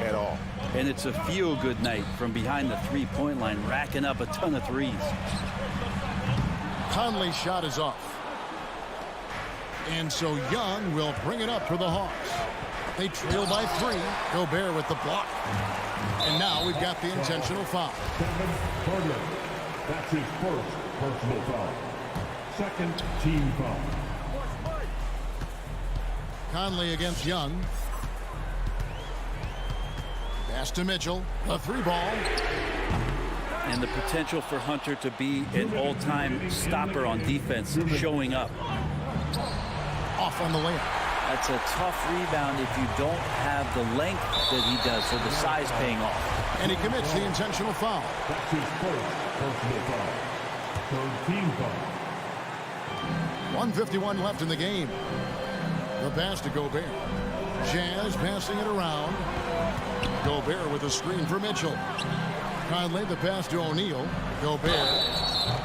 at all. And it's a feel-good night from behind the three-point line, racking up a ton of threes. Conley's shot is off. And so Young will bring it up for the Hawks. They trail by 3. Gobert with the block. And now we've got the intentional foul. That's his first personal foul. Second team foul. Conley against Young. Pass to Mitchell. A 3-ball. And the potential for Hunter to be an all-time stopper on defense, showing up. Off on the layup. That's a tough rebound if you don't have the length that he does, so the size paying off. And he commits the intentional foul. That's his first personal foul. Third team foul. 1:51 left in the game. The pass to Gobert. Jazz passing it around. Gobert with a screen for Mitchell. Conley, the pass to O'Neal. Gobert.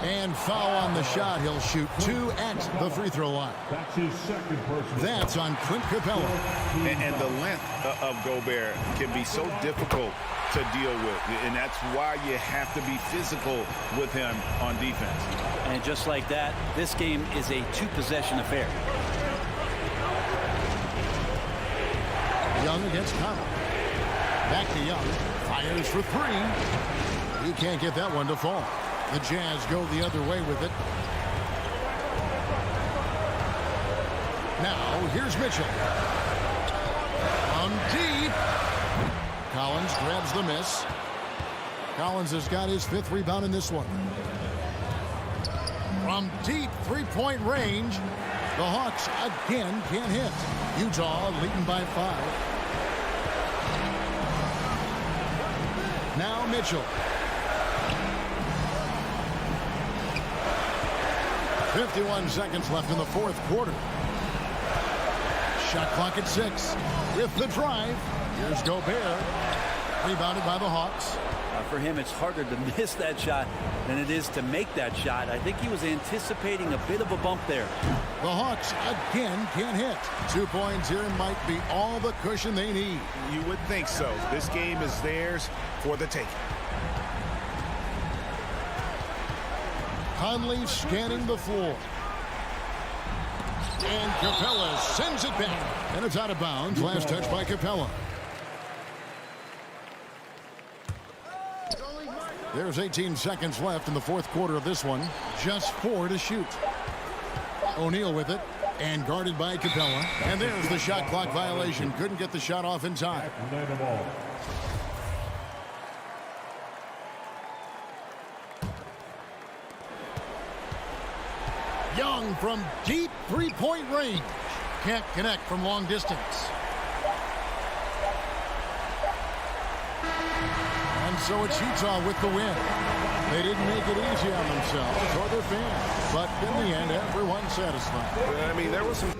And foul on the shot. He'll shoot 2 at the free throw line. That's his second personal. That's on Clint Capella. And the length of Gobert can be so difficult to deal with. And that's why you have to be physical with him on defense. And just like that, this game is a 2-possession affair. Young against Conley. Back to Young. Fires for 3. He can't get that one to fall. The Jazz go the other way with it. Now, here's Mitchell. From deep. Collins grabs the miss. Collins has got his 5th rebound in this one. From deep 3-point range, the Hawks again can't hit. Utah leading by 5. Now Mitchell. 51 seconds left in the fourth quarter. Shot clock at 6. With the drive, here's Gobert. Rebounded by the Hawks. For him, it's harder to miss that shot than it is to make that shot. I think he was anticipating a bit of a bump there. The Hawks again can't hit. 2 points here might be all the cushion they need. You would think so. This game is theirs for the taking. Conley scanning the floor. And Capella sends it back. And it's out of bounds. Last touch by Capella. There's 18 seconds left in the fourth quarter of this one. Just 4 to shoot. O'Neal with it. And guarded by Capella. And there's the shot clock violation. Couldn't get the shot off in time. Young from deep three-point range. Can't connect from long distance. And so it's Utah with the win. They didn't make it easy on themselves or their fans, but in the end, everyone's satisfied. I mean, there was some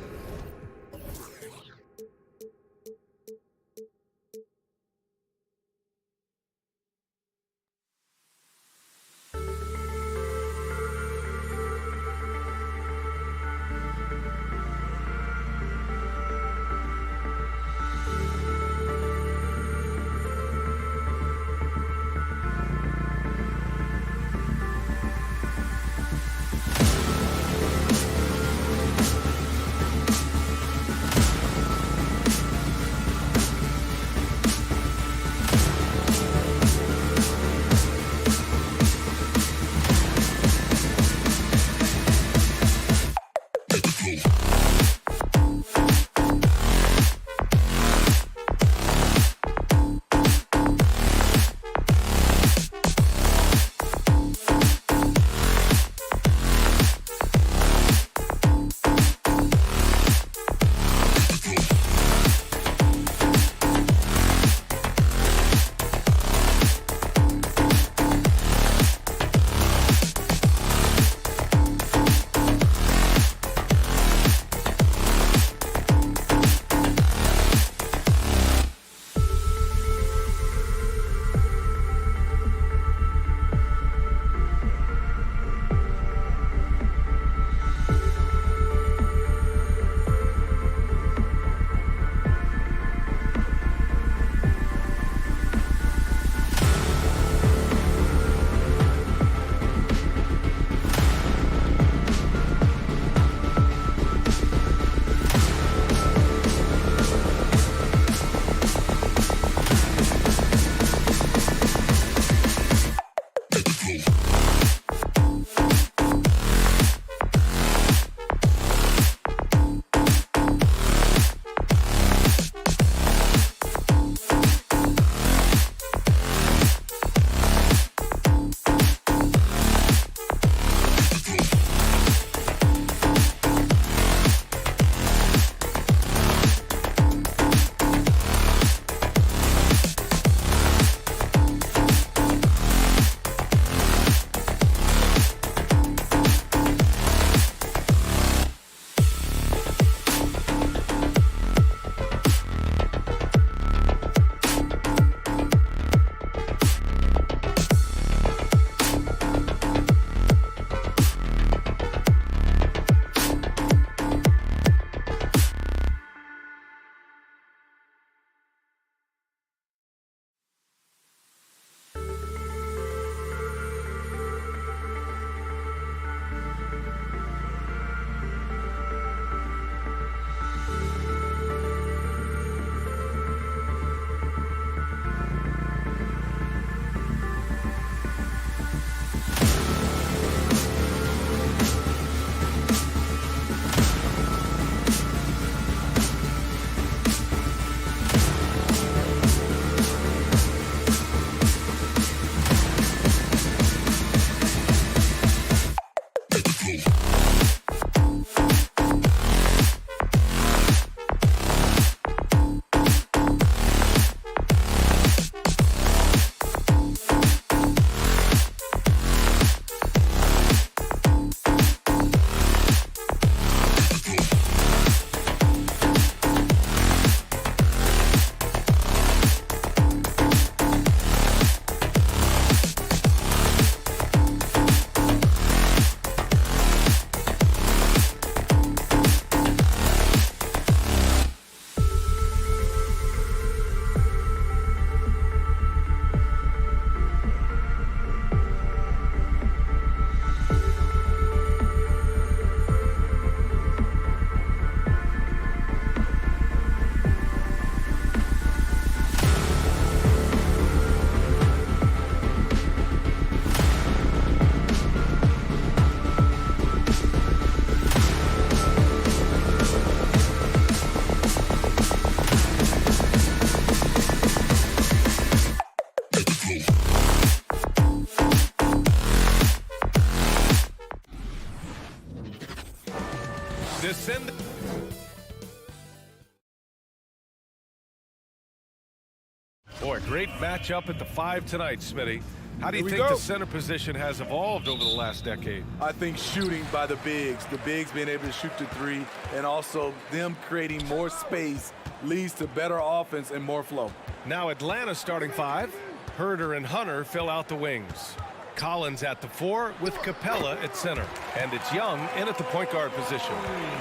Boy, great matchup at the 5 tonight, Smitty. How do you think the center position has evolved over the last decade? I think shooting by the bigs being able to shoot the 3, and also them creating more space leads to better offense and more flow. Now Atlanta's starting 5. Herder and Hunter fill out the wings. Collins at the 4 with Capella at center. And it's Young in at the point guard position.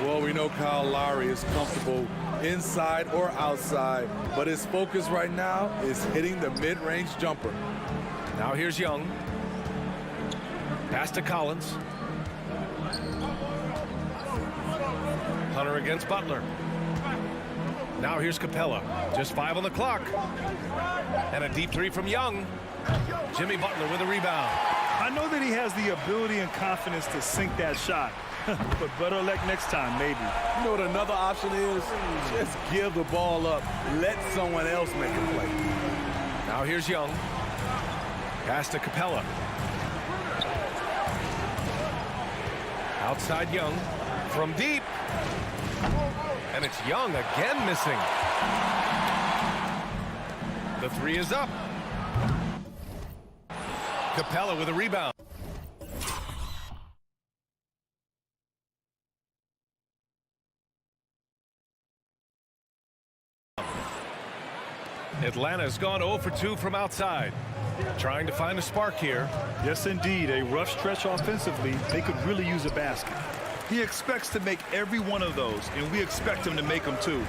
Well, we know Kyle Lowry is comfortable inside or outside, but his focus right now is hitting the mid-range jumper. Now here's Young. Pass to Collins. Hunter against Butler. Now here's Capella. Just 5 on the clock. And a deep 3 from Young. Jimmy Butler with a rebound. I know that he has the ability and confidence to sink that shot. But better luck next time, maybe. You know what another option is? Just give the ball up. Let someone else make a play. Now here's Young. Pass to Capella. Outside Young. From deep. And it's Young again missing. The 3 is up. Capella with a rebound. Atlanta's gone 0 for 2 from outside. Trying to find a spark here. Yes, indeed. A rough stretch offensively. They could really use a basket. He expects to make every one of those, and we expect him to make them too.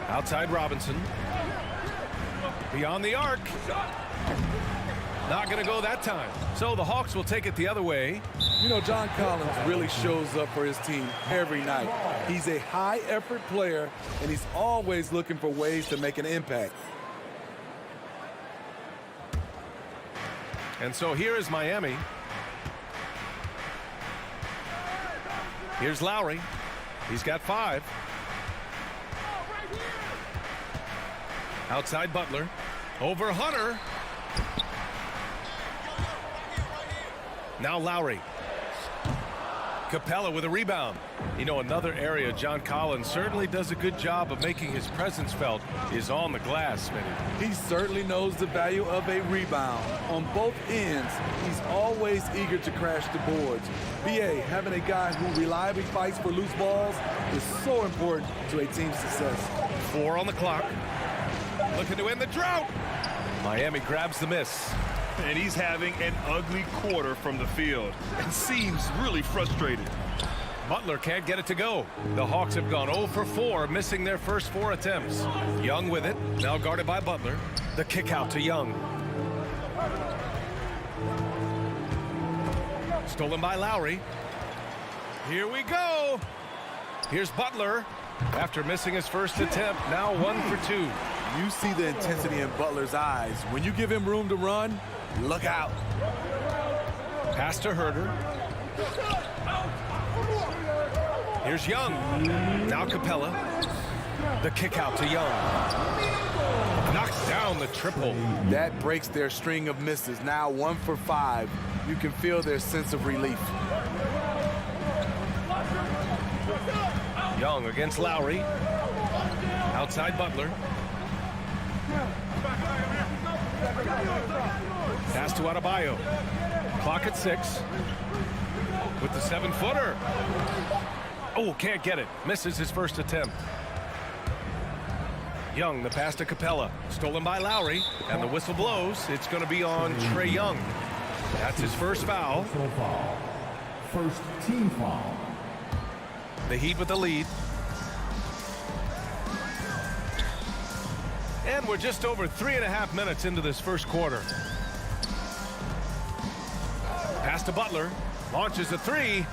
Outside Robinson. Beyond the arc. Not going to go that time. So the Hawks will take it the other way. You know, John Collins really shows up for his team every night. He's a high-effort player, and he's always looking for ways to make an impact. And so here is Miami. Here's Lowry. He's got 5. Outside Butler. Over Hunter. Now Lowry. Capella with a rebound. You know, another area John Collins certainly does a good job of making his presence felt is on the glass, Smitty. He certainly knows the value of a rebound. On both ends, he's always eager to crash the boards. BA, having a guy who reliably fights for loose balls is so important to a team's success. 4 on the clock. Looking to end the drought. Miami grabs the miss. And he's having an ugly quarter from the field and seems really frustrated. Butler can't get it to go. The Hawks have gone 0 for 4, missing their first 4 attempts. Young with it, now guarded by Butler. The kick out to Young. Stolen by Lowry. Here we go. Here's Butler. After missing his first attempt, now 1 for 2. You see the intensity in Butler's eyes. When you give him room to run, look out. Pass to Herder. Here's Young. Now Capella. The kick out to Young. Knocks down the triple. That breaks their string of misses. Now 1 for 5. You can feel their sense of relief. Young against Lowry. Outside Butler. Pass to Adebayo. Clock at 6. With the 7-footer. Oh, can't get it. Misses his first attempt. Young, the pass to Capella. Stolen by Lowry. And the whistle blows. It's going to be on Trae Young. That's his first foul. First team foul. The Heat with the lead. And we're just over 3.5 minutes into this first quarter. Pass to Butler. Launches a 3.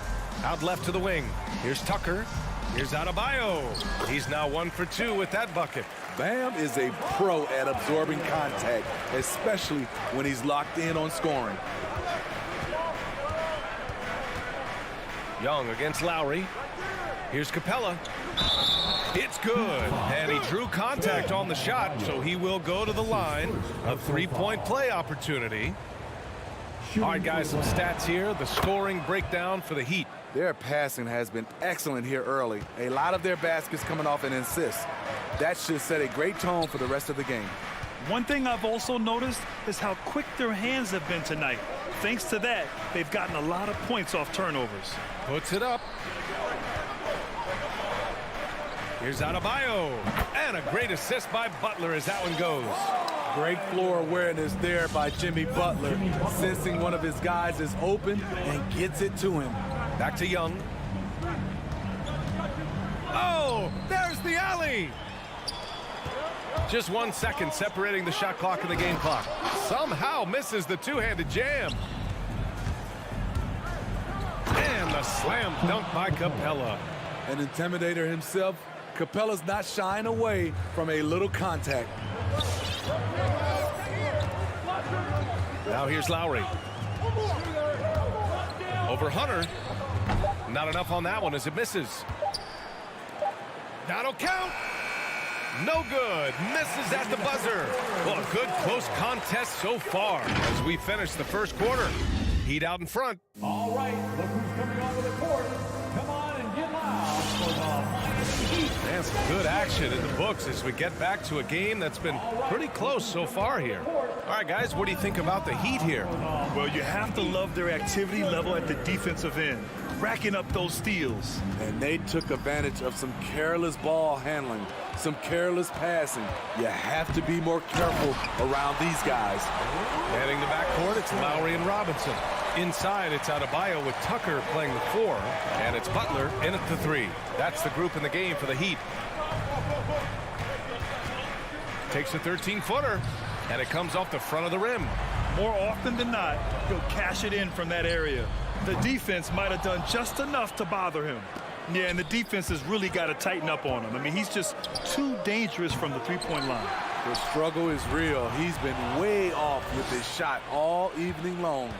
Out left to the wing. Here's Tucker. Here's Adebayo. He's now 1 for 2 with that bucket. Bam is a pro at absorbing contact, especially when he's locked in on scoring. Young against Lowry. Here's Capella. It's good. And he drew contact on the shot, so he will go to the line. A 3-point play opportunity. All right, guys, some stats here. The scoring breakdown for the Heat. Their passing has been excellent here early. A lot of their baskets coming off an assist. That should set a great tone for the rest of the game. One thing I've also noticed is how quick their hands have been tonight. Thanks to that, they've gotten a lot of points off turnovers. Puts it up. Here's Adebayo. And a great assist by Butler as that one goes. Great floor awareness there by Jimmy Butler, sensing one of his guys is open and gets it to him. Back to Young. Oh, there's the alley. Just 1 second separating the shot clock and the game clock. Somehow misses the two-handed jam. And the slam dunk by Capella. An intimidator himself, Capella's not shying away from a little contact. Now here's Lowry. Over Hunter. Not enough on that one as it misses. That'll count. No good. Misses at the buzzer. Well, a good close contest so far as we finish the first quarter. Heat out in front. All right, look who's coming onto the court. Come on and get loud for the Heat. And some good action in the books as we get back to a game that's been pretty close so far here. All right, guys, what do you think about the Heat here? Well, you have to love their activity level at the defensive end, racking up those steals. And they took advantage of some careless ball handling, some careless passing. You have to be more careful around these guys. Heading to backcourt, it's Lowry and Robinson. Inside, it's Adebayo with Tucker playing the 4, and it's Butler in at the 3. That's the group in the game for the Heat. Takes a 13-footer, and it comes off the front of the rim. More often than not, he'll cash it in from that area. The defense might have done just enough to bother him. Yeah, and the defense has really got to tighten up on him. I mean, he's just too dangerous from the three-point line. The struggle is real. He's been way off with his shot all evening long.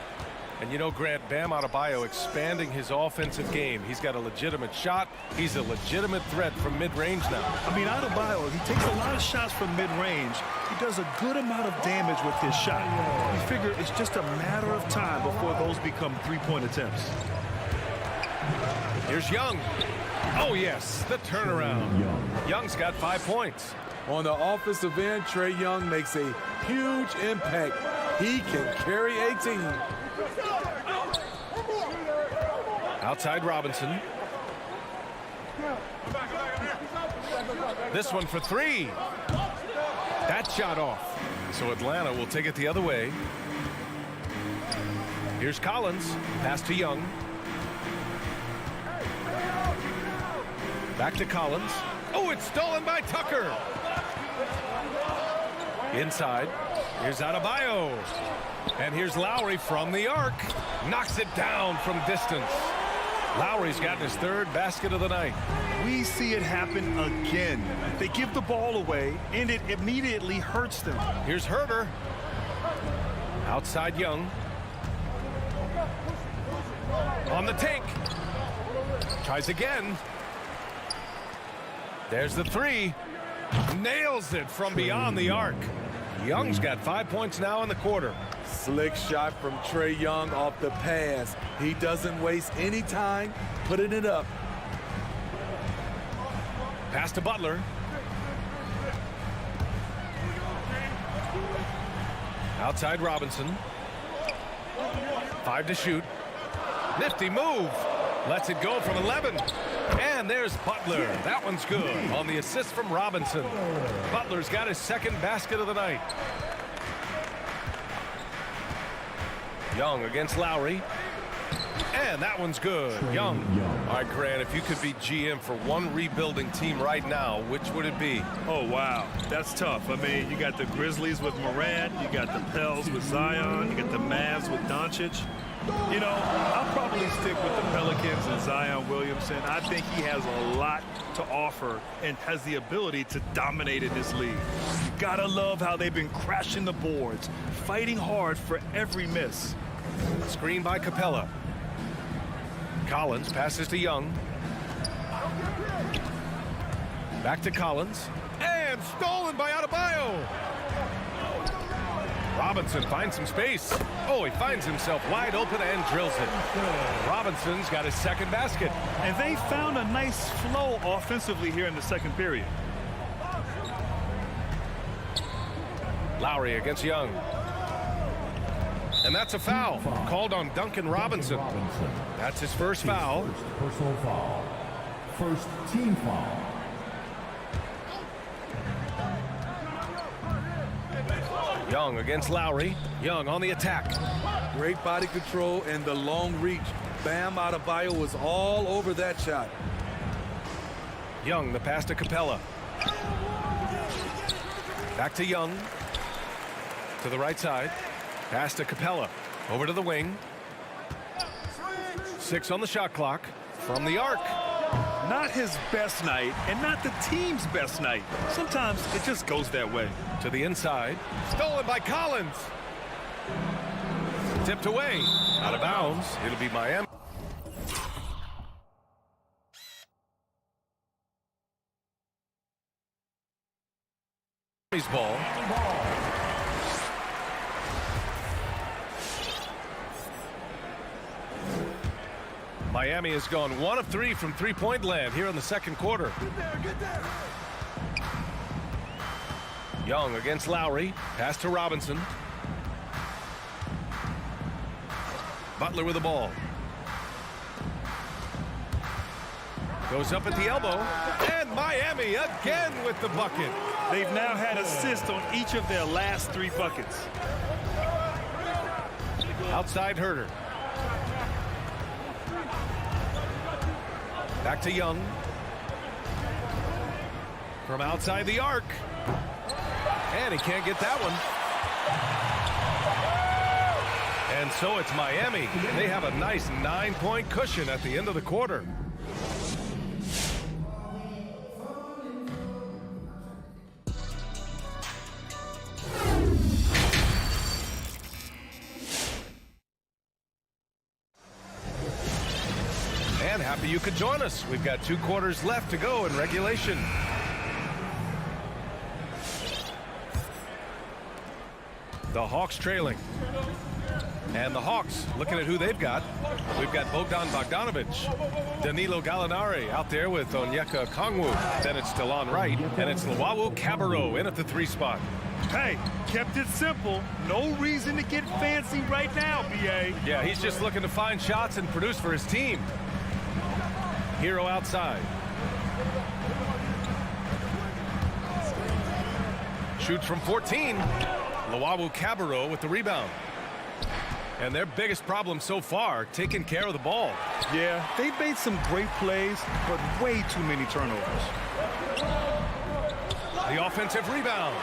And you know, Grant, Bam Adebayo expanding his offensive game. He's got a legitimate shot. He's a legitimate threat from mid-range now. I mean, Adebayo, he takes a lot of shots from mid-range. He does a good amount of damage with his shot. You figure it's just a matter of time before those become three-point attempts. Here's Young. Oh, yes, the turnaround. Young's got 5 points. On the offensive end, Trae Young makes a huge impact. He can carry a team. Outside Robinson. This one for 3. That shot off. So Atlanta will take it the other way. Here's Collins. Pass to Young. Back to Collins. Oh, it's stolen by Tucker. Inside. Here's Adebayo. And here's Lowry from the arc. Knocks it down from distance. Lowry's gotten his 3rd basket of the night. We see it happen again. They give the ball away, and it immediately hurts them. Here's Herter. Outside Young. On the take. Tries again. There's the 3. Nails it from beyond the arc. Young's got 5 points now in the quarter. Slick shot from Trae Young off the pass. He doesn't waste any time putting it up. Pass to Butler. Outside Robinson. 5 to shoot. Nifty move. Lets it go from 11. And there's Butler. That one's good on the assist from Robinson. Butler's got his 2nd basket of the night. Young against Lowry. And that one's good. Young. All right, Grant, if you could be GM for one rebuilding team right now, which would it be? Oh, wow. That's tough. I mean, you got the Grizzlies with Morant. You got the Pels with Zion. You got the Mavs with Doncic. You know, I'll probably stick with the Pelicans and Zion Williamson. I think he has a lot to offer and has the ability to dominate in this league. You gotta love how they've been crashing the boards, fighting hard for every miss. Screen by Capella. Collins passes to Young. Back to Collins. And stolen by Adebayo. Robinson finds some space. Oh, he finds himself wide open and drills it. Robinson's got his second basket. And they found a nice flow offensively here in the second period. Lowry against Young. And that's a foul called on Duncan Robinson. That's his first foul. Personal foul. First team foul. Young against Lowry. Young on the attack. Great body control and the long reach. Bam Adebayo was all over that shot. Young, the pass to Capella. Back to Young. To the right side. Pass to Capella. Over to the wing. 6 on the shot clock. From the arc. Not his best night and not the team's best night. Sometimes it just goes that way. To the inside. Stolen by Collins. Tipped away. Out of bounds. It'll be Miami. Ball. Miami has gone 1 of 3 from three-point land here in the second quarter. Young against Lowry. Pass to Robinson. Butler with the ball. Goes up at the elbow. And Miami again with the bucket. They've now had assists on each of their last 3 buckets. Outside Herter. Back to Young. From outside the arc. And he can't get that one. And so it's Miami. They have a nice 9-point cushion at the end of the quarter. And happy you could join us. We've got 2 quarters left to go in regulation. The Hawks trailing. And the Hawks looking at who they've got. We've got Bogdan Bogdanovic, Danilo Gallinari out there with Onyeka Okongwu. Then it's Delon Wright, and it's Luwawu Cabarrot in at the 3 spot. Hey, kept it simple. No reason to get fancy right now, BA. Yeah, he's just looking to find shots and produce for his team. Hero outside. Shoots from 14. Luwawu Cabarrot with the rebound. And their biggest problem so far, taking care of the ball. Yeah, they've made some great plays, but way too many turnovers. The offensive rebound.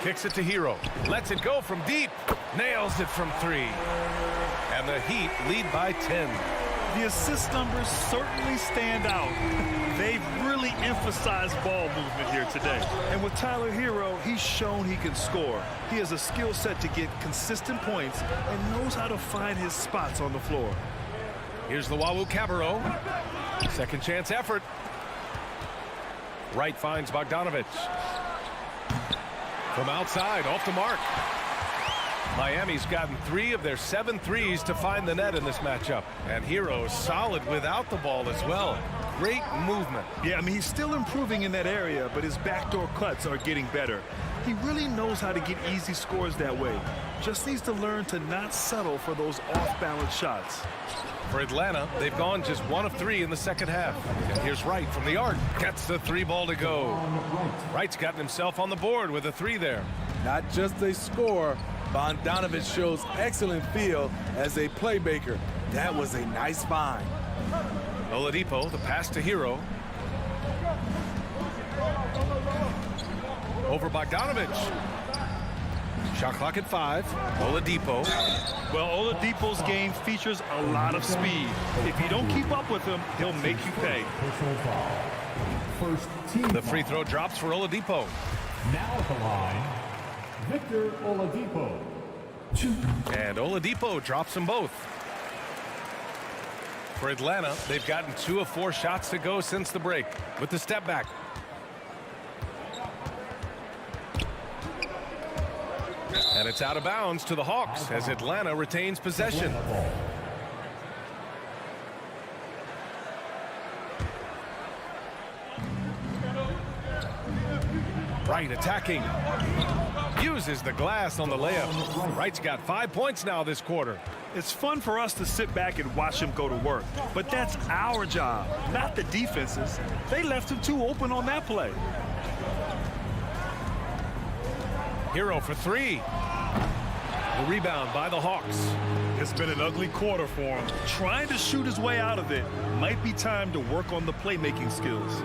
Kicks it to Hero. Lets it go from deep. Nails it from 3. And the Heat lead by 10. The assist numbers certainly stand out. They've really emphasized ball movement here today. And with Tyler Hero, he's shown he can score. He has a skill set to get consistent points and knows how to find his spots on the floor. Here's Luwawu Cabarrot. Second chance effort. Wright finds Bogdanovic. From outside, off the mark. Miami's gotten 3 of their 7 threes to find the net in this matchup. And Hero solid without the ball as well. Great movement. Yeah, I mean, he's still improving in that area, but his backdoor cuts are getting better. He really knows how to get easy scores that way. Just needs to learn to not settle for those off-balance shots. For Atlanta, they've gone just 1 of 3 in the second half. And here's Wright from the arc. Gets the 3 ball to go. Wright's gotten himself on the board with a 3 there. Not just a score, Bogdanovic shows excellent feel as a playmaker. That was a nice find. Oladipo, the pass to Hero. Over Bogdanovic. Shot clock at 5. Oladipo. Well, Oladipo's game features a lot of speed. If you don't keep up with him, he'll make you pay. First team. The free throw drops for Oladipo. Now at the line, Victor Oladipo. And Oladipo drops them both. For Atlanta, they've gotten 2 of 4 shots to go since the break with the step back. And it's out of bounds to the Hawks as Atlanta retains possession. Wright attacking. Uses the glass on the layup. Wright's got 5 points now this quarter. It's fun for us to sit back and watch him go to work. But that's our job, not the defense's. They left him too open on that play. Hero for three. The rebound by the Hawks. It's been an ugly quarter for him. Trying to shoot his way out of it. Might be time to work on the playmaking skills.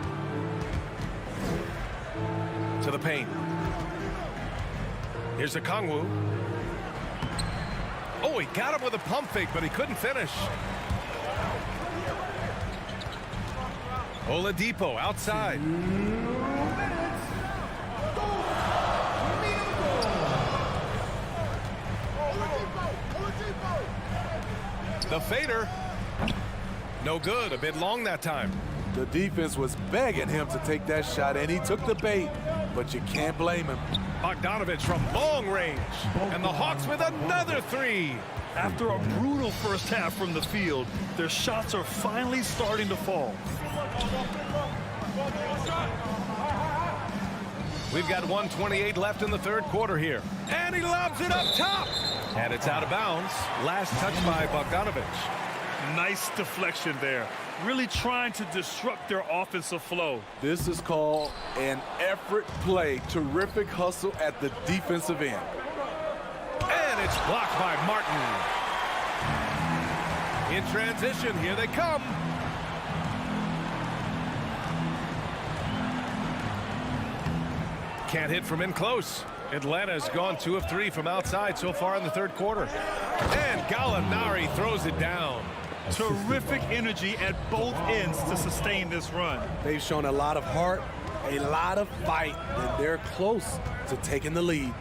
To the paint. Here's a Kongwu. Oh, he got him with a pump fake, but he couldn't finish. Oladipo outside. The fader. No good. A bit long that time. The defense was begging him to take that shot, and he took the bait, but you can't blame him. Bogdanovich from long range. And the Hawks with another three. After a brutal first half from the field, their shots are finally starting to fall. We've got 1:28 left in the third quarter here. And he lobs it up top. And it's out of bounds. Last touch by Bogdanovich. Nice deflection there. Really trying to disrupt their offensive flow. This is called an effort play. Terrific hustle at the defensive end. And it's blocked by Martin. In transition, here they come. Can't hit from in close. Atlanta's gone 2 of 3 from outside so far in the third quarter. And Gallinari throws it down. Terrific energy at both ends to sustain this run. They've shown a lot of heart, a lot of fight, and they're close to taking the lead.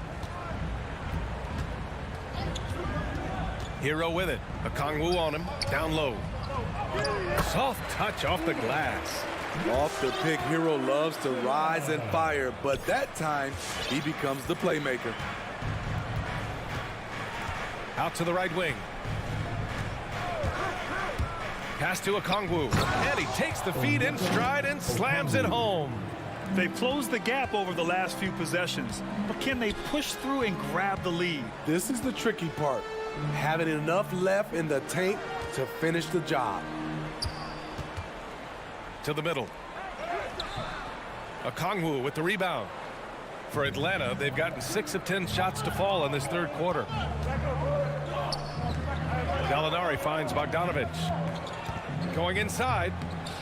Hero with it. A Kongwu on him. Down low. Soft touch off the glass. Off the pick, Hero loves to rise and fire, but that time he becomes the playmaker. Out to the right wing. Pass to a Kongwu. And he takes the feed in stride and slams it home. They've closed the gap over the last few possessions, but can they push through and grab the lead? This is the tricky part. Having enough left in the tank to finish the job. To the middle. A Kongwu with the rebound. For Atlanta, they've gotten 6 of 10 shots to fall in this third quarter. Gallinari finds Bogdanovich. Going inside.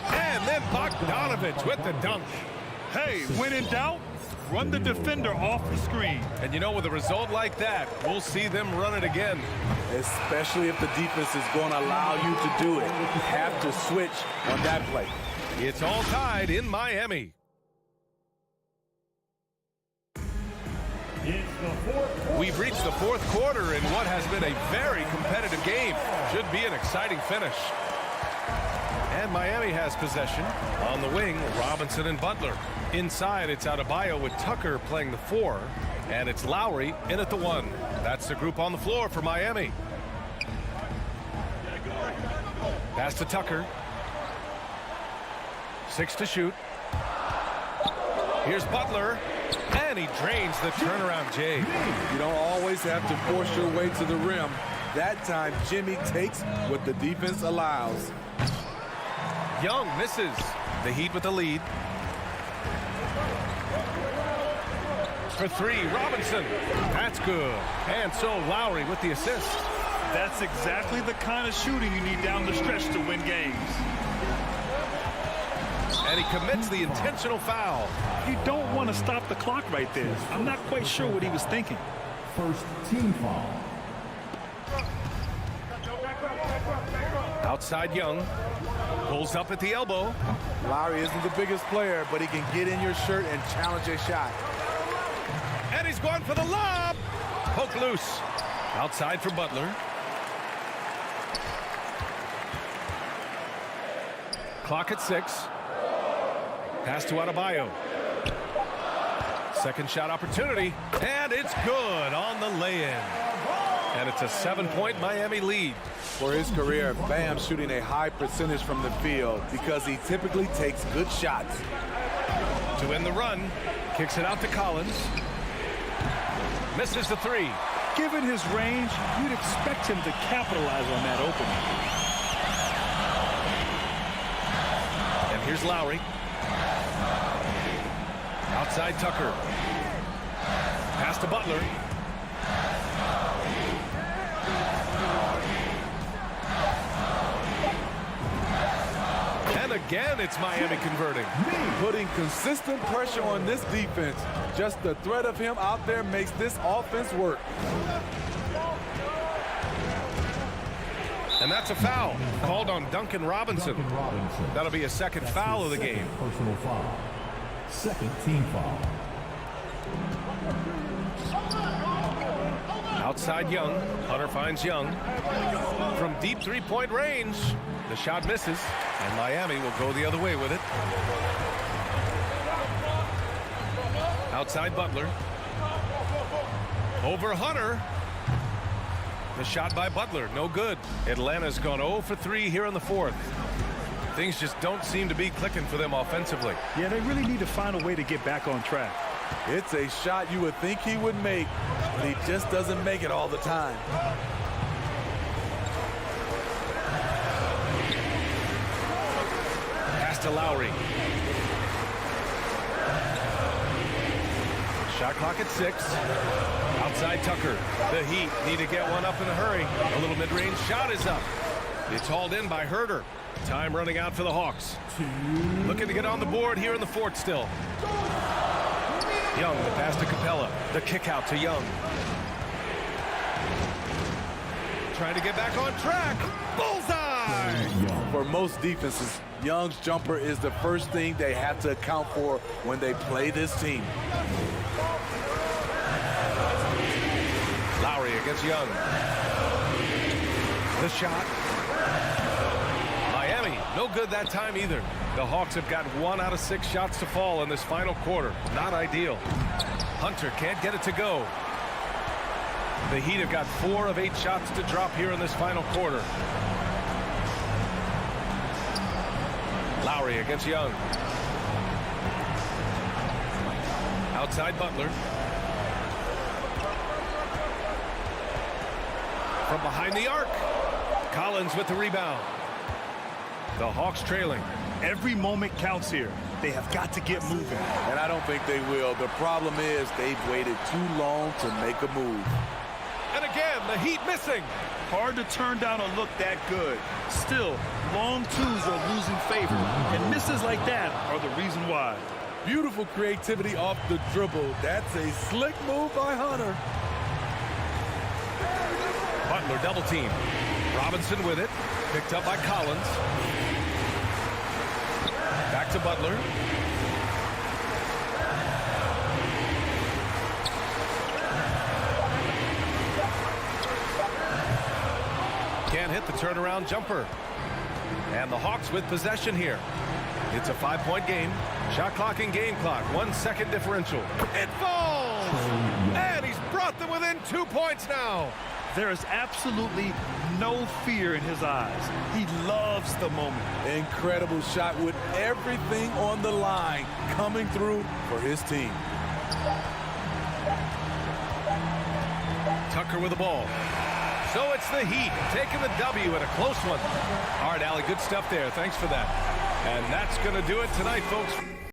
And then Bogdanovich with the dunk. Hey, when in doubt, run the defender off the screen. And you know, with a result like that, we'll see them run it again. Especially if the defense is going to allow you to do it. You have to switch on that play. It's all tied in Miami. We've reached the fourth quarter in what has been a very competitive game. Should be an exciting finish. And Miami has possession. On the wing, Robinson and Butler. Inside, it's Adebayo with Tucker playing the 4. And it's Lowry in at the 1. That's the group on the floor for Miami. Pass to Tucker. 6 to shoot. Here's Butler. And he drains the turnaround J. You don't always have to force your way to the rim. That time, Jimmy takes what the defense allows. Young misses. The Heat with the lead. For 3, Robinson. That's good. And so Lowry with the assist. That's exactly the kind of shooting you need down the stretch to win games. And he commits the intentional foul. You don't want to stop the clock right there. I'm not quite sure what he was thinking. First team foul. Outside Young. Pulls up at the elbow. Lowry isn't the biggest player, but he can get in your shirt and challenge a shot. And he's going for the lob. Poke loose. Outside for Butler. Clock at 6. Pass to Adebayo. Second shot opportunity, and it's good on the lay-in. And it's a 7-point Miami lead. For his career, Bam shooting a high percentage from the field because he typically takes good shots. To end the run, kicks it out to Collins. Misses the three. Given his range, you'd expect him to capitalize on that opening. And here's Lowry. Outside Tucker. Pass to Butler. And again, it's Miami converting. Putting consistent pressure on this defense. Just the threat of him out there makes this offense work. And that's a foul called on Duncan Robinson. That'll be a second foul of the game. Personal foul. Second team foul. Outside Young. Hunter finds Young. From deep three-point range. The shot misses, and Miami will go the other way with it. Outside Butler. Over Hunter. The shot by Butler, no good. Atlanta's gone 0 for 3 here in the fourth. Things just don't seem to be clicking for them offensively. Yeah, they really need to find a way to get back on track. It's a shot you would think he would make, but he just doesn't make it all the time. Pass to Lowry. Shot clock at 6. Outside Tucker. The Heat need to get one up in a hurry. A little mid-range shot is up. It's hauled in by Herter. Time running out for the Hawks. Looking to get on the board here in the fourth still. Young, the pass to Capella. The kick out to Young. Trying to get back on track. Bullseye! For most defenses, Young's jumper is the first thing they have to account for when they play this team. Lowry against Young. The shot. Miami, no good that time either. The Hawks have got 1 out of 6 shots to fall in this final quarter. Not ideal. Hunter can't get it to go. The Heat have got 4 of 8 shots to drop here in this final quarter. Lowry against Young. Outside Butler. From behind the arc. Collins with the rebound. The Hawks trailing. Every moment counts here. They have got to get moving. And I don't think they will. The problem is they've waited too long to make a move. And again, the Heat missing. Hard to turn down a look that good. Still, long twos are losing favor. And misses like that are the reason why. Beautiful creativity off the dribble. That's a slick move by Hunter. Butler double team. Robinson with it. Picked up by Collins. Back to Butler. Can't hit the turnaround jumper. And the Hawks with possession here. It's a 5-point game. Shot clock and game clock. 1 second differential. It falls! And he's brought them within 2 points now. There is absolutely no fear in his eyes. He loves the moment. Incredible shot with everything on the line coming through for his team. Tucker with the ball. So it's the Heat taking the W at a close one. All right, Allie, good stuff there. Thanks for that. And that's going to do it tonight, folks.